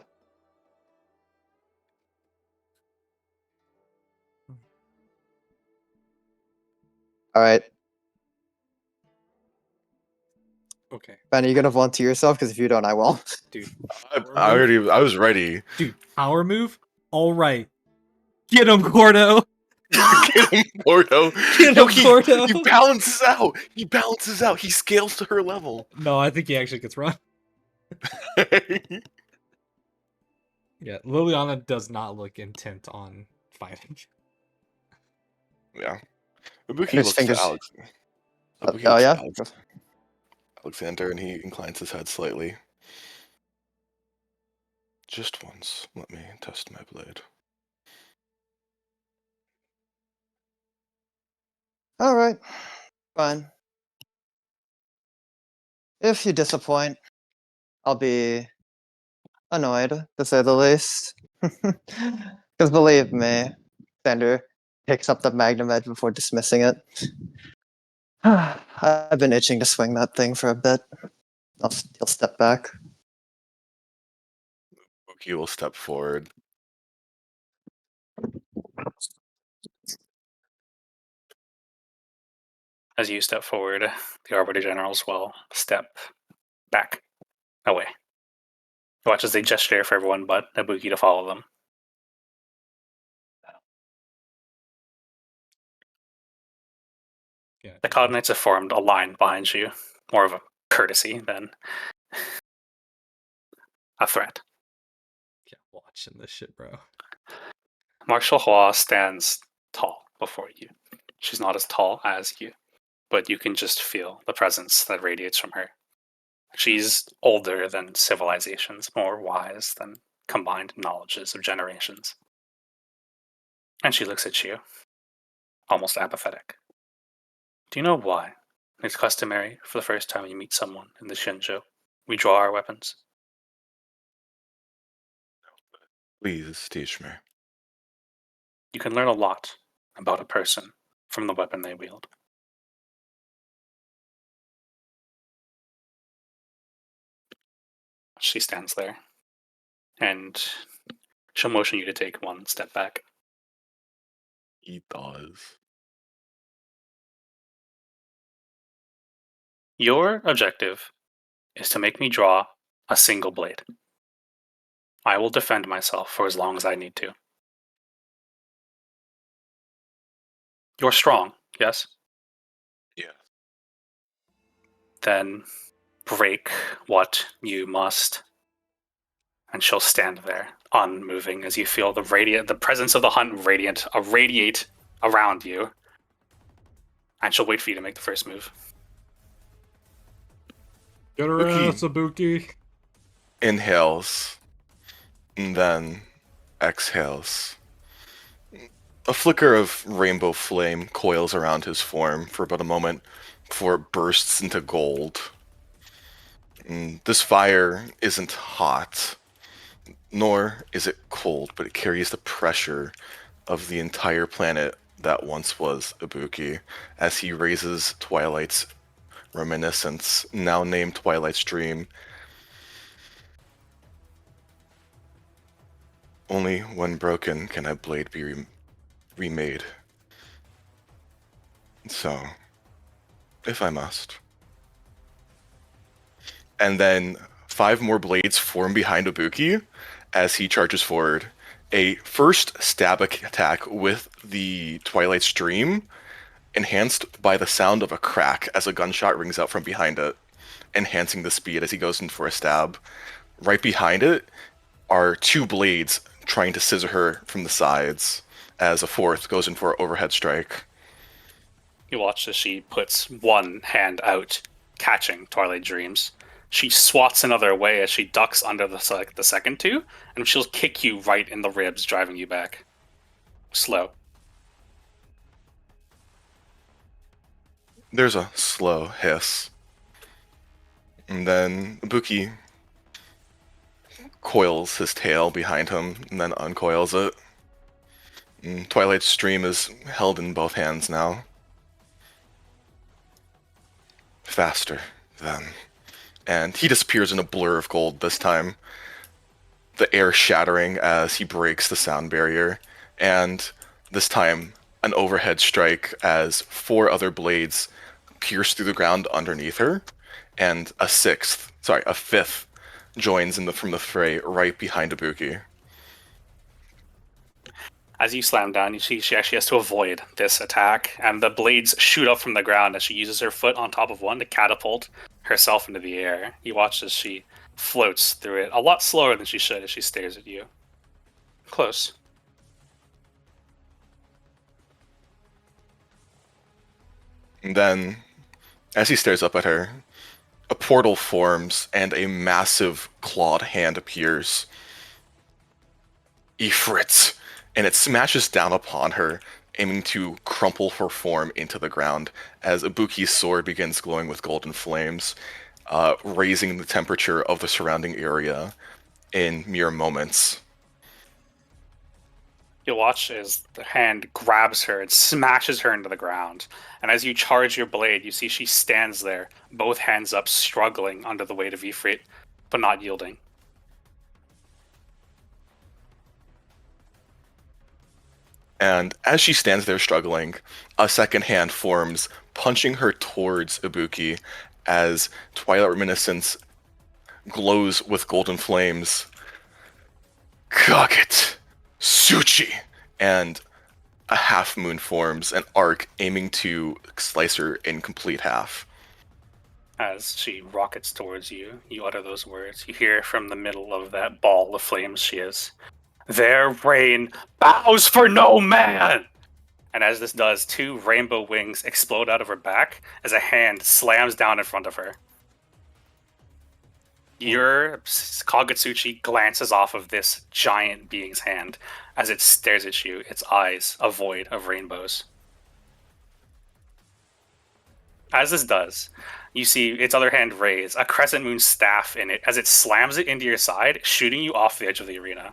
All right. Okay, Ben, are you gonna volunteer yourself? Because if you don't, I will. dude. I was ready. Dude, power move? All right. Get him, Gordo! Get him, Porto. Get Yo, him, Gordo! he balances out. He balances out. He scales to her level. No, I think he actually gets run. Yeah, Liliana does not look intent on fighting. Yeah. Ibuki His looks fingers. to Alex. Ibuki Oh looks yeah. to Alexander, and he inclines his head slightly. Just once, let me test my blade. All right. Fine. If you disappoint, I'll be annoyed, to say the least. Because believe me, Sander picks up the Magnum Edge before dismissing it. I've been itching to swing that thing for a bit. He'll step back. Ibuki will step forward. As you step forward, the Arbiter Generals will step back, away. Watch as they gesture for everyone but Ibuki to follow them. Yeah, The Cloud Knights have formed a line behind you, more of a courtesy than a threat. yeah, watching this shit, bro. Marshal Hua stands tall before you. She's not as tall as you, but you can just feel the presence that radiates from her. She's older than civilizations, more wise than combined knowledges of generations. And she looks at you, almost apathetic. Do you know why it's customary for the first time you meet someone in the Shinjo, we draw our weapons? Please teach me. You can learn a lot about a person from the weapon they wield. She stands there, and she'll motion you to take one step back. He does. Your objective is to make me draw a single blade. I will defend myself for as long as I need to. You're strong, yes? Yeah. Then break what you must. And she'll stand there, unmoving, as you feel the presence of the hunt radiate around you. And she'll wait for you to make the first move. Get her Okay. ass, Ibuki. Inhales, and then exhales. A flicker of rainbow flame coils around his form for about a moment before it bursts into gold. And this fire isn't hot, nor is it cold, but it carries the pressure of the entire planet that once was Ibuki, as he raises Twilight's reminiscence, now named Twilight's Dream. Only when broken can a blade be remade. So, if I must. And then 5 more blades form behind Ibuki as he charges forward. A first stab attack with the Twilight Stream, enhanced by the sound of a crack as a gunshot rings out from behind it, enhancing the speed as he goes in for a stab. Right behind it are 2 blades trying to scissor her from the sides, as a fourth goes in for an overhead strike. You watch as she puts one hand out, catching Twilight Dreams. She swats another away as she ducks under the second 2, and she'll kick you right in the ribs, driving you back. Slow. There's a slow hiss. And then Ibuki coils his tail behind him and then uncoils it. And Twilight's Stream is held in both hands now. Faster, then. And he disappears in a blur of gold this time, the air shattering as he breaks the sound barrier, and this time an overhead strike as 4 other blades pierce through the ground underneath her, and a fifth joins from the fray right behind Ibuki. As you slam down, you see she actually has to avoid this attack, and the blades shoot up from the ground as she uses her foot on top of one to catapult herself into the air. You watch as she floats through it a lot slower than she should as she stares at you. Close. And then, as he stares up at her, a portal forms and a massive clawed hand appears. Ifrit! And it smashes down upon her, aiming to crumple her form into the ground as Ibuki's sword begins glowing with golden flames, raising the temperature of the surrounding area in mere moments. You'll watch as the hand grabs her and smashes her into the ground. And as you charge your blade, you see she stands there, both hands up, struggling under the weight of Ifrit, but not yielding. And as she stands there struggling, a second hand forms, punching her towards Ibuki as Twilight Reminiscence glows with golden flames. Kaget! Suchi! And a half moon forms, an arc aiming to slice her in complete half. As she rockets towards you, you utter those words. You hear from the middle of that ball of flames she is, "Their reign bows for no man!" And as this does, 2 rainbow wings explode out of her back as a hand slams down in front of her. Your Kagetsuchi glances off of this giant being's hand as it stares at you, its eyes a void of rainbows. As this does, you see its other hand raise, a crescent moon staff in it, as it slams it into your side, shooting you off the edge of the arena.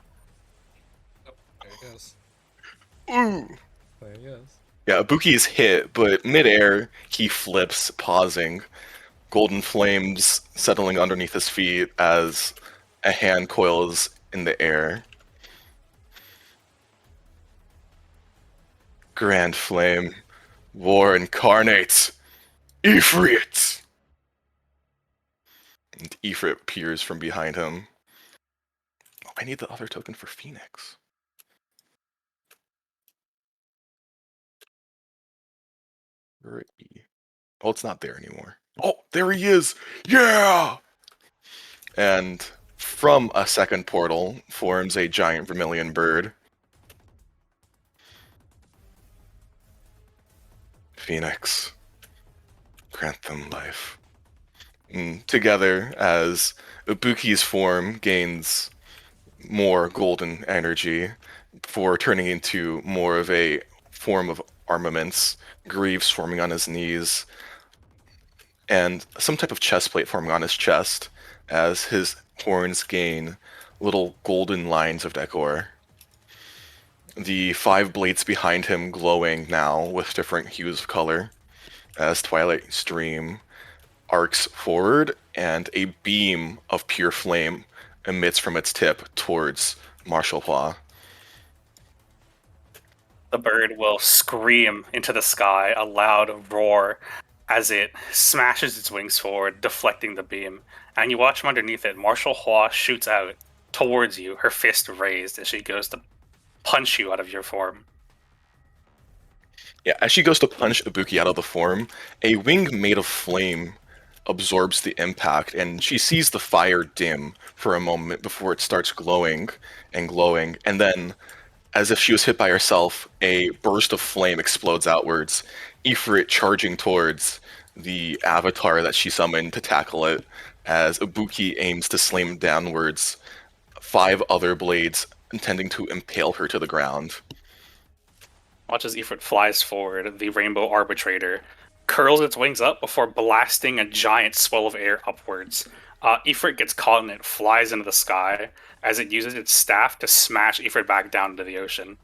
Yes. Ooh. There he is. Yeah, Ibuki is hit, but midair, he flips, pausing. Golden flames settling underneath his feet as a hand coils in the air. Grand Flame, War Incarnate, Ifrit! And Ifrit appears from behind him. Oh, I need the other token for Phoenix. Where is he? Oh, it's not there anymore. Oh, there he is! Yeah! And from a second portal forms a giant vermilion bird. Phoenix, grant them life. And together, as Ibuki's form gains more golden energy before turning into more of a form of armaments, Greaves forming on his knees, and some type of chest plate forming on his chest as his horns gain little golden lines of decor. The 5 blades behind him glowing now with different hues of color as Twilight Stream arcs forward and a beam of pure flame emits from its tip towards Marshall Paw. The bird will scream into the sky, a loud roar, as it smashes its wings forward, deflecting the beam. And you watch from underneath it, Marshall Hua shoots out towards you, her fist raised as she goes to punch you out of your form. Yeah, as she goes to punch Ibuki out of the form, a wing made of flame absorbs the impact, and she sees the fire dim for a moment before it starts glowing, and then, as if she was hit by herself, a burst of flame explodes outwards, Ifrit charging towards the avatar that she summoned to tackle it, as Ibuki aims to slam downwards 5 other blades intending to impale her to the ground. Watch as Ifrit flies forward, the Rainbow Arbitrator curls its wings up before blasting a giant swell of air upwards. Ifrit gets caught and it flies into the sky as it uses its staff to smash Ifrit back down into the ocean.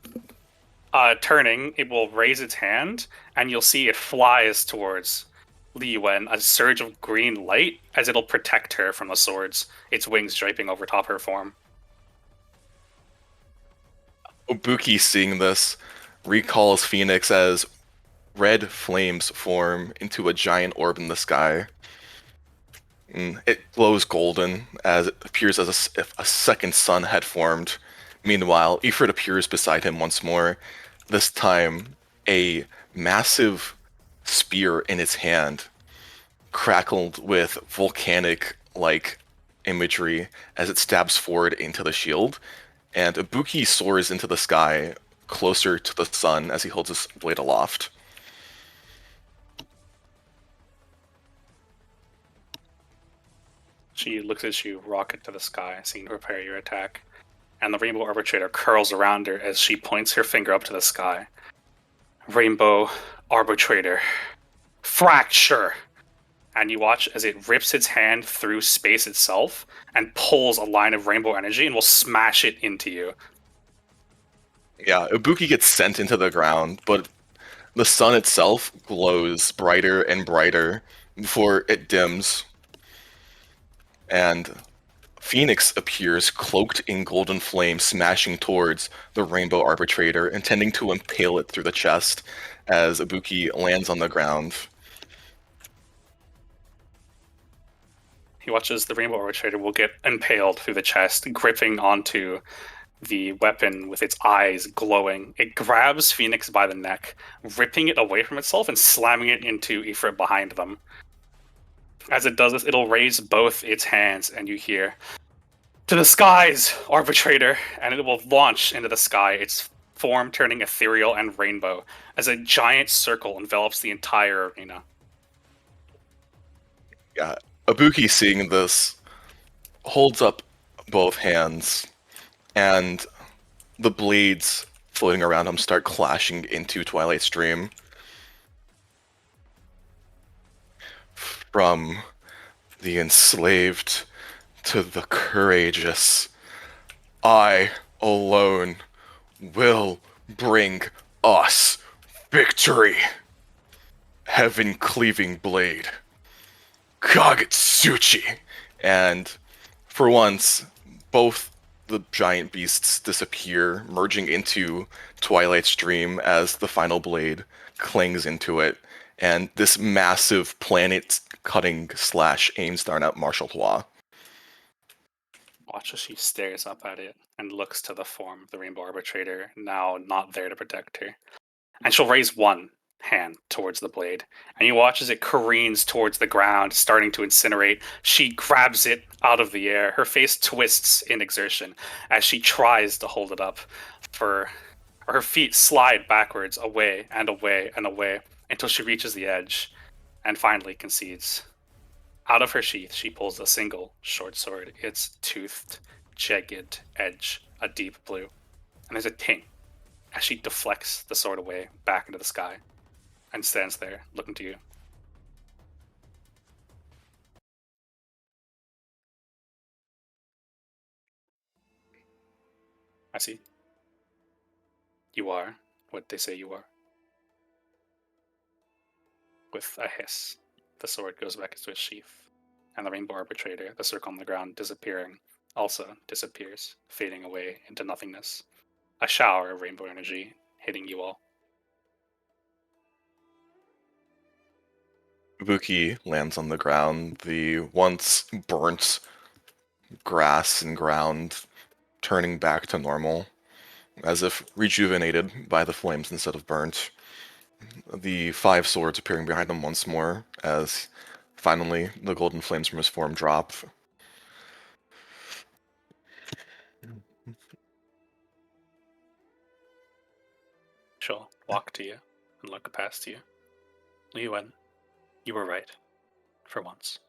Turning, it will raise its hand, and you'll see it flies towards Li Yuan, a surge of green light, as it'll protect her from the swords, its wings draping over top her form. Ibuki, seeing this, recalls Phoenix as red flames form into a giant orb in the sky. It glows golden as it appears as if a second sun had formed. Meanwhile, Ifrit appears beside him once more, this time a massive spear in its hand, crackled with volcanic-like imagery as it stabs forward into the shield, and Ibuki soars into the sky, closer to the sun as he holds his blade aloft. She looks at you, rocket to the sky, seeing to prepare your attack. And the Rainbow Arbitrator curls around her as she points her finger up to the sky. Rainbow Arbitrator, fracture! And you watch as it rips its hand through space itself and pulls a line of rainbow energy and will smash it into you. Yeah, Ibuki gets sent into the ground, but the sun itself glows brighter and brighter before it dims. And Phoenix appears cloaked in golden flame, smashing towards the Rainbow Arbitrator, intending to impale it through the chest as Ibuki lands on the ground. He watches the Rainbow Arbitrator will get impaled through the chest, gripping onto the weapon with its eyes glowing. It grabs Phoenix by the neck, ripping it away from itself and slamming it into Ifrit behind them. As it does this, it'll raise both its hands, and you hear, "To the skies, Arbitrator!" And it will launch into the sky, its form turning ethereal and rainbow, as a giant circle envelops the entire arena. Yeah, Ibuki, seeing this, holds up both hands, and the blades floating around him start clashing into Twilight Stream. From the enslaved to the courageous, I alone will bring us victory. Heaven-cleaving blade. Kagetsuchi! And for once, both the giant beasts disappear, merging into Twilight's Stream as the final blade clings into it, and this massive planet-cutting slash aims down at Martial Law. Watch as she stares up at it and looks to the form of the Rainbow Arbitrator, now not there to protect her. And she'll raise one hand towards the blade, and you watch as it careens towards the ground, starting to incinerate. She grabs it out of the air. Her face twists in exertion as she tries to hold it up. Her feet slide backwards, away and away and away, until she reaches the edge and finally concedes. Out of her sheath, she pulls a single short sword, its toothed, jagged edge a deep blue. And there's a ting as she deflects the sword away back into the sky and stands there looking to you. I see. You are what they say you are. With a hiss, the sword goes back into its sheath, and the Rainbow Arbitrator, the circle on the ground disappearing, also disappears, fading away into nothingness. A shower of rainbow energy hitting you all. Ibuki lands on the ground, the once burnt grass and ground turning back to normal, as if rejuvenated by the flames instead of burnt. The 5 swords appearing behind him once more, as finally the golden flames from his form drop. She'll walk to you and look past you. Li Yuan, you were right. For once.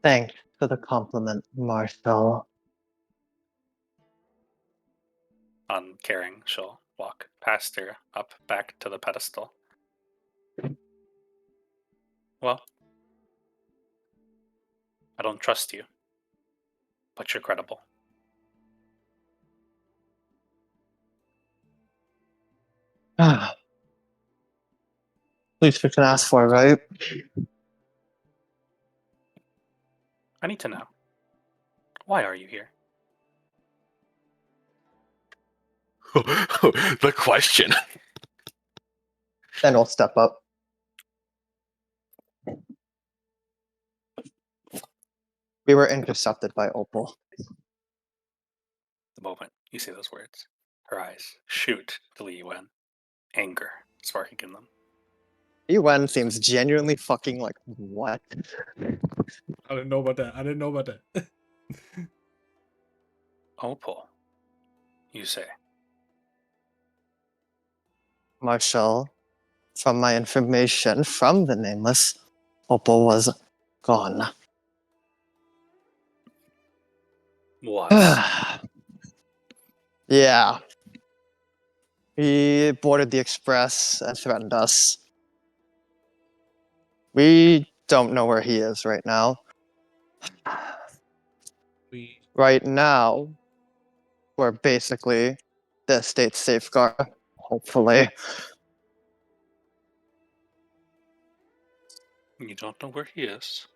Thanks for the compliment, Marshall. Uncaring, she'll walk past her, up back to the pedestal. Well, I don't trust you, but you're credible. Ah. Least we can ask for, right? I need to know. Why are you here? The question. Then we'll step up. We were intercepted by Opal. The moment you say those words, her eyes shoot to Li Yuan, anger sparking in them. Yuan seems genuinely fucking like, what? I didn't know about that. Opal, you say. Marshall, from my information from the Nameless, Opal was gone. Was. Yeah. He boarded the express and threatened us. We don't know where he is right now. Right now, we're basically the estate safeguard, hopefully. You don't know where he is,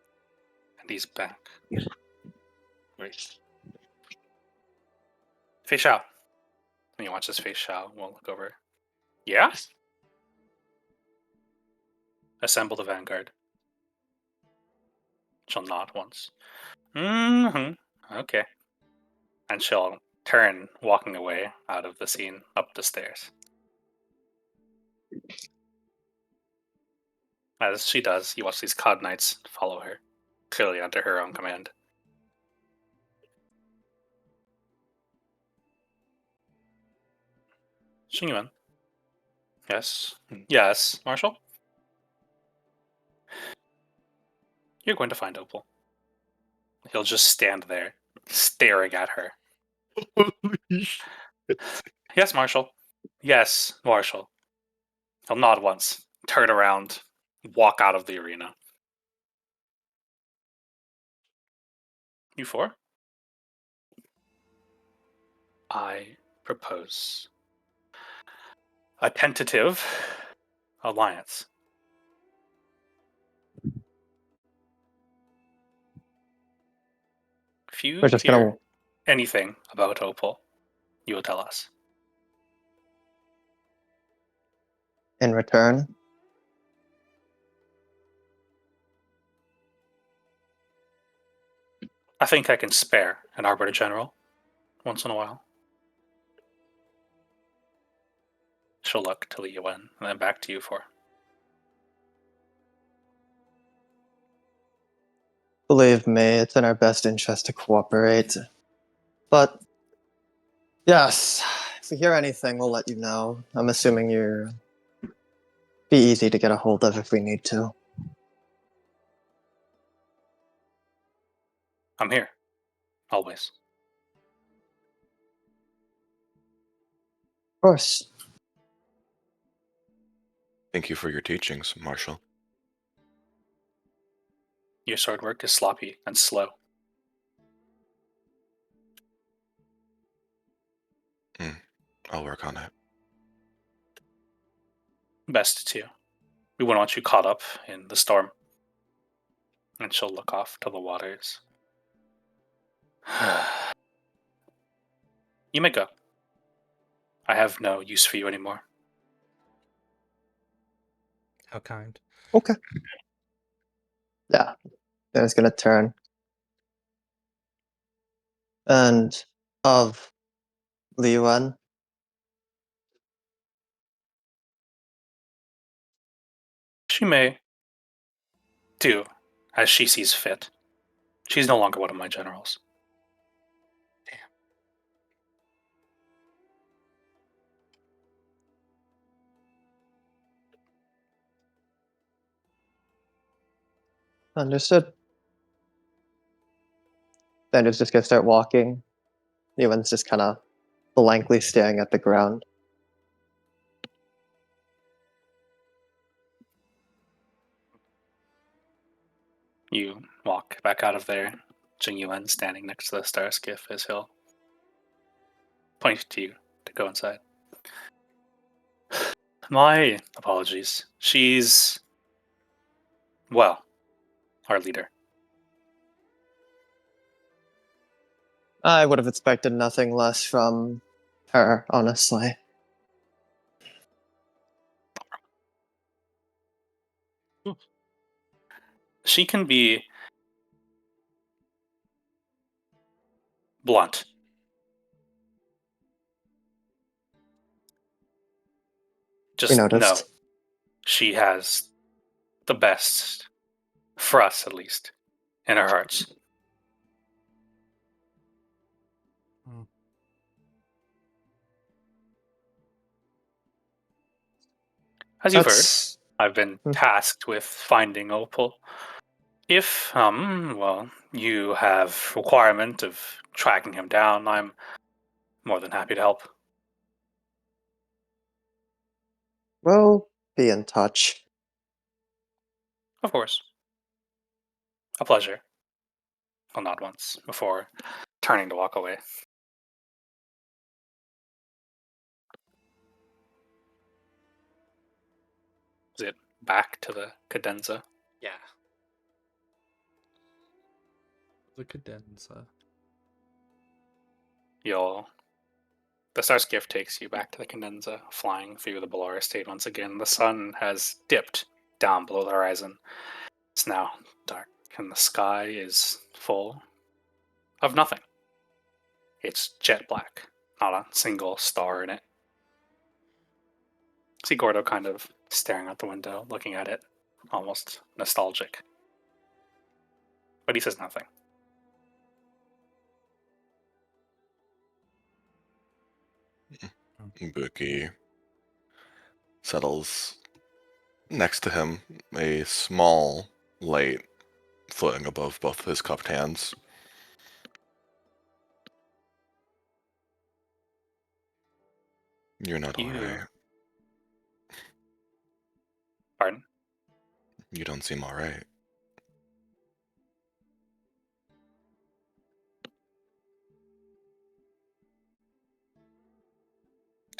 and he's back. Wait. Face Shao. When you watch this Face Shao, we'll look over. Yeah? Assemble the vanguard. She'll nod once. Okay. And she'll turn, walking away out of the scene, up the stairs. As she does, you watch these COD Knights follow her, clearly under her own command. Xingyuan. Yes. Yes, Marshal? You're going to find Opal. He'll just stand there, staring at her. Yes, Marshal. Yes, Marshal. He'll nod once, turn around, walk out of the arena. You four? I propose a tentative alliance. If you We're just hear gonna. anything about Opal, you will tell us. In return, I think I can spare an Arbiter General once in a while. She'll look to Li Yuan and then back to you for. believe me, it's in our best interest to cooperate. But yes, if we hear anything, we'll let you know. I'm assuming you're be easy to get a hold of if we need to. Of I'm here. Always. course. Thank you for your teachings, Marshal. Your sword work is sloppy and slow. I'll work on it. Best too. We wouldn't want you caught up in the storm. And she'll look off to the waters. You may go. I have no use for you anymore. How kind. Okay. Yeah. Then it's gonna turn. And of Li Yuan, She may do as she sees fit. She's no longer one of my generals. understood. Then it's just gonna start walking. Li Yuan's just kind of blankly staring at the ground. You walk back out of there. Jing Yuan standing next to the star skiff as he'll point to you to go inside. My apologies. She's, well, our leader. I would have expected nothing less from her, honestly. She can be blunt. We Just noticed. know she has the best, for us at least, in our hearts. Hmm. As you've heard, That's I've been tasked with finding Opal. If, well, you have requirement of tracking him down, I'm more than happy to help. we'll be in touch. Of course. A pleasure. I'll nod once before turning to walk away. Is it back to the cadenza? Yeah. The cadenza. The Starskiff takes you back to the cadenza, flying through the Bellara Estate once again. The sun has dipped down below the horizon. It's now dark, and the sky is full of nothing. It's jet black, not a single star in it. See Gordo kind of staring out the window, looking at it, almost nostalgic. But he says nothing. Buki settles next to him, a small light floating above both his cupped hands. You're not alright. Pardon? You don't seem alright.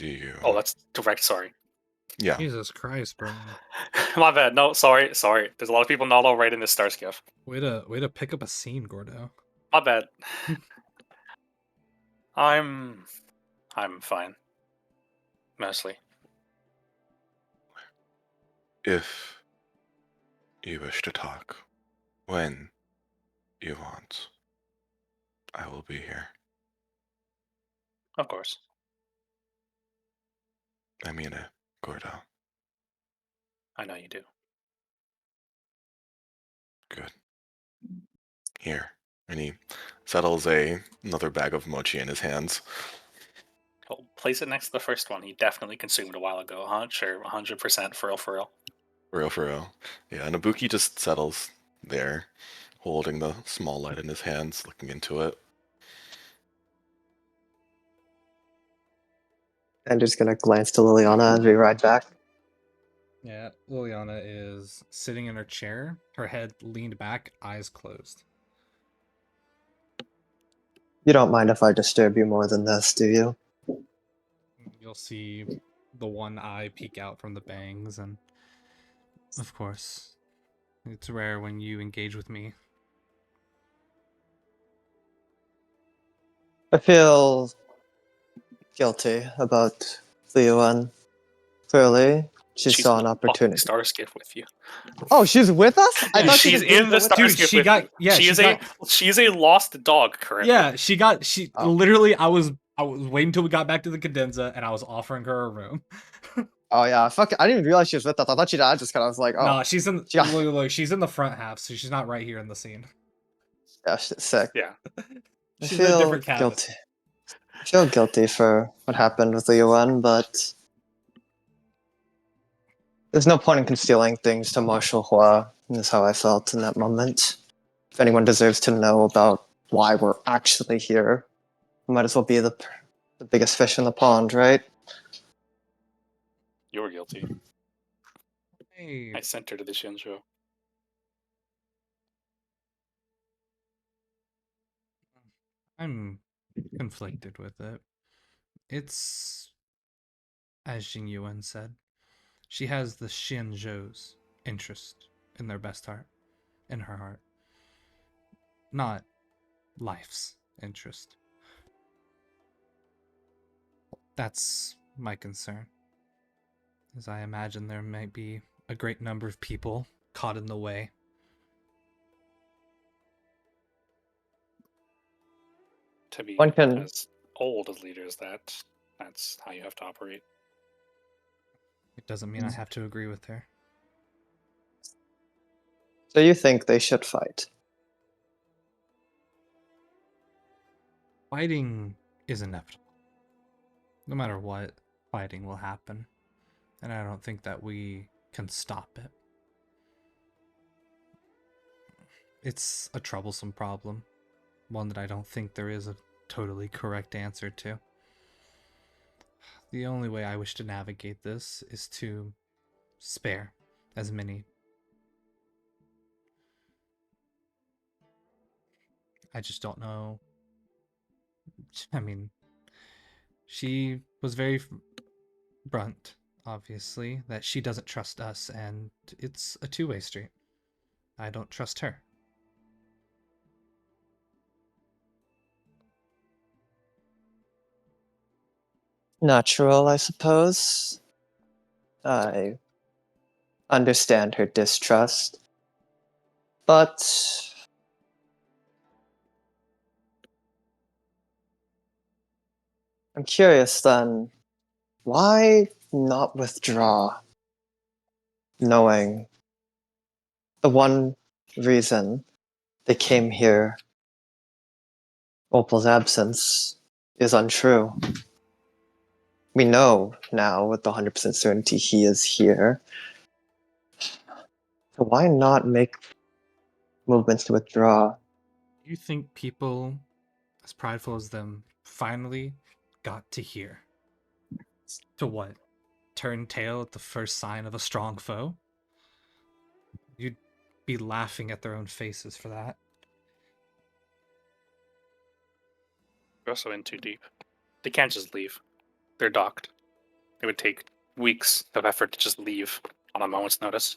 Do you? Oh, that's direct. Sorry. Yeah. Jesus Christ, bro. My bad. No, sorry. There's a lot of people not all right in this star skiff. Way to pick up a scene, Gordo. My bad. I'm fine. Mostly. If you wish to talk, when you want, I will be here. Of course. I mean it, Gordo. I know you do. Good. Here. And he settles another bag of mochi in his hands. He'll place it next to the first one he definitely consumed a while ago, huh? Sure, 100% for real, for real. For real, for real. Yeah, and Ibuki just settles there, holding the small light in his hands, looking into it. I'm just gonna glance to Liliana as we ride back. Yeah, Liliana is sitting in her chair, her head leaned back, eyes closed. You don't mind if I disturb you more than this, do you? You'll see the one eye peek out from the bangs, and of course, it's rare when you engage with me. I feel guilty about Li Yuan. Clearly, she She's saw in an the fucking opportunity. star skiff with you. Oh, she's with us? I Yeah, thought she She's just didn't in go the with star Dude, us. skiff she with got- you. yeah, she she is got- she is a lost dog currently. Yeah, she Oh. literally I was waiting till we got back to the cadenza and I was offering her a room. Oh yeah, fuck! I didn't even realize she was with us. I thought she died. Just kind of was like, oh, Nah, she's in she got- look, she's in the front half, so she's not right here in the scene. yeah, shit's sick. Yeah. I She's in a feel different cabin. guilty. I feel guilty for what happened with Li Yuan, but there's no point in concealing things to Marshal Hua. Is how I felt in that moment. If anyone deserves to know about why we're actually here, we might as well be the biggest fish in the pond, right? You're guilty. Hey, I sent her to the Shinjo. I'm conflicted with it. It's as Jing Yuan said, she has the Shinjo's interest in their best heart, in her heart, not life's interest. That's my concern, as I imagine there might be a great number of people caught in the way. To be One can- as old as leaders, that's how you have to operate. It doesn't mean I have to agree with her. So you think they should fight? Fighting is inevitable. No matter what, fighting will happen. And I don't think that we can stop it. It's a troublesome problem. One that I don't think there is a totally correct answer to. The only way I wish to navigate this is to spare as many. I just don't know. I mean, she was very blunt, obviously, that she doesn't trust us, and it's a two-way street. I don't trust her. Natural, I suppose. I understand her distrust. But I'm curious then, why not withdraw? Knowing the one reason they came here, Opal's absence, is untrue. We know now with 100% certainty he is here. So why not make movements to withdraw? Do you think people as prideful as them finally got to hear? To what? Turn tail at the first sign of a strong foe? You'd be laughing at their own faces for that. We're also in too deep. They can't just leave. They're docked. it would take weeks of effort to just leave on a moment's notice.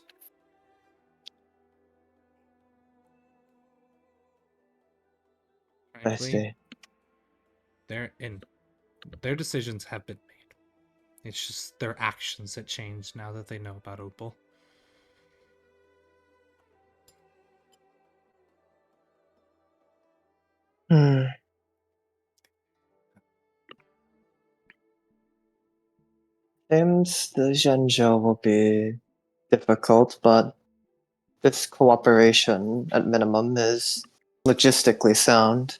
I Frankly, see. their decisions have been made. It's just their actions that change now that they know about Opal. Seems the Zhenzhou will be difficult, but this cooperation, at minimum, is logistically sound.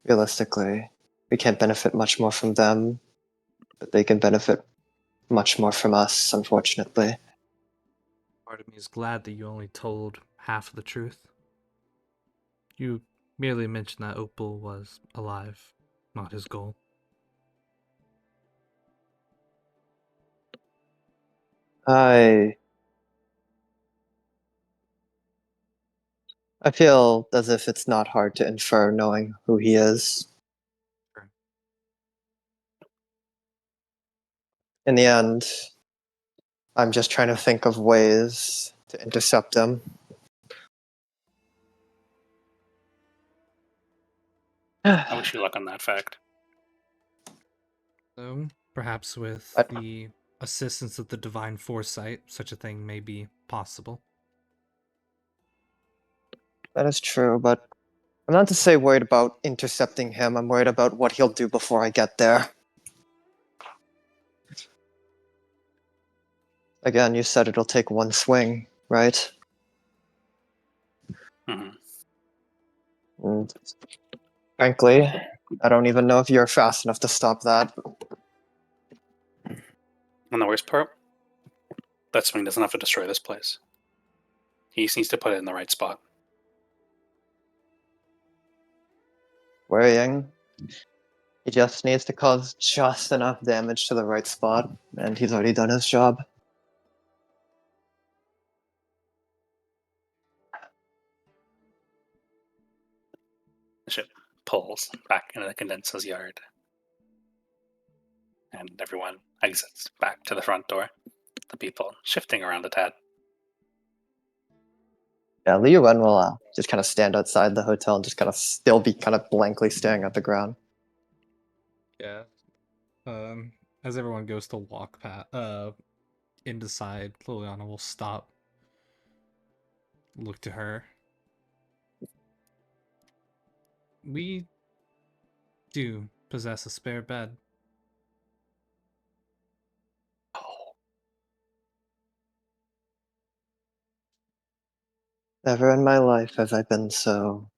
Realistically, we can't benefit much more from them, but they can benefit much more from us, unfortunately. Part of me is glad that you only told half of the truth. You merely mentioned that Opal was alive, not his goal. I feel as if it's not hard to infer knowing who he is. Sure. In the end, I'm just trying to think of ways to intercept him. I wish you luck on that fact. So, perhaps with But- the assistance of the divine foresight, such a thing may be possible. That is true, but I'm not to say worried about intercepting him. I'm worried about what he'll do before I get there. Again, you said it'll take one swing, right? Hmm. And frankly, I don't even know if you're fast enough to stop that. And the worst part, that swing doesn't have to destroy this place. He just needs to put it in the right spot. Worrying. He just needs to cause just enough damage to the right spot, and he's already done his job. The ship pulls back into the condenser's yard. And everyone exits back to the front door. The people shifting around a tad. Yeah, Li Yuan will just kind of stand outside the hotel and just kind of still be kind of blankly staring at the ground. Yeah. As everyone goes to walk inside, Liliana will stop, look to her. We do possess a spare bed. Oh, Never in my life have I been so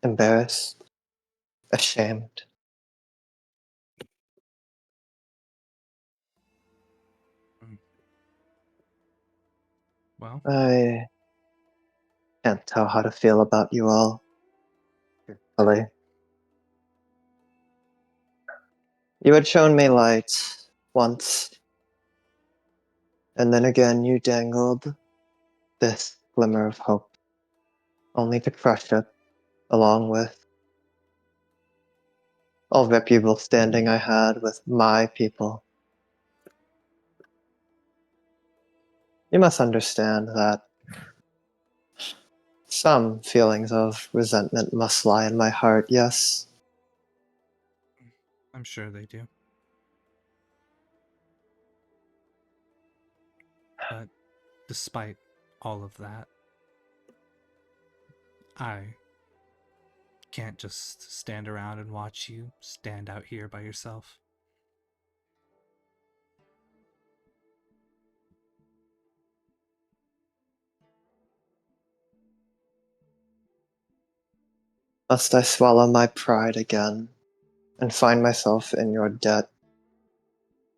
embarrassed, ashamed. Well, I can't tell how to feel about you all. Truthfully. You had shown me light once, and then again you dangled this glimmer of hope, only to crush it, along with all reputable standing I had with my people. You must understand that some feelings of resentment must lie in my heart, yes? I'm sure they do. But despite all of that, I can't just stand around and watch you stand out here by yourself. Must I swallow my pride again and find myself in your debt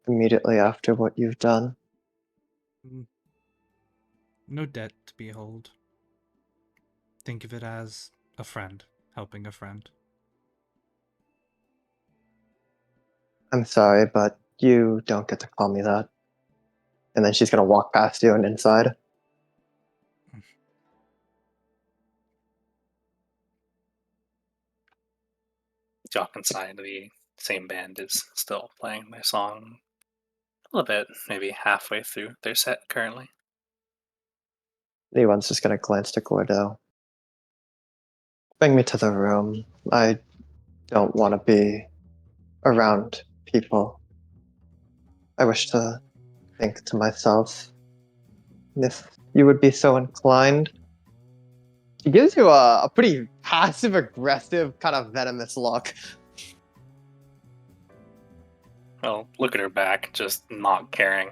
immediately after what you've done? No debt to behold. Think of it as a friend helping a friend. I'm sorry, but you don't get to call me that. And then she's gonna walk past you and inside. Jock inside, the same band is still playing their song A little bit, maybe halfway through their set currently. Li Yuan's just gonna glance to Gordo. Bring me to the room. I don't want to be around people. I wish to think to myself, if you would be so inclined. She gives you a pretty passive-aggressive, kind of venomous look. Well, look at her back, just not caring.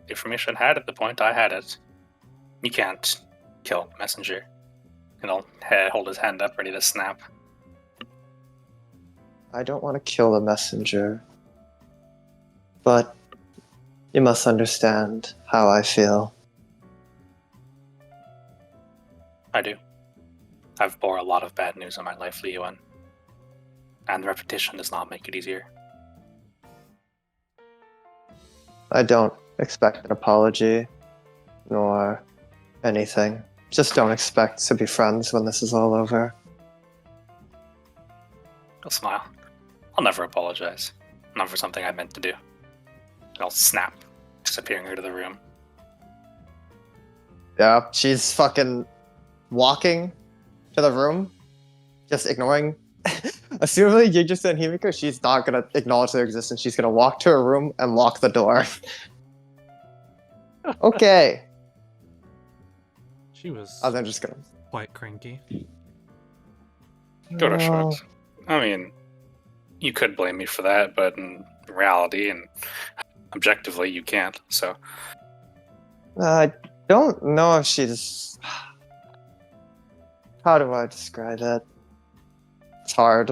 The information I had at the point I had it. You can't kill Messenger. And he'll hold his hand up ready to snap. I don't want to kill the messenger, but you must understand how I feel. I do. I've bore a lot of bad news in my life, Li Yuan. And the repetition does not make it easier. I don't expect an apology, nor anything. Just don't expect to be friends when this is all over. I'll smile. I'll never apologize. Not for something I meant to do. I'll snap, disappearing out of the room. Yeah, she's fucking walking to the room, just ignoring. Assuming you just said Himiko, she's not gonna acknowledge their existence. She's gonna walk to her room and lock the door. Okay. She was I'm just gonna. quite cranky. Go to shrugs. I mean, you could blame me for that, but in reality and objectively, you can't. So I don't know if she's. How do I describe it? It's hard.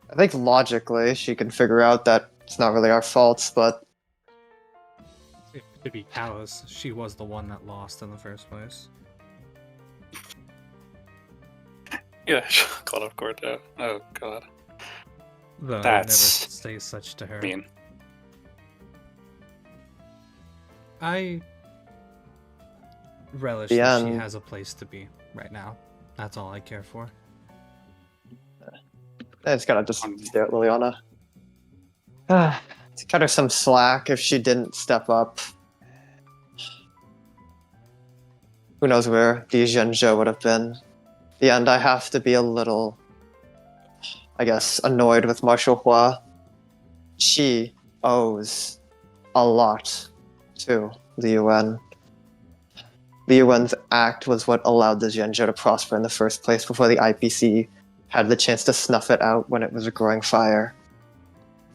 I think logically she can figure out that it's not really our faults, but To be callous, she was the one that lost in the first place. yeah, God of Gordo. Oh God, Though I would That's never say such to her. mean. I relish The that she end. has a place to be right now. That's all I care for. I just gotta just stare at Liliana. To cut her some slack if she didn't step up. Who knows where the Zhenzhou would have been. The end, I have to be a little, I guess, annoyed with Marshal Hua. She owes a lot to Li Yuan. Li Yuan's act was what allowed the Zhenzhou to prosper in the first place before the IPC had the chance to snuff it out when it was a growing fire.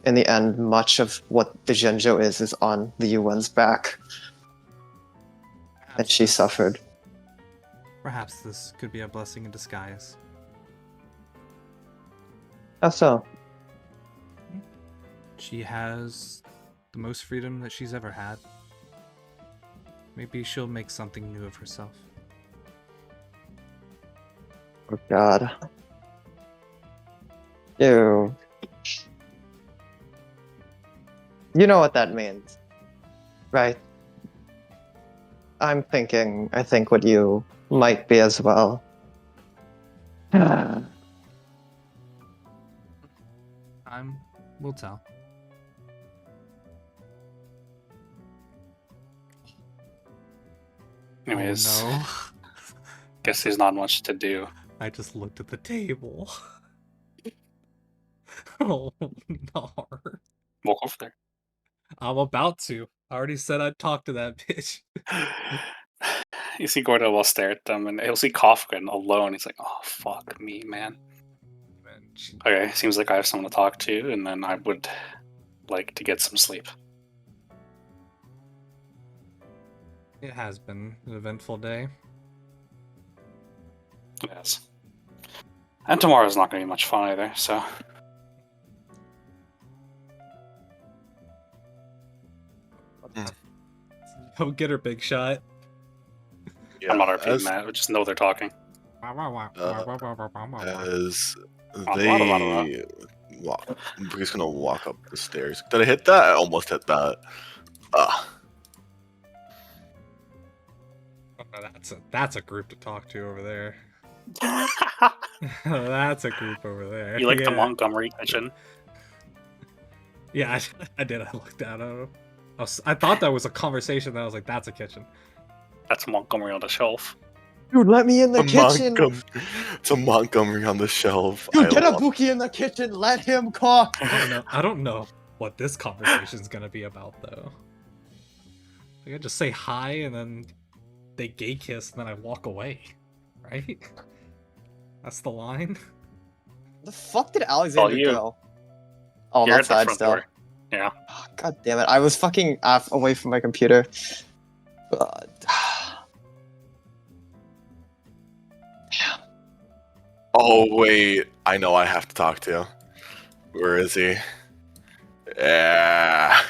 In the end, much of what the Zhenzhou is on Li Yuan's back, and Perhaps she this- suffered. Perhaps this could be a blessing in disguise. How so? She has the most freedom that she's ever had. Maybe she'll make something new of herself. Oh God. You know what that means, right? I think what you might be as well. Time will tell. Anyways, Oh no. guess there's not much to do. I just looked at the table. Oh no. Walk over there. I'm about to. I already said I'd talk to that bitch. You see Gordo will stare at them, and he'll see Kofkin alone. He's like, "Oh fuck me, man." Man, she- Okay, seems like I have someone to talk to, and then I would like to get some sleep. It has been an eventful day. Yes. And tomorrow's not going to be much fun either. So Go get her, big shot. I'm not RPing as, that. I just know they're talking. as Blah, they blah, blah, walk, Bree's gonna walk up the stairs. Did I hit that? I almost hit that. That's a group to talk to over there. That's a group over there. You like the Yeah. Montgomery kitchen? Yeah, I did. I looked at him. I thought that was a conversation. That I was like, that's a kitchen. That's Montgomery on the shelf. Dude, let me in the A kitchen. It's a Montgomery on the shelf. Dude, I get a love- Buki in the kitchen. Let him cook. I don't know what this conversation's gonna be about though. Like, I just say hi and then they gay kiss and then I walk away, right? That's the line. The fuck did Alexander you. go? Oh, You're I'm at the outside front still. door. Yeah. Oh, God damn it! I was fucking away from my computer. God. Oh wait, I know I have to talk to. Where is he? Yeah.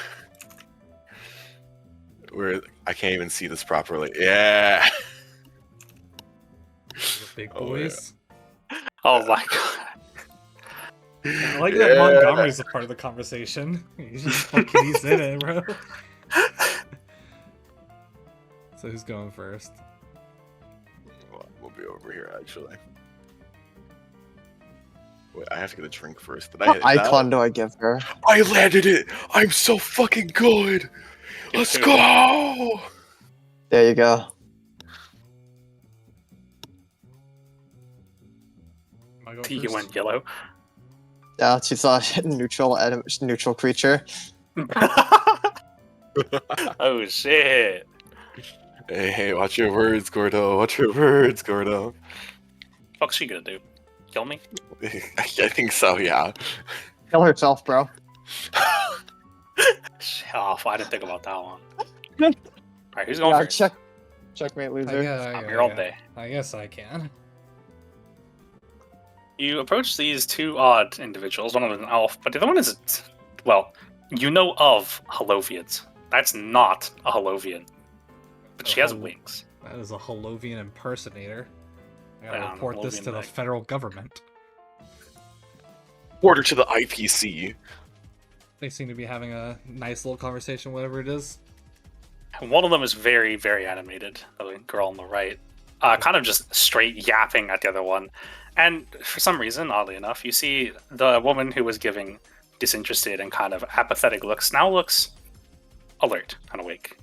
Where I can't even see this properly. Yeah. The big Oh, boys. Oh my god. I like that Montgomery's a part of the conversation. He's just fucking he's in it, bro. So who's going first? We'll be over here actually. Wait, I have to get a drink first. Did What I hit that? icon do I give her? I landed it! I'm so fucking good! Let's go! There you go. Am I going You first? went yellow. Yeah, she's a neutral creature. Oh shit. Hey, watch your words, Gordo. Watch your words, Gordo. Fuck's she gonna do? Kill me? I think so, yeah. Kill herself, bro. Oh, I didn't think about that one. Alright, who's going Yeah, first? checkmate, loser. I'm here all day. I guess I can. You approach these two odd individuals. One of them is an elf, but the other one is, well, you know of Holovians. That's not a Holovian. But she has wings. That is a Holovian impersonator. I gotta Yeah, report this Holovian to the bag. federal government. Order to the IPC. They seem to be having a nice little conversation, whatever it is. And one of them is very, very animated. The girl on the right. Kind of just straight yapping at the other one. And for some reason, oddly enough, you see the woman who was giving disinterested and kind of apathetic looks now looks alert and awake,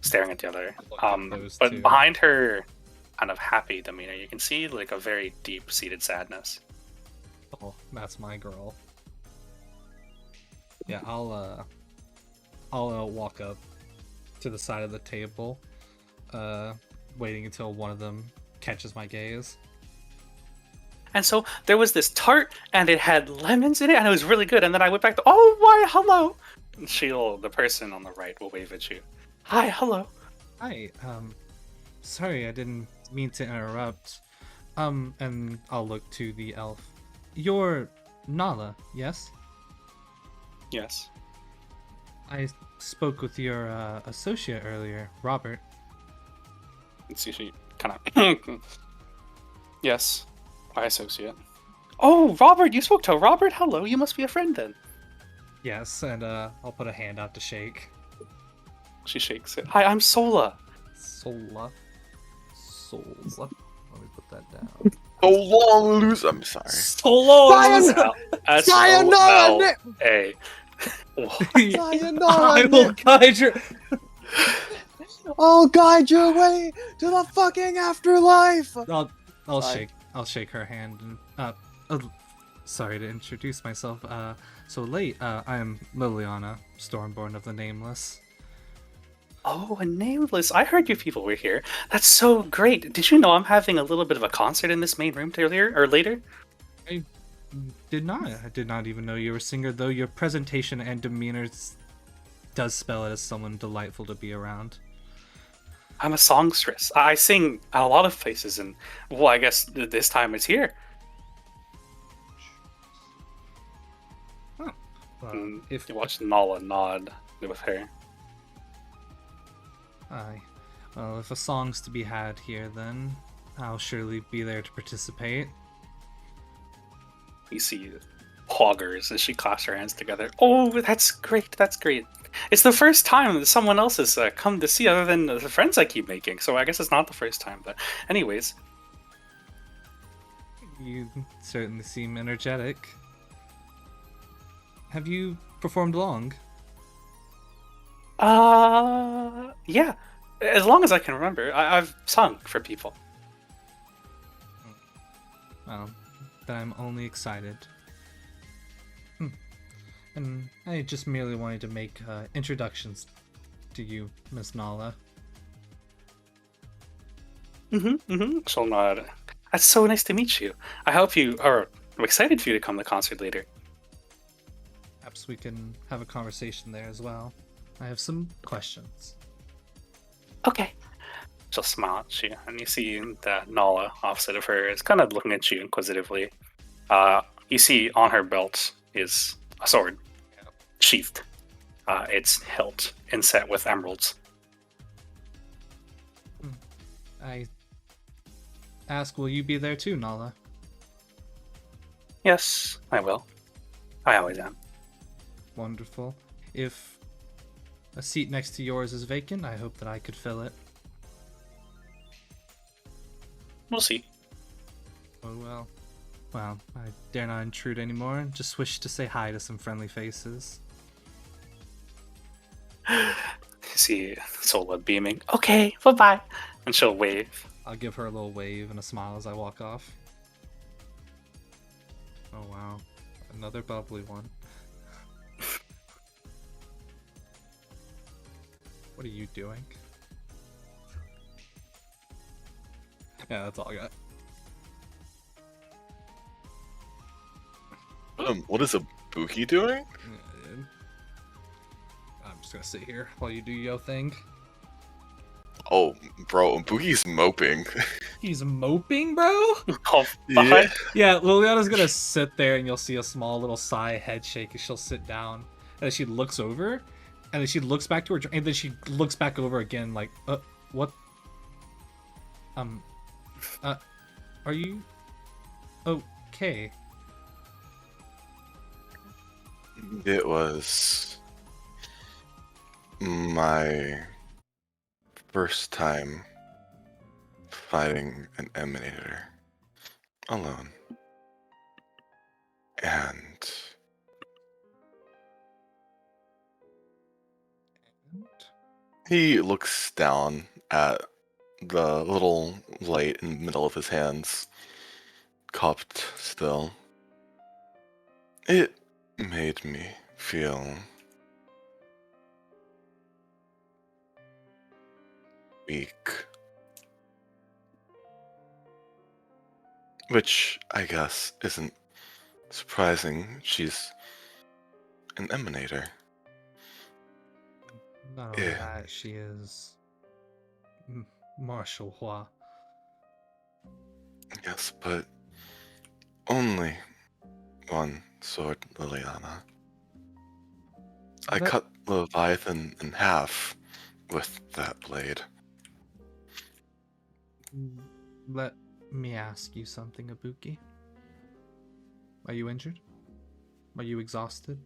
staring at the other. Those But two. behind her kind of happy demeanor, you can see like a very deep-seated sadness. Oh, that's my girl. Yeah, I'll walk up to the side of the table, waiting until one of them catches my gaze. And so there was this tart, and it had lemons in it, and it was really good. And then I went back to, oh, why, hello. And the person on the right, will wave at you. Hi, hello. Hi, sorry, I didn't mean to interrupt. And I'll look to the elf. You're Nala, yes? Yes. I spoke with your associate earlier, Robert. Let's see, she kind of, yes, my associate. Oh, Robert, you spoke to Robert? Hello, you must be a friend then. Yes, and I'll put a hand out to shake. She shakes it. Hi, I'm Sola. Sola. Let me put that down. So long, loose. I'm sorry. Solo! Sayonara, Nick! S-O-L-A. Sayonara, I will Nick! guide your... I'll guide your way to the fucking afterlife! I'll Sorry. shake her hand and sorry to introduce myself so late. I am Liliana, Stormborn of the Nameless. Oh, a Nameless. I heard you people were here. That's so great. Did you know I'm having a little bit of a concert in this main room earlier or later? I did not even know you were a singer, though your presentation and demeanor does spell it as someone delightful to be around. I'm a songstress. I sing at a lot of places, and well, I guess this time it's here. If You watch Nala nod with her. Aye. Well, if a song's to be had here, then I'll surely be there to participate. You see poggers as she clasps her hands together. Oh, that's great. That's great. It's the first time that someone else has come to see other than the friends I keep making. So I guess it's not the first time. But anyways, You certainly seem energetic. Have you performed long? Yeah. As long as I can remember, I've sung for people. Well, then I'm only excited. And I just merely wanted to make introductions to you, Miss Nala. She'll nod. That's so nice to meet you. I'm excited for you to come to the concert later. Perhaps we can have a conversation there as well. I have some questions. Okay. She'll smile at you, and you see that Nala, opposite of her, is kind of looking at you inquisitively. You see on her belt is a sword, sheathed. Its hilt inset with emeralds. I ask, will you be there too, Nala? Yes, I will. I always am. Wonderful. If a seat next to yours is vacant, I hope that I could fill it. We'll see. Oh well. Well, I dare not intrude anymore. Just wish to say hi to some friendly faces. See Sola beaming. Okay, bye-bye. And she'll wave. I'll give her a little wave and a smile as I walk off. Oh wow. Another bubbly one. What are you doing? Yeah, that's all I got. What is a Buki doing? I'm just gonna sit here while you do your thing. Oh, bro, Buki's moping. He's moping, bro? Oh, Yeah. bye. Yeah, Liliana's gonna sit there and you'll see a small little sigh, head shake as she'll sit down. And then she looks over, and then she looks back to her, and then she looks back over again like, what? Are you okay? It was my first time fighting an Emanator alone. And he looks down at the little light in the middle of his hands, cupped still. It made me feel weak. Which I guess isn't surprising. She's an Emanator. Not only Yeah. that, she is Marshal Hua. Yes, but only one sword, Liliana. I That- cut Leviathan in half with that blade. Let me ask you something, Ibuki. Are you injured? Are you exhausted?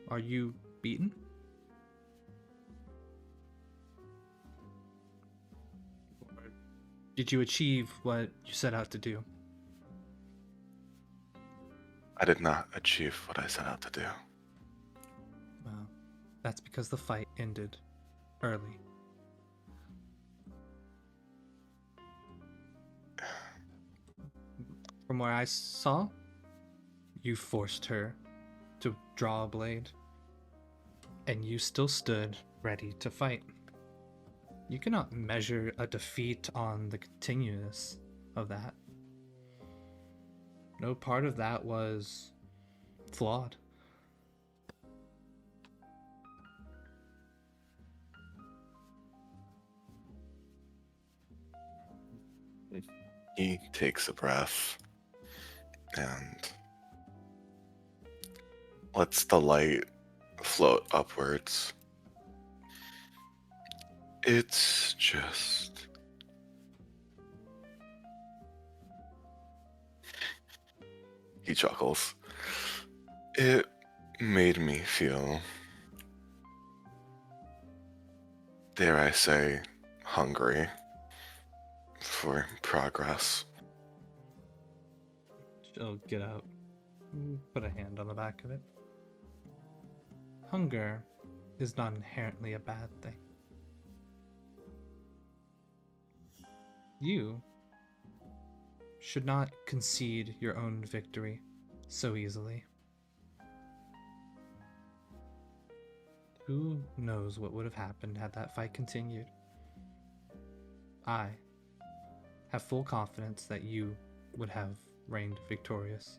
Are you beaten? Or did you achieve what you set out to do? I did not achieve what I set out to do. Well, that's because the fight ended early. From where I saw, you forced her to draw a blade, and you still stood ready to fight. You cannot measure a defeat on the continuous of that. No part of that was flawed. He takes a breath and lets the light float upwards. It's just... He chuckles. It made me feel, dare I say, hungry for progress. She'll get out, put a hand on the back of it. Hunger is not inherently a bad thing. You should not concede your own victory so easily. Who knows what would have happened had that fight continued? I have full confidence that you would have reigned victorious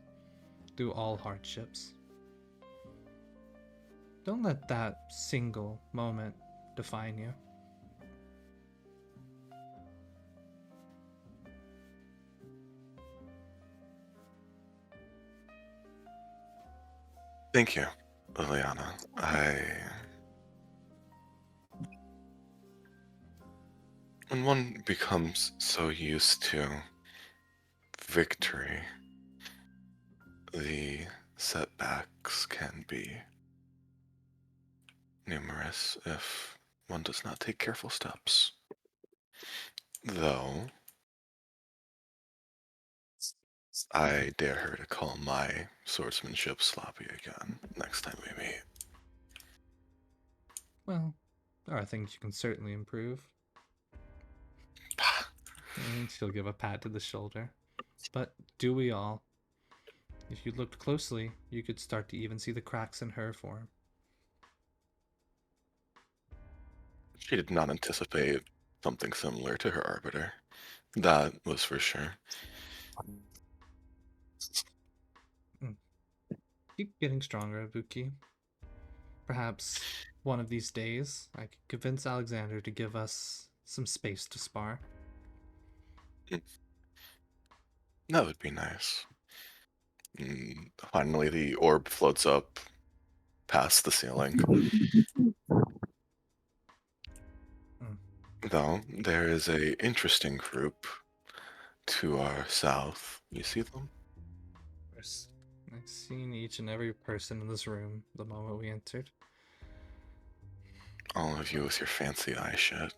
through all hardships. Don't let that single moment define you. Thank you, Liliana. When one becomes so used to victory, the setbacks can be numerous if one does not take careful steps. Though, I dare her to call my swordsmanship sloppy again next time we meet. Well, there are things you can certainly improve. And she'll give a pat to the shoulder. But do we all? If you looked closely, you could start to even see the cracks in her form. She did not anticipate something similar to her arbiter. That was for sure. Keep getting stronger, Ibuki. Perhaps one of these days, I could convince Alexander to give us some space to spar. That would be nice. Finally, the orb floats up past the ceiling. Though, there is a interesting group to our south. You see them? I've seen each and every person in this room the moment we entered. All of you with your fancy eye shit.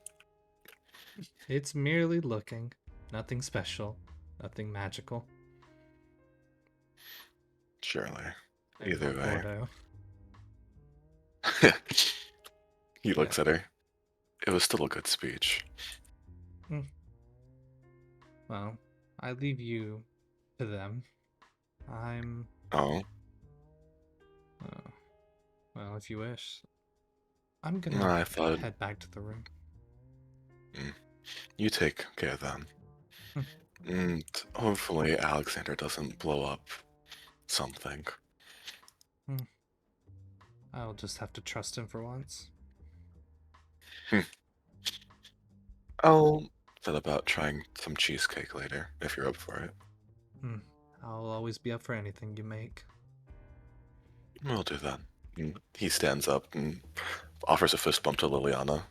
It's merely looking. Nothing special. Nothing magical. Surely. And Either way. Gordo. He looks at her. It was still a good speech. Well, I leave you to them. I'm... Oh, well, if you wish. I'm no, gonna I thought head back to the room. you take care of them. And hopefully Alexander doesn't blow up something. I'll just have to trust him for once. I'll set about trying some cheesecake later, if you're up for it. I'll always be up for anything you make. We'll do that. And he stands up and offers a fist bump to Liliana.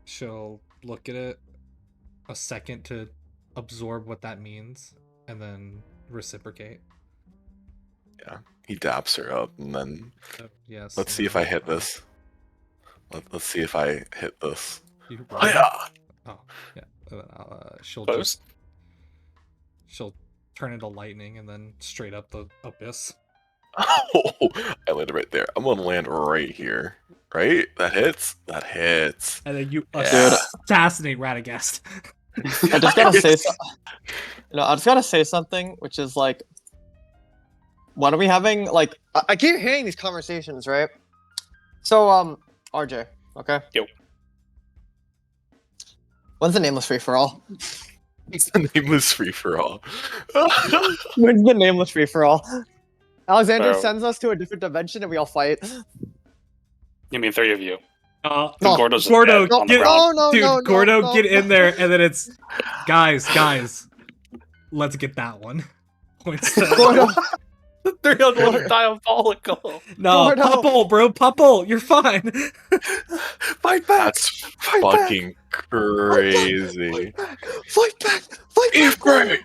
She'll look at it a second to absorb what that means, and then reciprocate. Yeah, he daps her up, and then Yes. let's see if I hit this. Let's see if I hit this. You Oh, roll. yeah. Oh, yeah. She'll Close. she'll turn into lightning and then straight up the abyss. Oh, I landed right there. I'm gonna land right here. Right? That hits? That hits. And then you Yeah. assassinate Radagast. I just gotta say I just gotta say something, which is like, what are we having? Like, I keep hearing these conversations, right? So, RJ, okay? Yo. When's the Nameless free for all? It's the Nameless free for all. When's the Nameless free for all? Alexander Bro. sends us to a different dimension and we all fight. You mean 3 of you? No, Gordo's Gordo, dead on the get ground. no, dude, no, Gordo, no, get no. in there, and then it's guys, let's get that one. Points to Gordo, The 3 of them are diabolical. no, Gordo. Pupple, bro, Pupple, you're fine. Fight back! Fight back! Fucking crazy. Fight back! Fight back! Ifrit!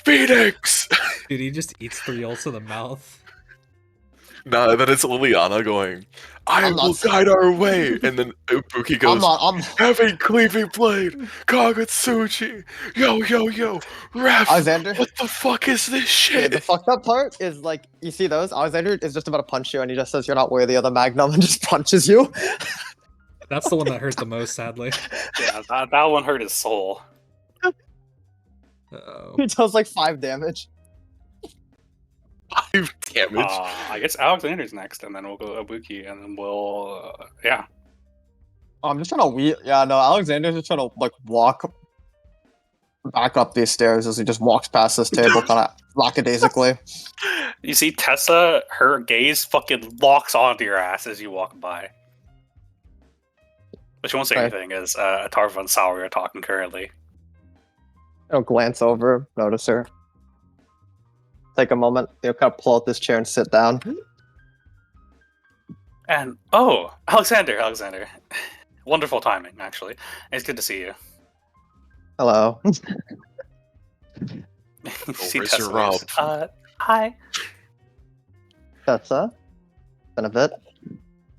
Phoenix! Dude, he just eats 3 ults to the mouth. No, then it's Liliana going, I I'm not will s- guide our way. And then Ibuki I'm goes, not. I'm. have a cleaving blade, Kagetsuchi. Yo, ref, Alexander. what the fuck is this Okay, the shit? fucked up part is like you see those. Alexander is just about to punch you, and he just says you're not worthy of the Magnum, and just punches you. That's the one that hurt the most, sadly. Yeah, that one hurt his soul. Uh-oh. He does like 5 damage. 5 damage. I guess Alexander's next, and then we'll go Ibuki, and then we'll yeah. Oh, I'm just trying to Yeah, no, Alexander's just trying to like walk back up these stairs as he just walks past this table, kind of lackadaisically. You see Tessa, her gaze fucking locks onto your ass as you walk by. But she won't say Okay. anything as Tarva and Saori are talking currently. I'll glance over, notice her. Take a moment, kind of pull out this chair and sit down. And oh, Alexander. Wonderful timing, actually. It's good to see you. Hello. You see raise Tessa your robe. waves. Hi. Tessa. Been a bit.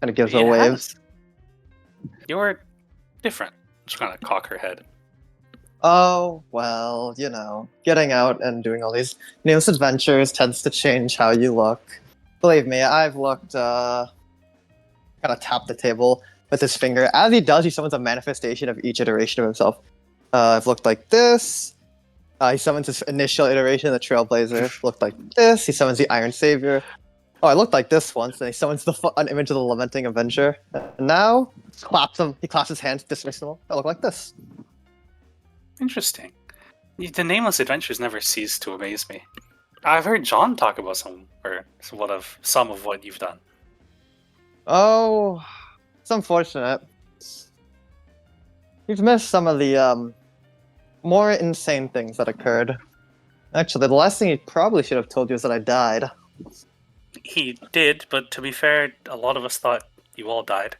Kind of gives a It wave. has. You're different. Just kind of cock her head. Oh, well, you know, getting out and doing all these news adventures tends to change how you look. Believe me, I've looked, kind of tap the table with his finger. As he does, he summons a manifestation of each iteration of himself. I've looked like this. He summons his initial iteration, the Trailblazer. Looked like this. He summons the Iron Savior. Oh, I looked like this once, and he summons an image of the Lamenting Avenger. And now, he claps his hands, dismissal. I look like this. Interesting. The Nameless adventures never cease to amaze me. I've heard John talk about some of what you've done. Oh, it's unfortunate. You've missed some of the more insane things that occurred. Actually, the last thing he probably should have told you is that I died. He did, but to be fair, a lot of us thought you all died.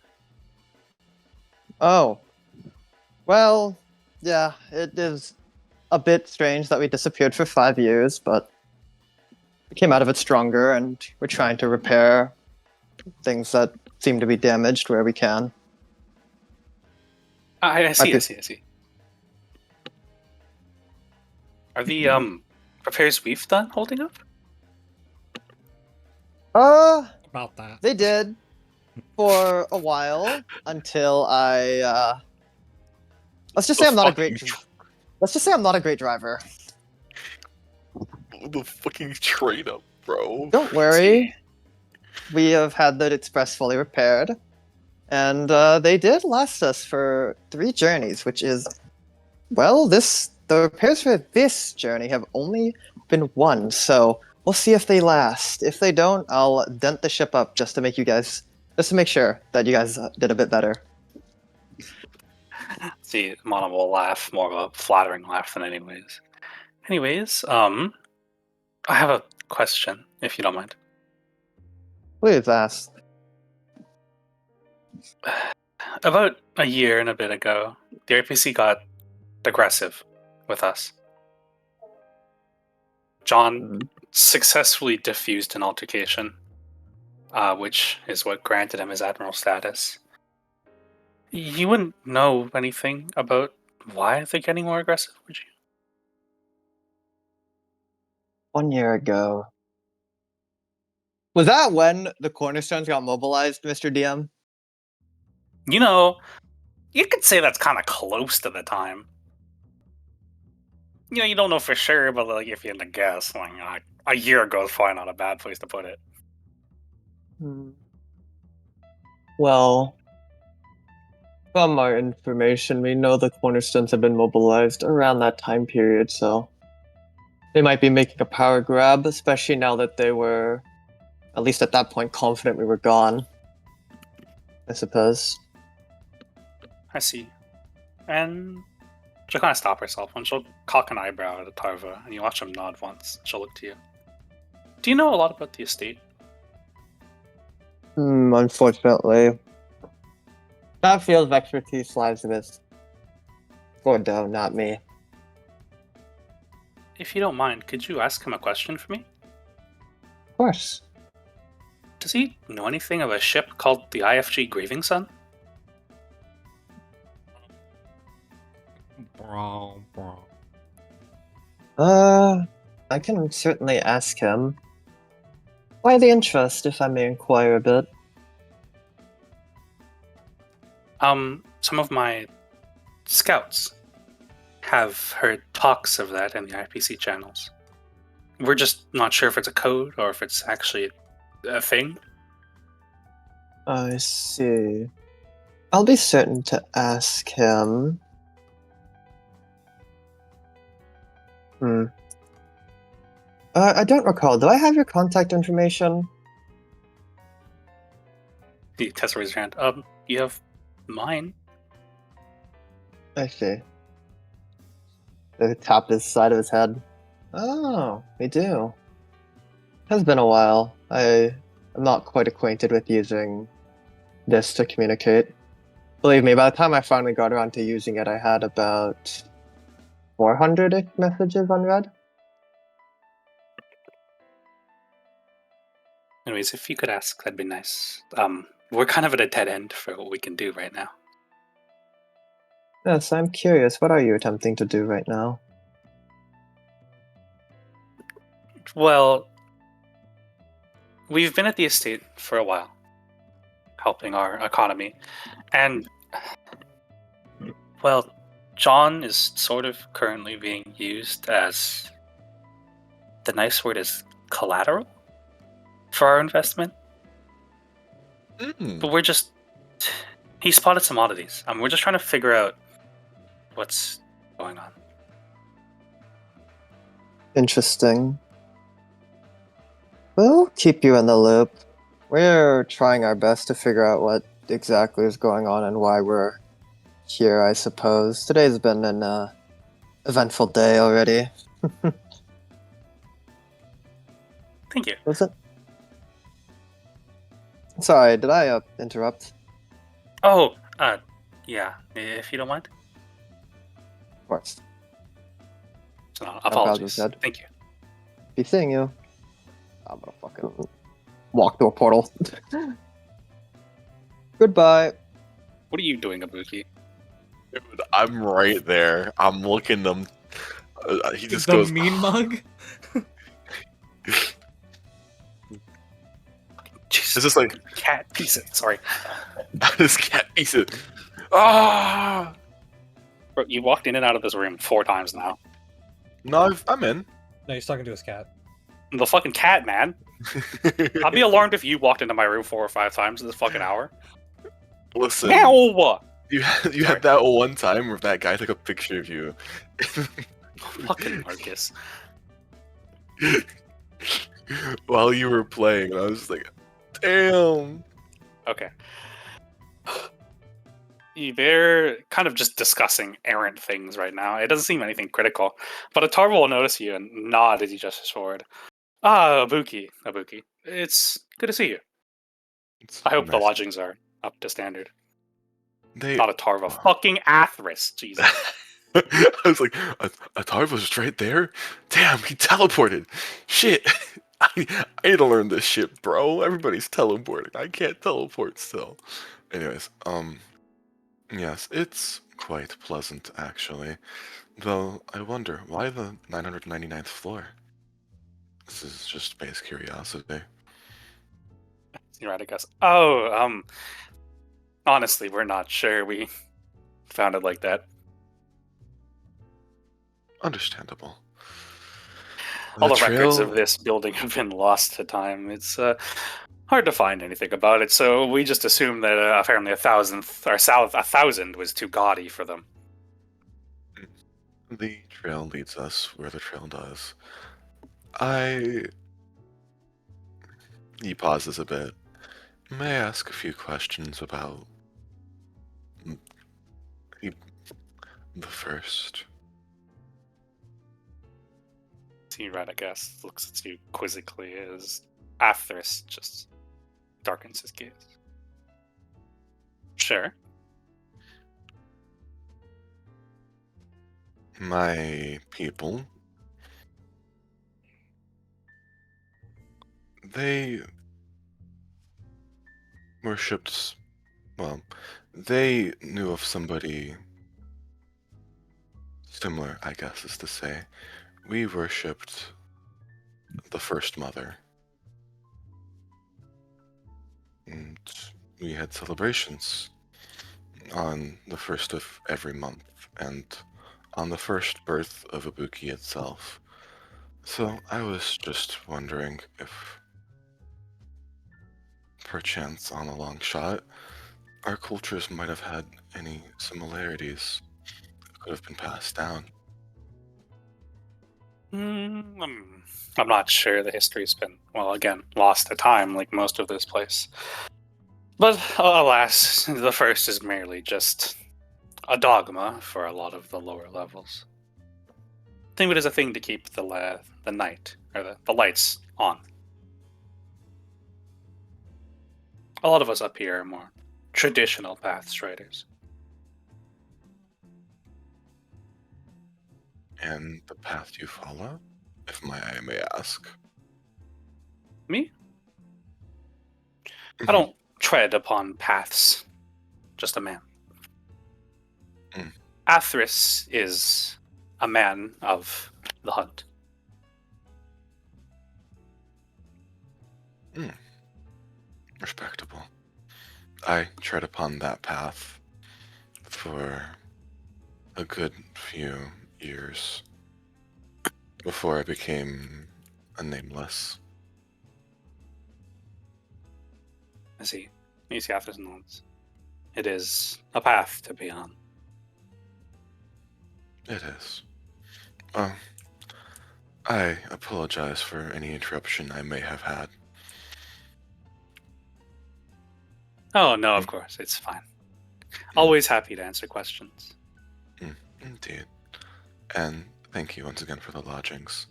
Oh. Well, yeah, it is a bit strange that we disappeared for 5 years, but we came out of it stronger, and we're trying to repair things that seem to be damaged where we can. I see. Are the repairs we've done holding up? About that. They did for a while until I let's just say I'm not a great driver. The fucking trade up, bro. Don't worry. We have had the express fully repaired, and they did last us for 3 journeys, which is, well, the repairs for this journey have only been 1, so we'll see if they last. If they don't, I'll dent the ship up just to make sure that you guys did a bit better. See, Mana will laugh, more of a flattering laugh than Anyways, I have a question, if you don't mind. Please ask. About a year and a bit ago, the RPC got aggressive with us. John successfully diffused an altercation, which is what granted him his admiral status. You wouldn't know anything about why they're getting more aggressive, would you? 1 year ago. Was that when the Cornerstones got mobilized, Mr. DM? You know, you could say that's kind of close to the time. You know, you don't know for sure, but like if you had to guess, like a year ago is probably not a bad place to put it. Well, from our information, we know the Cornerstones have been mobilized around that time period, so they might be making a power grab, especially now that they were, at least at that point, confident we were gone. I suppose. I see. And she'll kind of stop herself and she'll cock an eyebrow at Tarva, and you watch him nod once. She'll look to you. Do you know a lot about the estate? Unfortunately. That field of expertise lies with Gordo, not me. If you don't mind, could you ask him a question for me? Of course. does he know anything of a ship called the IFG Graving Sun? I can certainly ask him. Why the interest, if I may inquire a bit? Some of my scouts have heard talks of that in the IPC channels. We're just not sure if it's a code or if it's actually a thing. I see. I'll be certain to ask him. I don't recall. Do I have your contact information? The Tessa raised her hand. You have mine. I see. They tap his side of his head. Oh, we do. Has been a while. I am not quite acquainted with using this to communicate. Believe me, by the time I finally got around to using it, I had about 400 messages unread. Anyways, if you could ask, that'd be nice. We're kind of at a dead end for what we can do right now. Yes, I'm curious. What are you attempting to do right now? Well, we've been at the estate for a while, helping our economy, and, well, John is sort of currently being used as, the nice word is collateral for our investment. But we're just, he spotted some oddities. We're just trying to figure out what's going on. Interesting. We'll keep you in the loop. We're trying our best to figure out what exactly is going on and why we're here, I suppose. Today's been an eventful day already. Thank you. Was it? Sorry, did I interrupt? Oh, yeah, if you don't mind. Of course. So, no, problem, apologies. Dad. Thank you. Be seeing you. I'm gonna fucking walk through a portal. Goodbye. What are you doing, Ibuki? Dude, I'm right there. I'm looking them. He just the goes. mean mug. Jesus, It's just like cat piece it. Sorry. this cat piece of. Ah! Bro, you walked in and out of this room 4 times now. No, I'm in. No, he's talking to his cat. The fucking cat, man. I'd be alarmed if you walked into my room 4 or 5 times in this fucking hour. Listen, Meow! you Sorry. had that one time where that guy took a picture of you. Fucking Marcus. While you were playing, and I was like, damn. Okay. They're kind of just discussing errant things right now. It doesn't seem anything critical. But Atarva will notice you and nod as he gestures forward. Ah, Ibuki. It's good to see you. It's I hope the nice. lodgings are up to standard. They. Not Atarva. Fucking Athris. Jesus. I was like, Atarva's right there? Damn, he teleported. Shit. I need to learn this shit, bro. Everybody's teleporting. I can't teleport still. Anyways, yes, it's quite pleasant, actually. Though, I wonder, why the 999th floor? This is just base curiosity. You're right, I guess. Oh, honestly, we're not sure. We found it like that. Understandable. All the records of this building have been lost to time. It's hard to find anything about it, so we just assumed that apparently 1,000 was too gaudy for them. The trail leads us where the trail does. He pauses a bit. May I ask a few questions about the first? T-Rat, I guess, looks at you quizzically as Athris just darkens his gaze. Sure. My people, they worshipped. Well, they knew of somebody similar, I guess is to say. We worshipped the First Mother. And we had celebrations on the first of every month, and on the first birth of Ibuki itself. So I was just wondering if, perchance on a long shot, our cultures might have had any similarities that could have been passed down. I'm not sure. The history's been, well, again, lost to time, like most of this place. But alas, the first is merely just a dogma for a lot of the lower levels. Think of it as a thing to keep the night, or the lights on. A lot of us up here are more traditional path striders. And the path you follow, if I may ask. Me? I don't tread upon paths. Just a man. Mm. Athris is a man of the hunt. Respectable. I tread upon that path for a good few years before I became a Nameless. I see. You see Athris nods. It is a path to be on. It is. I apologize for any interruption I may have had. Oh, no, of course. It's fine. Always happy to answer questions. Indeed. And thank you once again for the lodgings.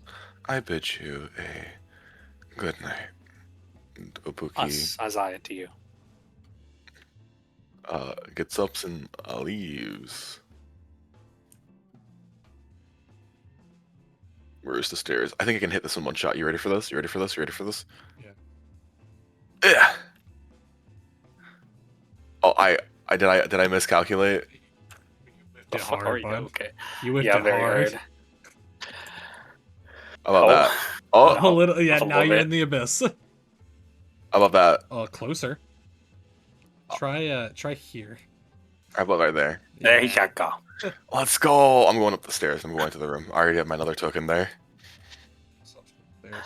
I bid you a good night. And Ibuki Azaya to you. gets up and leaves. Where's the stairs? I think I can hit this in one shot. You ready for this? You ready for this? You ready for this? Yeah. Yeah. Oh, did I miscalculate? The Hit fuck hard, are you? bud. Okay. You whipped Yeah, it very hard. hard. How about Oh. that? Oh, A little, yeah. a Now little you're bit. in the abyss. how about that? Oh, closer. Try here. How about right there? There Yeah. you go. Let's go. I'm going up the stairs. I'm going to the room. I already have my another token there. There's one.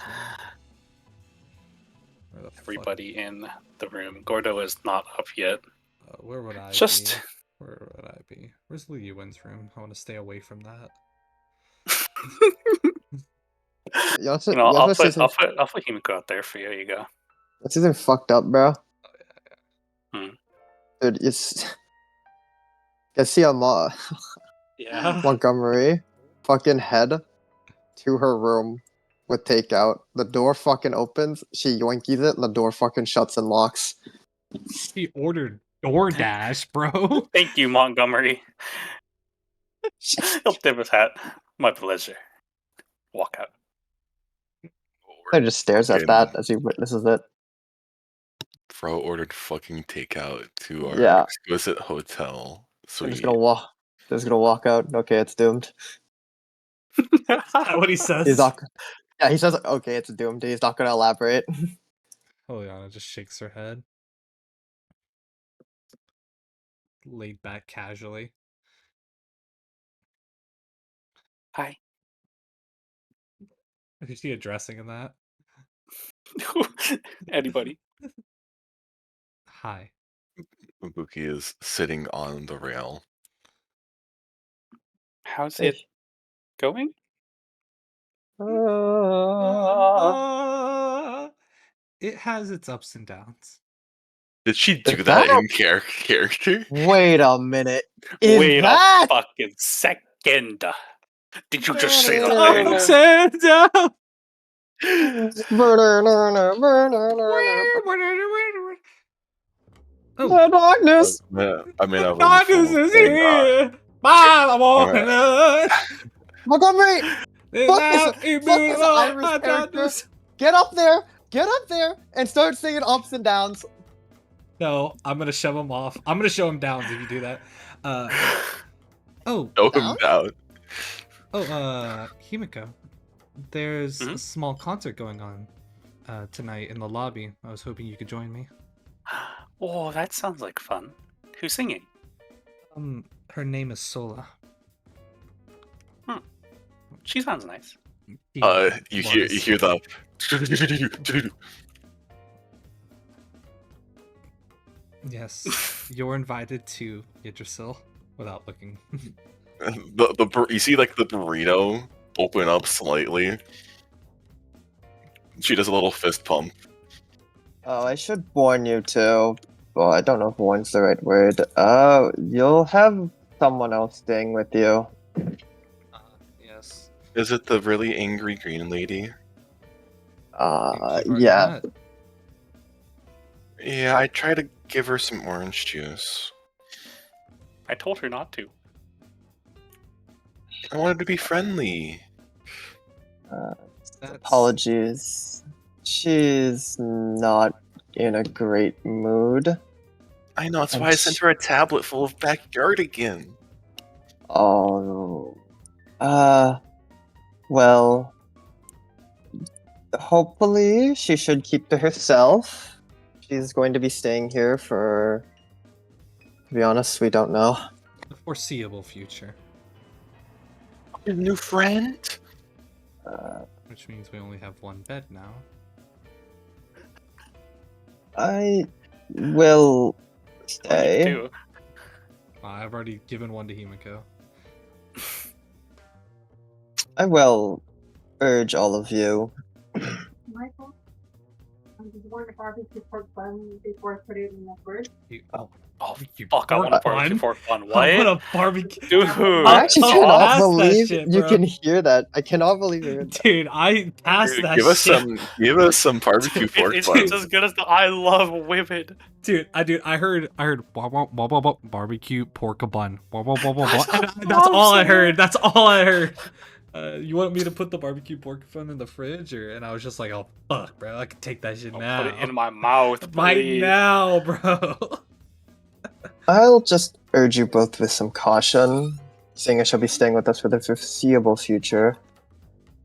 Where the fuck- Everybody in the room. Gordo is not up yet. where would I Just- be? Where would I be? Where's Li Yuan's room? I want to stay away from that. Yasuo, I'll Yasuo's put Himiko out there for you. There you go. This isn't fucked up, bro. Hmm. Dude, it's. You see Yeah. Montgomery fucking head to her room with takeout. The door fucking opens, she yoinkies it, and the door fucking shuts and locks. He ordered DoorDash, bro. Thank you, Montgomery. He'll tip his hat. My pleasure. Walk out. He just stares at Fucking that as he witnesses it. Bro ordered fucking takeout to our Yeah. exquisite hotel They're suite. just gonna walk. They're just gonna walk out. Okay, it's doomed. What he says. He's not. Yeah, he says, "Okay, it's doomed." He's not gonna elaborate. Juliana just shakes her head. Laid back casually. Hi. Is she addressing in that? Anybody? Hi. Ibuki is sitting on the rail. How's it going? It has its ups and downs. Did she do Is that that in character? Wait a minute. Is Wait that? a fucking second. Did you just say the Ups thing? and downs. The Oh, darkness. I mean, a room darkness full of is things. here. By the morning. Montgomery, fuck this Immutable Irish character. darkness. Get up there, and start singing ups and downs. No, I'm gonna shove him off. I'm gonna show him downs if you do that. Oh, Show him Down? down. Himiko. There's Mhm. a small concert going on tonight in the lobby. I was hoping you could join me. Oh, that sounds like fun. Who's singing? Her name is Sola. She sounds nice. You hear the. Yes, you're invited to Yggdrasil without looking. You see like the burrito open up slightly. She does a little fist pump. Oh, I should warn you too. Well, I don't know if warn's the right word. You'll have someone else staying with you. Yes. Is it the really angry green lady? You've already Yeah. met. Yeah, I try to give her some orange juice. I told her not to. I wanted to be friendly. That's... Apologies. She's not in a great mood. I know, that's And why I sent her a tablet full of backyardigan. Oh. Well. Hopefully, she should keep to herself. She's going to be staying here for. To be honest, we don't know. the foreseeable future, Your new friend? which means we only have one bed now. I will stay. Too. I've already given one to Himiko. I will urge all of you. Michael, do you want a barbecue pork bun before I put it in the fridge? Oh, Barbecue fuck, I want a pork barbecue bun? pork bun. I What? want a barbecue. Dude, I actually I'll cannot pass that believe shit, you bro. can hear that. I cannot believe you heard that. Dude, I passed Dude, that give us shit. some barbecue pork it's buns. as good as the I love women. Dude, I heard wah, wah, wah, wah, wah, barbecue pork bun. Wah, wah, wah, wah, wah. That's And that's all I awesome. heard. That's all I heard. You want me to put the barbecue pork bun in the fridge, and I was just like, oh fuck, bro, I can take that shit I'll now. put it in my mouth, right please. now, bro. I'll just urge you both with some caution, seeing as she'll be staying with us for the foreseeable future.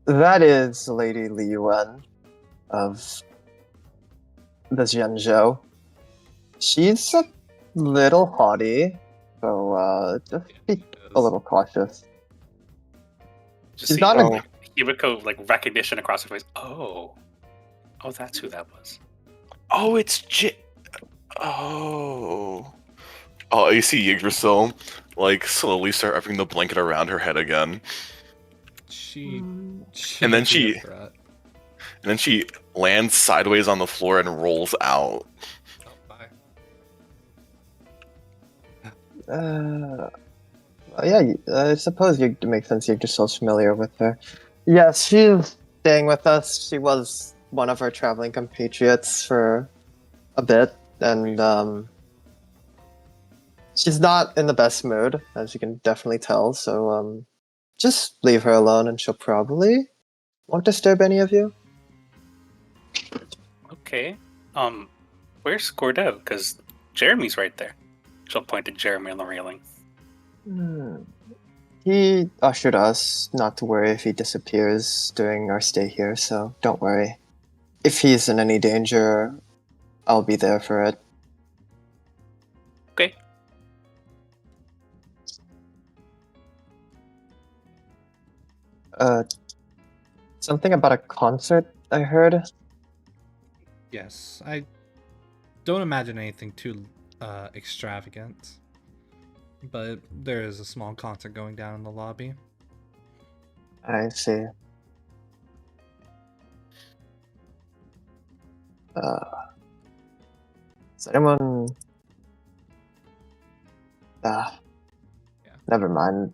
That is Lady Li Yuan of the Zhenzhou. She's a little haughty, so just be a little cautious. Just She's see not a- Himiko, like recognition across her face. Oh, that's who that was. Oh, it's Oh, you see Yggdrasil, like, slowly start wrapping the blanket around her head again. She And then would be she- a threat. And then she lands sideways on the floor and rolls out. Oh, bye. Yeah, I suppose it makes sense you're just so familiar with her. Yes, she's staying with us. She was one of our traveling compatriots for a bit, and she's not in the best mood, as you can definitely tell, so just leave her alone and she'll probably won't disturb any of you. Okay. Where's Gordo? Because Jeremy's right there. She'll point to Jeremy on the railing. He ushered us not to worry if he disappears during our stay here, so don't worry. If he's in any danger, I'll be there for it. Okay. Something about a concert I heard. Yes, I don't imagine anything too extravagant, but there is a small concert going down in the lobby. I see. Is anyone... Yeah. Never mind.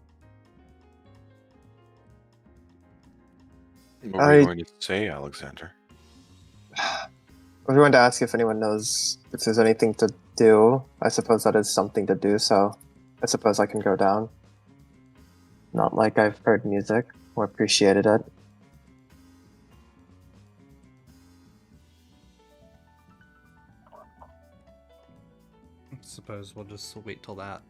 What were you going to say, Alexander? I was going to ask if anyone knows if there's anything to do. I suppose that is something to do, so I suppose I can go down. Not like I've heard music or appreciated it. suppose we'll just wait till that.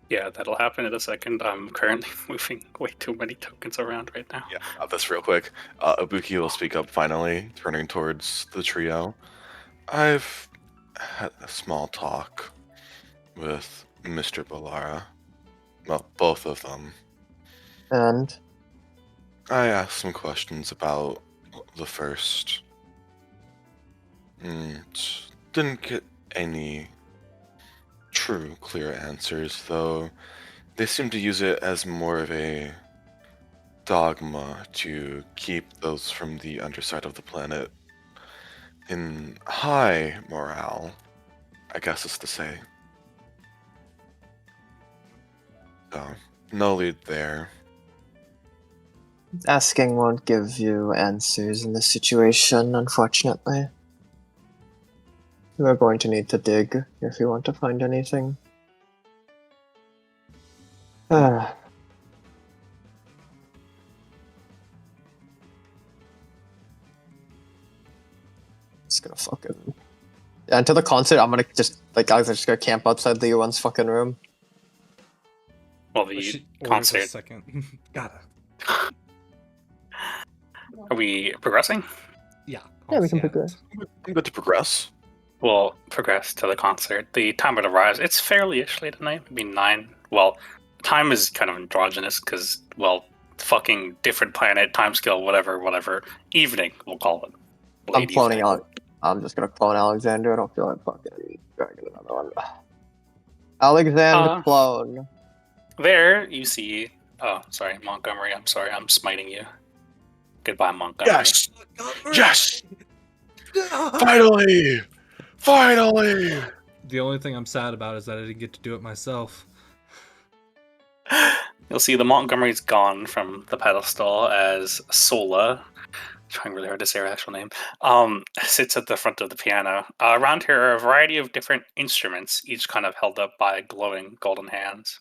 Yeah, that'll happen in a second. I'm currently moving way too many tokens around right now. Yeah, got this real quick. Ibuki will speak up finally, turning towards the trio. I've had a small talk with Mr. Bellara. Well, both of them. And I asked some questions about the first. Didn't get any true, clear answers, though they seem to use it as more of a dogma to keep those from the underside of the planet in high morale, I guess is to say. So, no lead there. asking won't give you answers in this situation, unfortunately. You are going to need to dig if you want to find anything. Just gonna fucking... Yeah, until the concert, I'm gonna just, like, guys are just gonna camp outside Li Yuan's fucking room. Well, But the she orders a concert. second. Gotta. Are we progressing? Yeah. Yeah, we can I'll progress. I'm good to progress. We'll progress to the concert. The time it arrives, it's fairly-ish late at night, maybe 9. Well, time is kind of androgynous because, well, fucking different planet, time scale, whatever. Evening, we'll call it. I'm Late cloning evening. out. I'm just gonna clone Alexander. I don't feel like fucking dragging another one. Alexander clone. There, you see... Oh, sorry, Montgomery. I'm sorry, I'm smiting you. Goodbye, Montgomery. Yes! Yes! Finally! Finally! The only thing I'm sad about is that I didn't get to do it myself. You'll see the Montgomery's gone from the pedestal as Sola, trying really hard to say her actual name, sits at the front of the piano. Around her are a variety of different instruments, each kind of held up by glowing golden hands.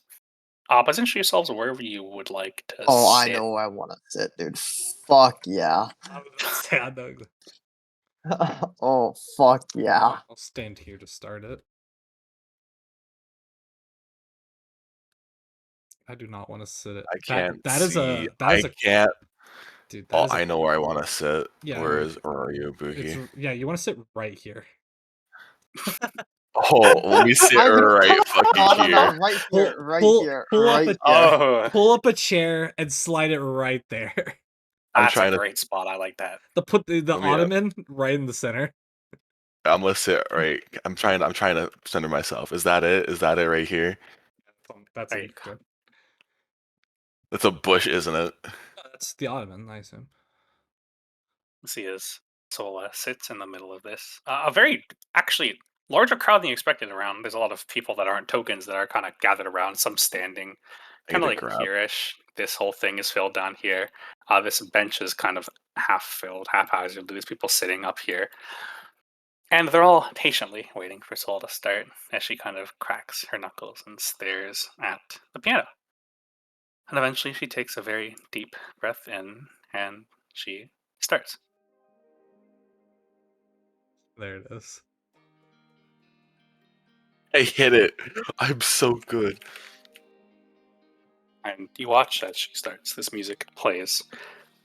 Position yourselves wherever you would like to Oh, sit. I know where I want to sit, dude. Fuck yeah. I was gonna say, I know. Oh, fuck yeah. I'll stand here to start it. I do not want to sit it. I can't That is see. a can't. dude. Oh, I know where I want to sit. Yeah, Where are you, Boogie? Yeah, you want to sit right here. Oh, let me sit right fucking here. Right Pull- here, right pull- here, pull up right a- here. Oh, Pull up a chair and slide it right there. I'm that's a trying to- great spot. I like that. Put the Let me, ottoman right in the center. I'm gonna sit right. I'm trying to center myself. Is that it? Is that it right here? That's There you it. go. Good. That's a bush, isn't it? That's the ottoman, I assume. See as Sola sits in the middle of this. A very, actually, larger crowd than you expected around. There's a lot of people that aren't tokens that are kind of gathered around, some standing. I Kind need of to like grab. here-ish. This whole thing is filled down here. This bench is kind of half filled, haphazardly. There's people sitting up here. And they're all patiently waiting for Sol to start as she kind of cracks her knuckles and stares at the piano. And eventually she takes a very deep breath in and she starts. There it is. I hit it. I'm so good. And you watch as she starts. This music plays,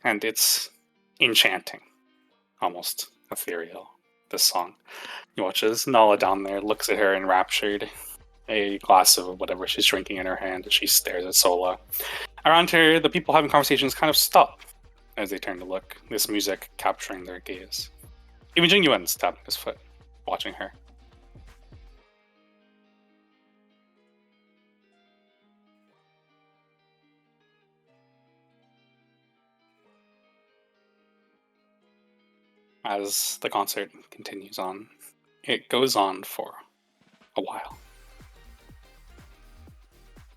and it's enchanting, almost ethereal, this song. You watch as Nala down there looks at her enraptured, a glass of whatever she's drinking in her hand as she stares at Sola. Around her, the people having conversations kind of stop as they turn to look, this music capturing their gaze. Even Jing Yuan's tapping his foot, watching her. As the concert continues on, it goes on for a while.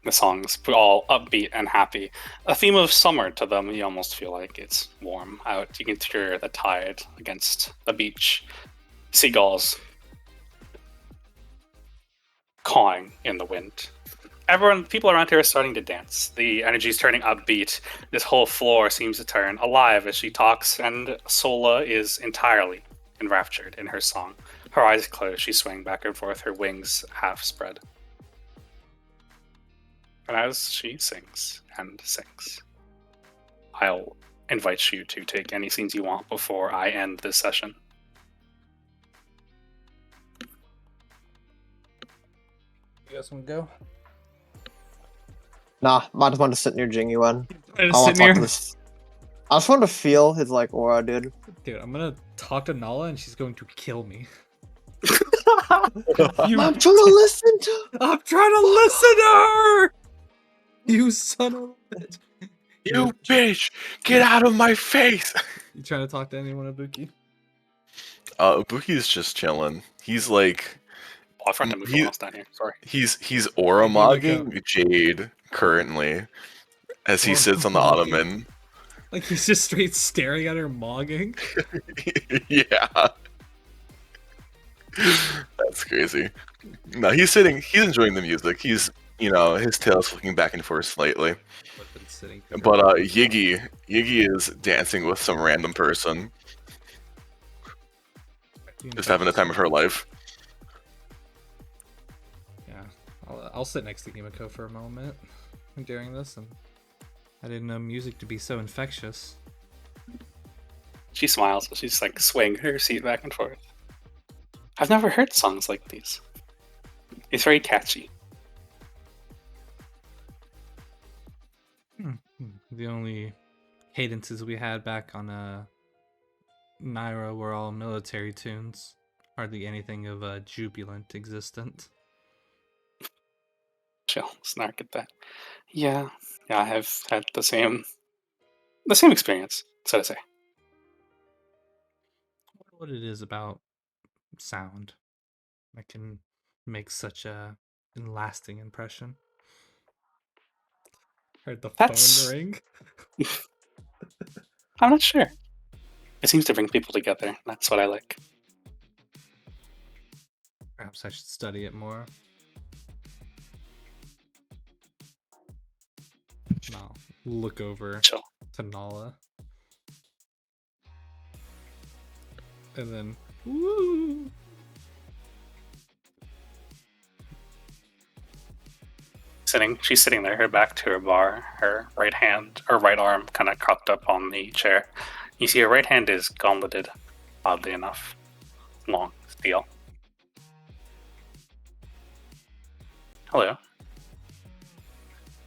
The song's all upbeat and happy. A theme of summer to them, you almost feel like it's warm out. You can hear the tide against the beach. Seagulls cawing in the wind. People around here are starting to dance. The energy's turning upbeat. This whole floor seems to turn alive as she talks, and Sola is entirely enraptured in her song. Her eyes closed, she's swaying back and forth, her wings half spread. And as she sings and sings, I'll invite you to take any scenes you want before I end this session. You guys want to go? Nah, I just want to sit near Jing Yuan. I I want to talk to this. I just want to feel his like aura, dude. Dude, I'm gonna talk to Nala and she's going to kill me. I'm trying to listen to. I'm trying to listen to her! You son of a bitch. You bitch! Get out of my face! You trying to talk to anyone, Ibuki? Buki's just chilling. He's like, Oh, I forgot to move someone else down here. Sorry. he's aura Give me mogging Jade currently as he Aura sits on the mogging. ottoman. Like he's just straight staring at her mogging? Yeah. That's crazy. No, he's enjoying the music. He's, his tail's flicking back and forth slightly. But Yiggy is dancing with some random person. Just having the time of her life. Yeah, I'll sit next to Himiko for a moment during this, and I didn't know music to be so infectious. She smiles, she's like swaying her seat back and forth. I've never heard songs like these. It's very catchy. The only cadences we had back on Naira were all military tunes. Hardly anything of a jubilant existent. She'll snark at that. Yeah, I have had the same experience, so to say. I wonder what it is about sound that can make such a lasting impression. Heard the phone ring. I'm not sure. It seems to bring people together. That's what I like. Perhaps I should study it more. No, look over Chill. to Nala. And then, woo! She's sitting there, her back to her bar, her right arm kind of cupped up on the chair. You see her right hand is gauntleted, oddly enough. Long steel. Hello.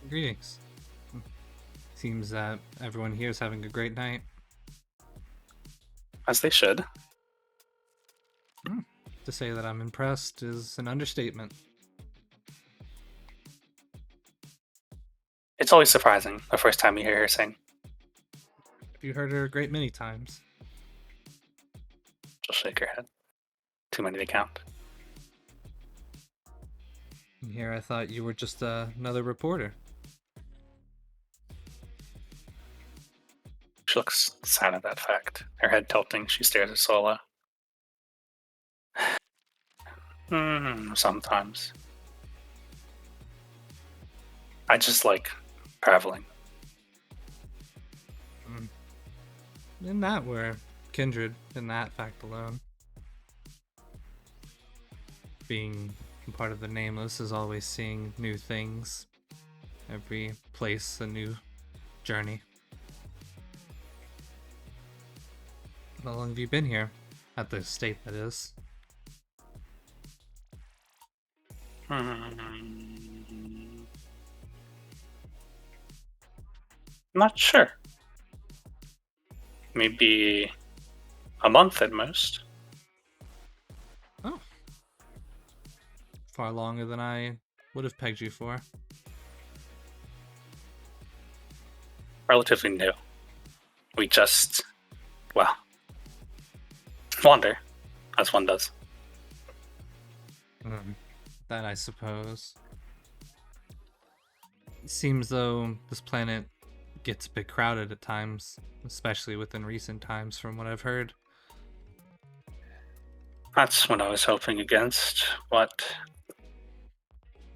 Greetings. Seems that everyone here is having a great night. As they should. To say that I'm impressed is an understatement. It's always surprising the first time you hear her sing. You heard her a great many times. She'll shake her head. Too many to count. And here I thought you were just another reporter. She looks sad at that fact. Her head tilting, she stares at Sola. Sometimes. I just like traveling. In that we're kindred in that fact alone. Being part of the Nameless is always seeing new things. Every place a new journey. How long have you been here? At the estate, that is. Not sure. Maybe a month at most. Oh. Far longer than I would have pegged you for. Relatively new. We just, wander, as one does. That I suppose. It seems though this planet gets a bit crowded at times, especially within recent times from what I've heard. That's what I was hoping against, but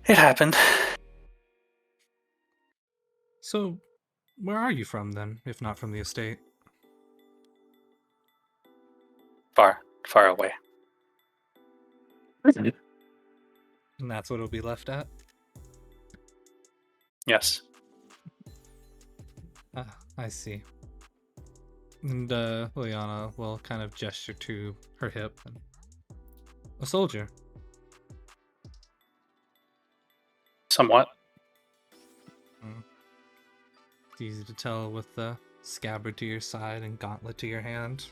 it happened. So, where are you from then, if not from the estate? Far, far away. And that's what it'll be left at? Yes. Ah, I see. And Liliana will kind of gesture to her hip. And, a soldier. Somewhat. It's easy to tell with the scabbard to your side and gauntlet to your hand.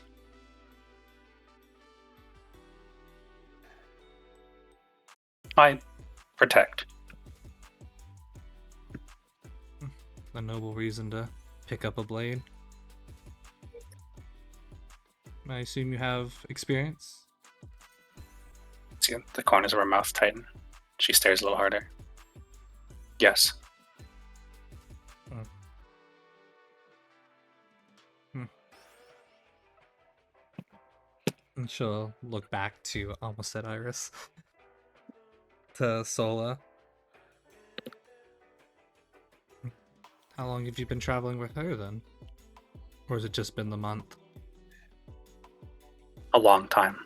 I protect. A noble reason to pick up a blade. I assume you have experience? See the corners of her mouth tighten. She stares a little harder. Yes. And she'll look back to, almost said Iris, to Sola. How long have you been traveling with her then? Or has it just been the month? A long time.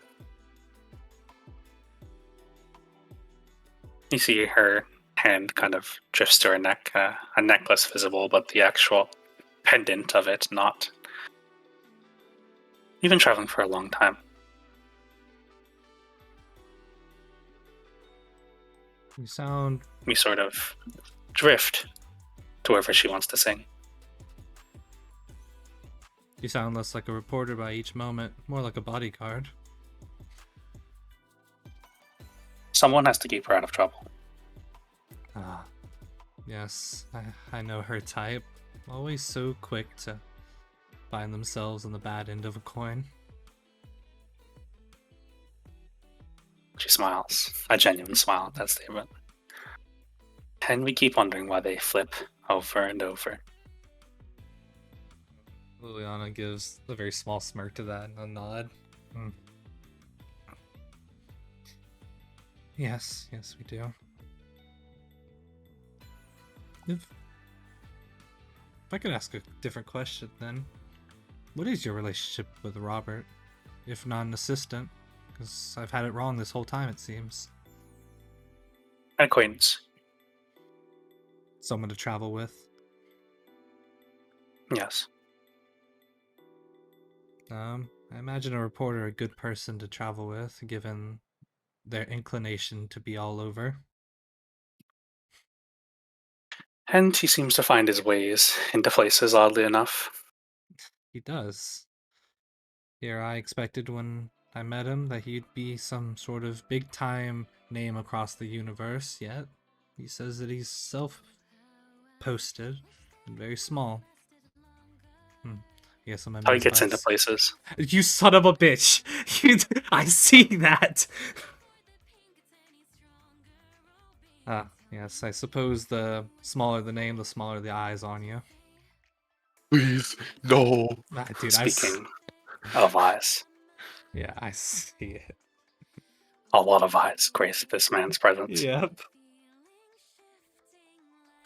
You see her hand kind of drifts to her neck, a necklace visible, but the actual pendant of it not. You've been traveling for a long time. You sound... We sort of drift to wherever she wants to sing. You sound less like a reporter by each moment, more like a bodyguard. Someone has to keep her out of trouble. Ah, yes, I know her type. Always so quick to find themselves on the bad end of a coin. She smiles, a genuine smile at that statement. And we keep wondering why they flip over and over. Liliana gives a very small smirk to that and a nod. Yes, we do. If I could ask a different question, then, what is your relationship with Robert, if not an assistant? Because I've had it wrong this whole time, it seems. An acquaintance. Someone to travel with. Yes. I imagine a reporter a good person to travel with, given their inclination to be all over. And he seems to find his ways into places, oddly enough. He does. Here, I expected when I met him that he'd be some sort of big-time name across the universe, yet he says that he's self-posted and very small. Yes, I'm How he gets into places. You son of a bitch! I see that! Yes, I suppose the smaller the name, the smaller the eyes on you. Please, no. Dude, Speaking of eyes, yeah, I see it. a lot of eyes grace this man's presence. Yep.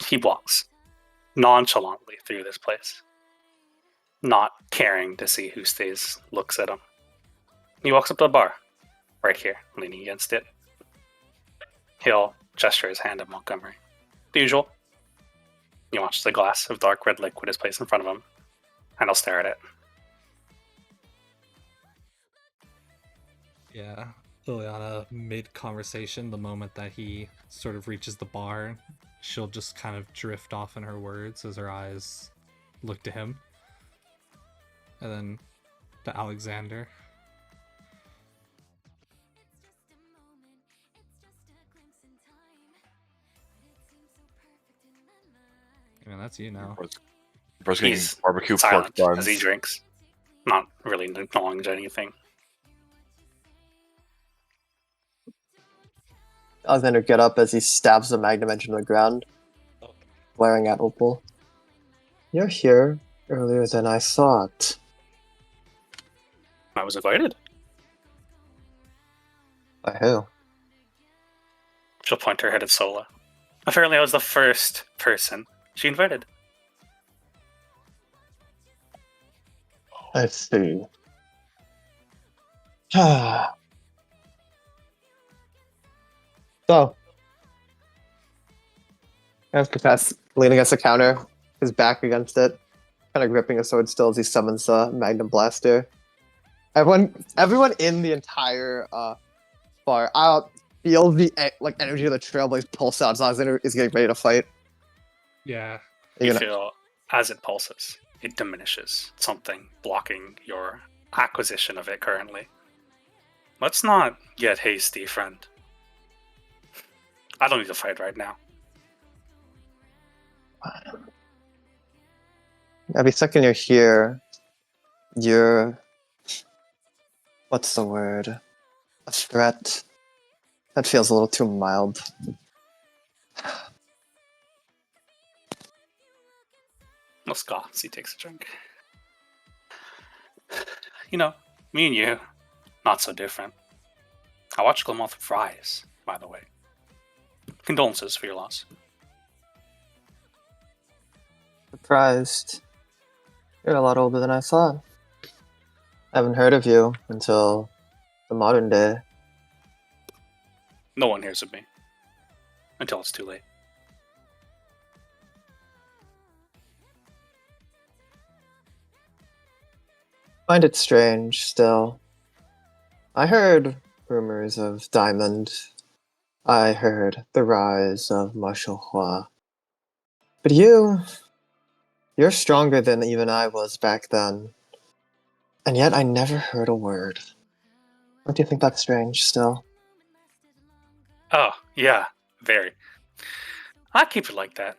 He walks nonchalantly through this place, not caring to see who looks at him. He walks up to the bar, right here, leaning against it. He'll gesture his hand at Montgomery. The usual. He watches the glass of dark red liquid is placed in front of him, and he'll stare at it. Yeah, Liliana, mid-conversation, the moment that he sort of reaches the bar, she'll just kind of drift off in her words as her eyes look to him. And then to Alexander. I mean, that's you now. Bro's getting He's barbecue pork silent buns. as he drinks, not really acknowledging anything. Alexander get up as he stabs the magnum engine in the ground, glaring at Opal. You're here earlier than I thought. I was invited. By who? She'll point her head at Sola. Apparently I was the first person she invited. I see. Ah. So, as Katas leaning against the counter, his back against it, kind of gripping a sword still as he summons the Magnum Blaster. Everyone in the entire bar, feel the like energy of the Trailblaze pulse out as Alexander is getting ready to fight. Yeah. You feel as it pulses, it diminishes. Something blocking your acquisition of it currently. Let's not get hasty, friend. I don't need to fight right now. Every second you're here, you're... what's the word? A threat. That feels a little too mild. Let's go. He takes a drink. You know, me and you, not so different. I watched Gilmoth rise, by the way. Condolences for your loss. Surprised. You're a lot older than I thought. I haven't heard of you until the modern day. No one hears of me. Until it's too late. Find it strange, still. I heard rumors of Diamond. I heard the rise of Marshal Hua. But you're stronger than even I was back then. And yet I never heard a word. Don't you think that's strange, still? Oh, yeah, very. I keep it like that.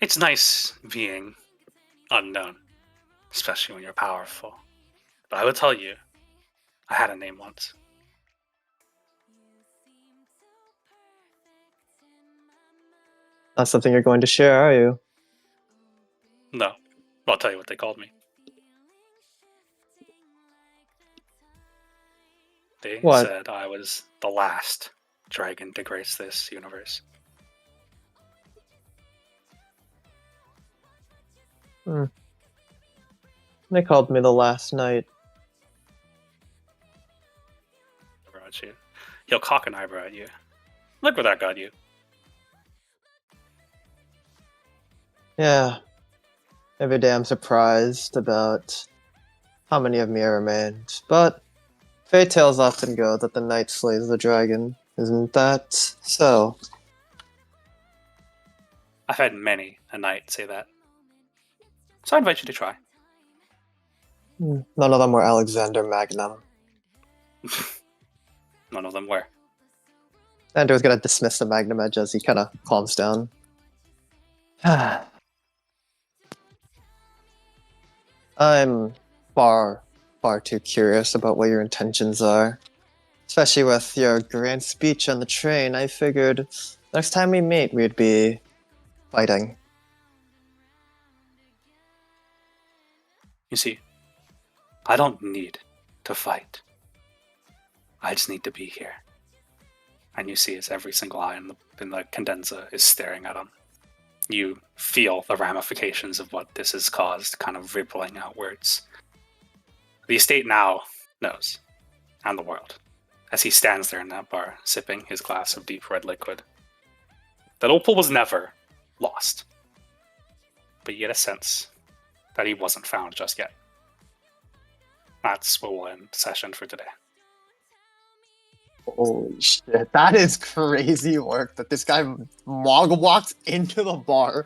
It's nice being unknown, especially when you're powerful. But I will tell you, I had a name once. Not something you're going to share, are you? No, I'll tell you what they called me. They What? said I was the last dragon to grace this universe. They called me the last night. At you. He'll cock an eyebrow at you. Look where that got you. Yeah. Every day I'm surprised about how many of me remained. But fairy tales often go that the knight slays the dragon. Isn't that so? I've had many a knight say that. So I invite you to try. None of them were Alexander Magnum. None of them were. Andrew's gonna dismiss the Magnum Edge as he kind of calms down. I'm far too curious about what your intentions are. Especially with your grand speech on the train, I figured next time we meet we'd be fighting. You see, I don't need to fight. I just need to be here. And you see as every single eye in the condenser is staring at him. You feel the ramifications of what this has caused kind of rippling outwards. The estate now knows, and the world, as he stands there in that bar, sipping his glass of deep red liquid, that Opal was never lost. But you get a sense that he wasn't found just yet. That's what we'll end session for today. Holy shit, that is crazy work that this guy walks into the bar.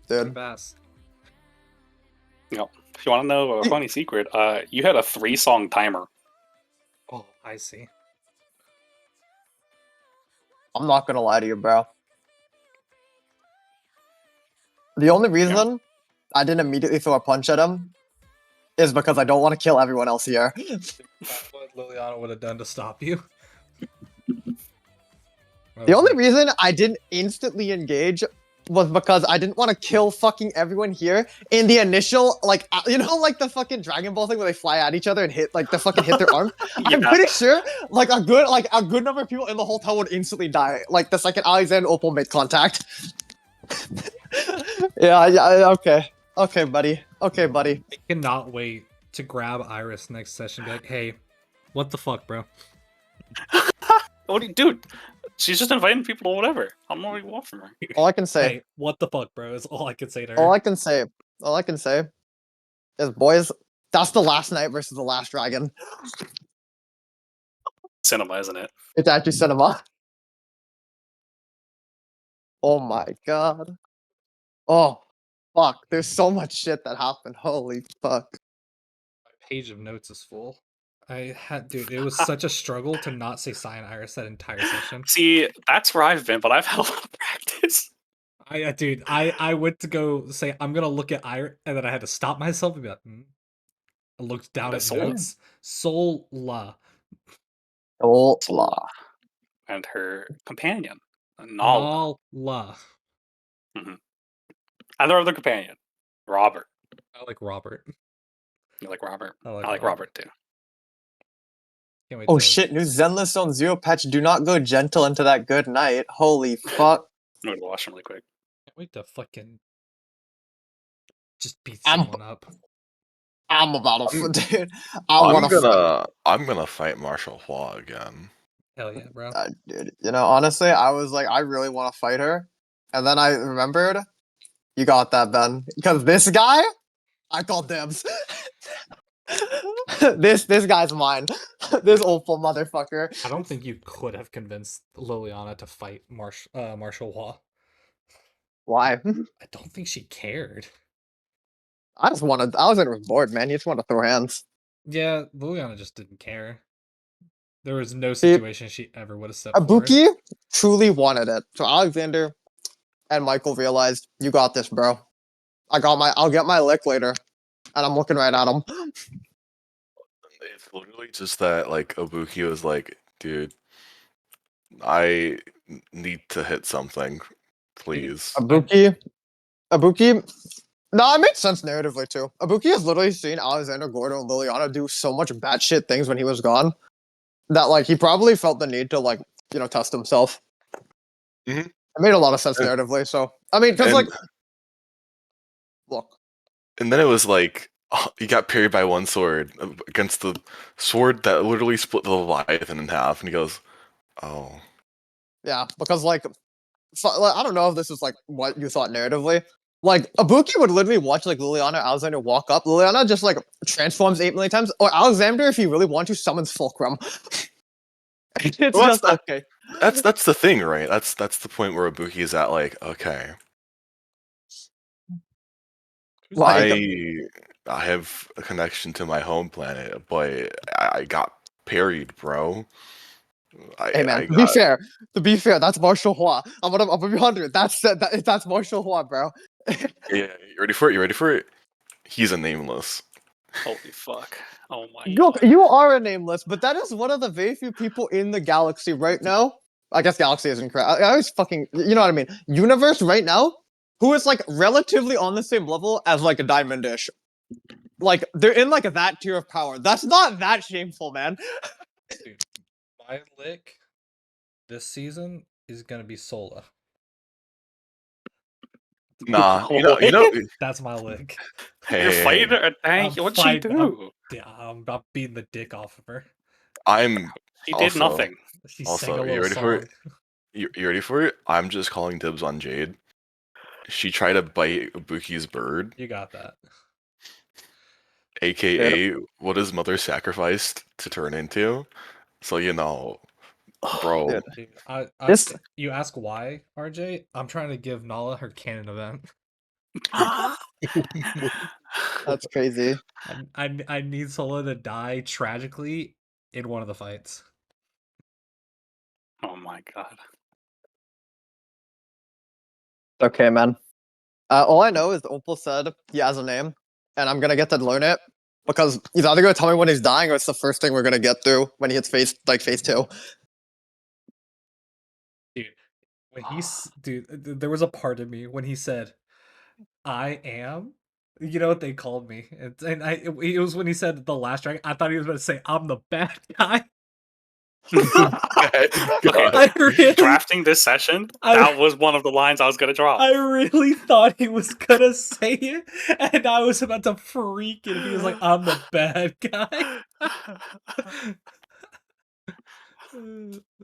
Dude. Best. You know, if you want to know a funny secret, you had a 3-song timer. Oh, I see. I'm not gonna lie to you, bro. The only reason I didn't immediately throw a punch at him is because I don't want to kill everyone else here. That's what Liliana would have done to stop you. The only reason I didn't instantly engage was because I didn't want to kill fucking everyone here in the initial, like, you know, like the fucking Dragon Ball thing where they fly at each other and hit their arms? I'm pretty sure, like, a good number of people in the hotel would instantly die, like, the second Alexander and Opal made contact. yeah, okay. Okay, buddy. Okay, buddy. I cannot wait to grab Iris next session and be like, hey, what the fuck, bro? What do you, dude? She's just inviting people to whatever. I don't know what you want from her. All I can say, Hey, what the fuck, bro, is all I can say to her. all I can say is, boys, that's the last night versus the last dragon. Cinema, isn't it? It's actually cinema. Oh my god. Oh, fuck. There's so much shit that happened. Holy fuck. My page of notes is full. Dude, it was such a struggle to not say Cyan Iris that entire session. See, that's where I've been, but I've had a lot of practice. I went to go say I'm gonna look at Iris, and then I had to stop myself and be like, I looked down at Sola? notes. Sola. Oh, Sola. And her companion, Nala. Nala. And their other companion, Robert. I like Robert. You like Robert? I I like Robert too. Can't wait oh to- shit, new Zenless on Zero Patch. Do not go gentle into that good night. Holy fuck. I'm gonna watch him really quick. Can't wait to fucking just beat I'm- someone up. I'm about to, dude. I'm gonna fight Marshall Hua again. Hell yeah, bro. Dude, you know, honestly, I was like, I really want to fight her, and then I remembered, you got that, Ben, because this guy, I call dibs. this guy's mine. This Opal motherfucker. I don't think you could have convinced Liliana to fight Marshall Hua. Why? I don't think she cared. I was bored, man. You just want to throw hands. Yeah, Liliana just didn't care. There was no See, situation she ever would have stepped forward. Ibuki truly wanted it. So Alexander and Michael realized, you got this, bro. I'll get my lick later. And I'm looking right at him. It's literally just that, like, Ibuki was like, dude, I need to hit something, please. Ibuki. No, it makes sense narratively too. Ibuki has literally seen Alexander Gordo and Liliana do so much batshit things when he was gone that like he probably felt the need to like, you know, test himself. Mhm. It made a lot of sense And- narratively. So I mean, because like, look, And then it was like, he got parried by one sword against the sword that literally split the Leviathan in half, and he goes, oh. yeah, because like, I don't know if this is like what you thought narratively. Like Ibuki would literally watch like Liliana Alexander walk up. Liliana just like transforms 8 million times. Or Alexander, if you really want to, summons Fulcrum. It's Well, just okay. That's the thing, right? That's the point where Ibuki is at, like, okay, Like, I have a connection to my home planet, but I got parried, bro. hey man, to be fair, that's Marshall Hua. I'm gonna be 100. That's Marshall Hua, bro. Yeah, you ready for it? You ready for it? He's a nameless. Holy fuck. Oh my Look, god. you are a nameless, but that is one of the very few people in the galaxy right now. I guess galaxy isn't correct. I always fucking, you know what I mean. Universe right now, who is like relatively on the same level as like a Diamond Dish. Like they're in like that tier of power. That's not that shameful, man. Dude, my lick this season is gonna be Sola. Nah, That's my lick. You're hey, fighting her? I'm What'd she fighting- do? Yeah, I'm not beating the dick off of her. I'm She did also- nothing. She Also, sang a you little ready for song. it? You ready for it? I'm just calling dibs on Jade. She tried to bite Ibuki's bird, You got that. aka what his mother sacrificed to turn into. So bro. Dude. Dude, This- you ask why, RJ? I'm trying to give Nala her canon event. That's crazy. I need Sola to die tragically in one of the fights. Oh my god. Okay, man. All I know is Opal said he has a name, and I'm gonna get to learn it because he's either gonna tell me when he's dying or it's the first thing we're gonna get through when he hits phase 2. When there was a part of me when he said, "I am." You know what they called me, it was when he said the last dragon. I thought he was going to say, "I'm the bad guy." Okay, I really, drafting this session, I- that was one of the lines I was gonna drop. I really thought he was gonna say it, and I was about to freak it if he was like, "I'm the bad guy."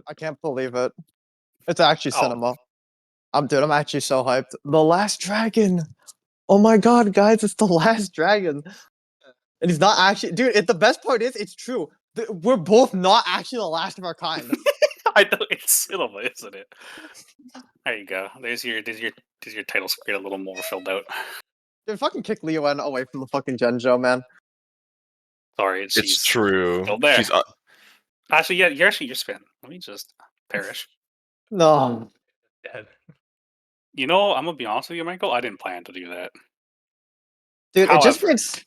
I can't believe it. It's actually Oh. cinema. I'm actually so hyped. The Last Dragon. Oh my god, guys, it's the Last Dragon. And he's not actually, dude. The best part is, it's true. We're both not actually the last of our kind. I know it's cinema, isn't it? There you go. There's your title screen a little more filled out. Dude, fucking kick Li Yuan away from the fucking Genjo, man. Sorry, It's she's true. still there. She's Actually, yeah, you're spin. Let me just perish. No. Dead. You know, I'm gonna be honest with you, Michael. I didn't plan to do that. Dude, it just However- makes.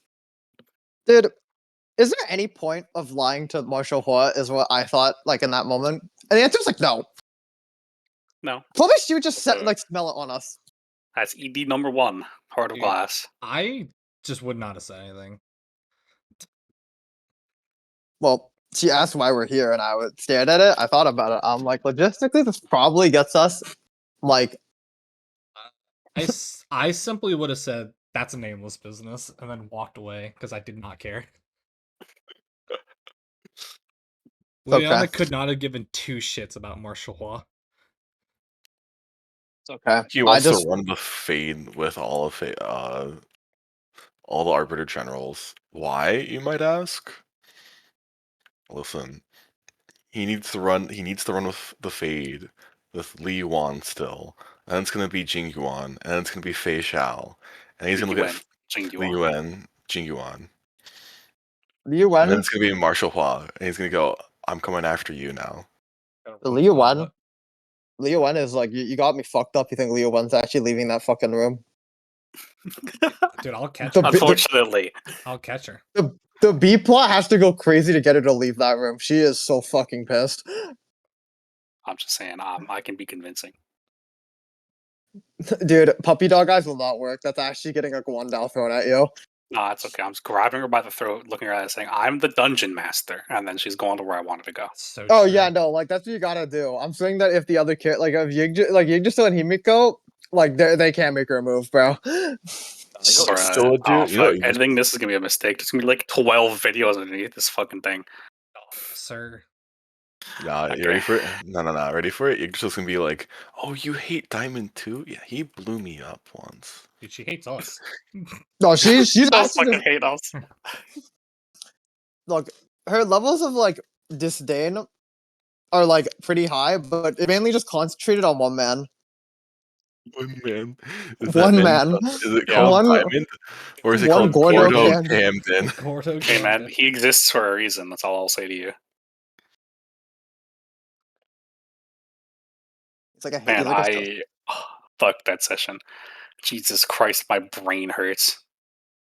Dude, is there any point of lying to Marshall Hua? Is what I thought, like in that moment. And the answer was like, no. No, Probably she would just Whatsoever. smell it on us. that's ED number 1, Heart of Dude. Glass. I just would not have said anything. Well, she asked why we're here, and I stared at it. I thought about it. I'm like, logistically, this probably gets us, like, I simply would have said that's a nameless business and then walked away because I did not care. Okay. Liana could not have given 2 shits about Marshall Hua. it's okay. he wants to run the fade with all the Arbiter Generals. Why, you might ask? Listen, he needs to run with the fade with Li Yuan still. And then it's gonna be Jing Yuan, and then it's gonna be Fei Xiao. And he's gonna look at Li Yuan, Jing Yuan. Li And then Yuan, it's gonna be Marshall Hua, and he's gonna go, I'm coming after you now. Li Yuan is like, you got me fucked up. You think Li Yuan's actually leaving that fucking room? Dude, I'll catch The her. bi- Unfortunately, I'll catch her. The B plot has to go crazy to get her to leave that room. She is so fucking pissed. I'm just saying, I can be convincing. Dude, puppy dog eyes will not work. That's actually getting a Guandao thrown at you. No, it's okay. I'm just grabbing her by the throat, looking at her and saying, "I'm the dungeon master," and then she's going to where I wanted to go. So Oh true. yeah, no, like that's what you gotta do. I'm saying that if the other kid, like if Yingjiso and Himiko, like they can't make her move, bro. Still a dude. Oh, You know, fuck. Editing this is gonna be a mistake. There's gonna be like 12 videos underneath this fucking thing. Sir. Nah, you ready for it? No, ready for it? You're just gonna be like, oh, you hate Diamond too? Yeah, he blew me up once. Dude, she hates us. No, she's I also fucking hate us. look, her levels of like disdain are like pretty high, but it mainly just concentrated on one man. One man. One man. Is it Yeah. called One- Diamond? Or is it one called Gordo Gordo Camden. Camden? Gordo Hey man, Gambit. he exists for a reason. That's all I'll say to you. It's like a Man, he's like a fuck that session. Jesus Christ, my brain hurts.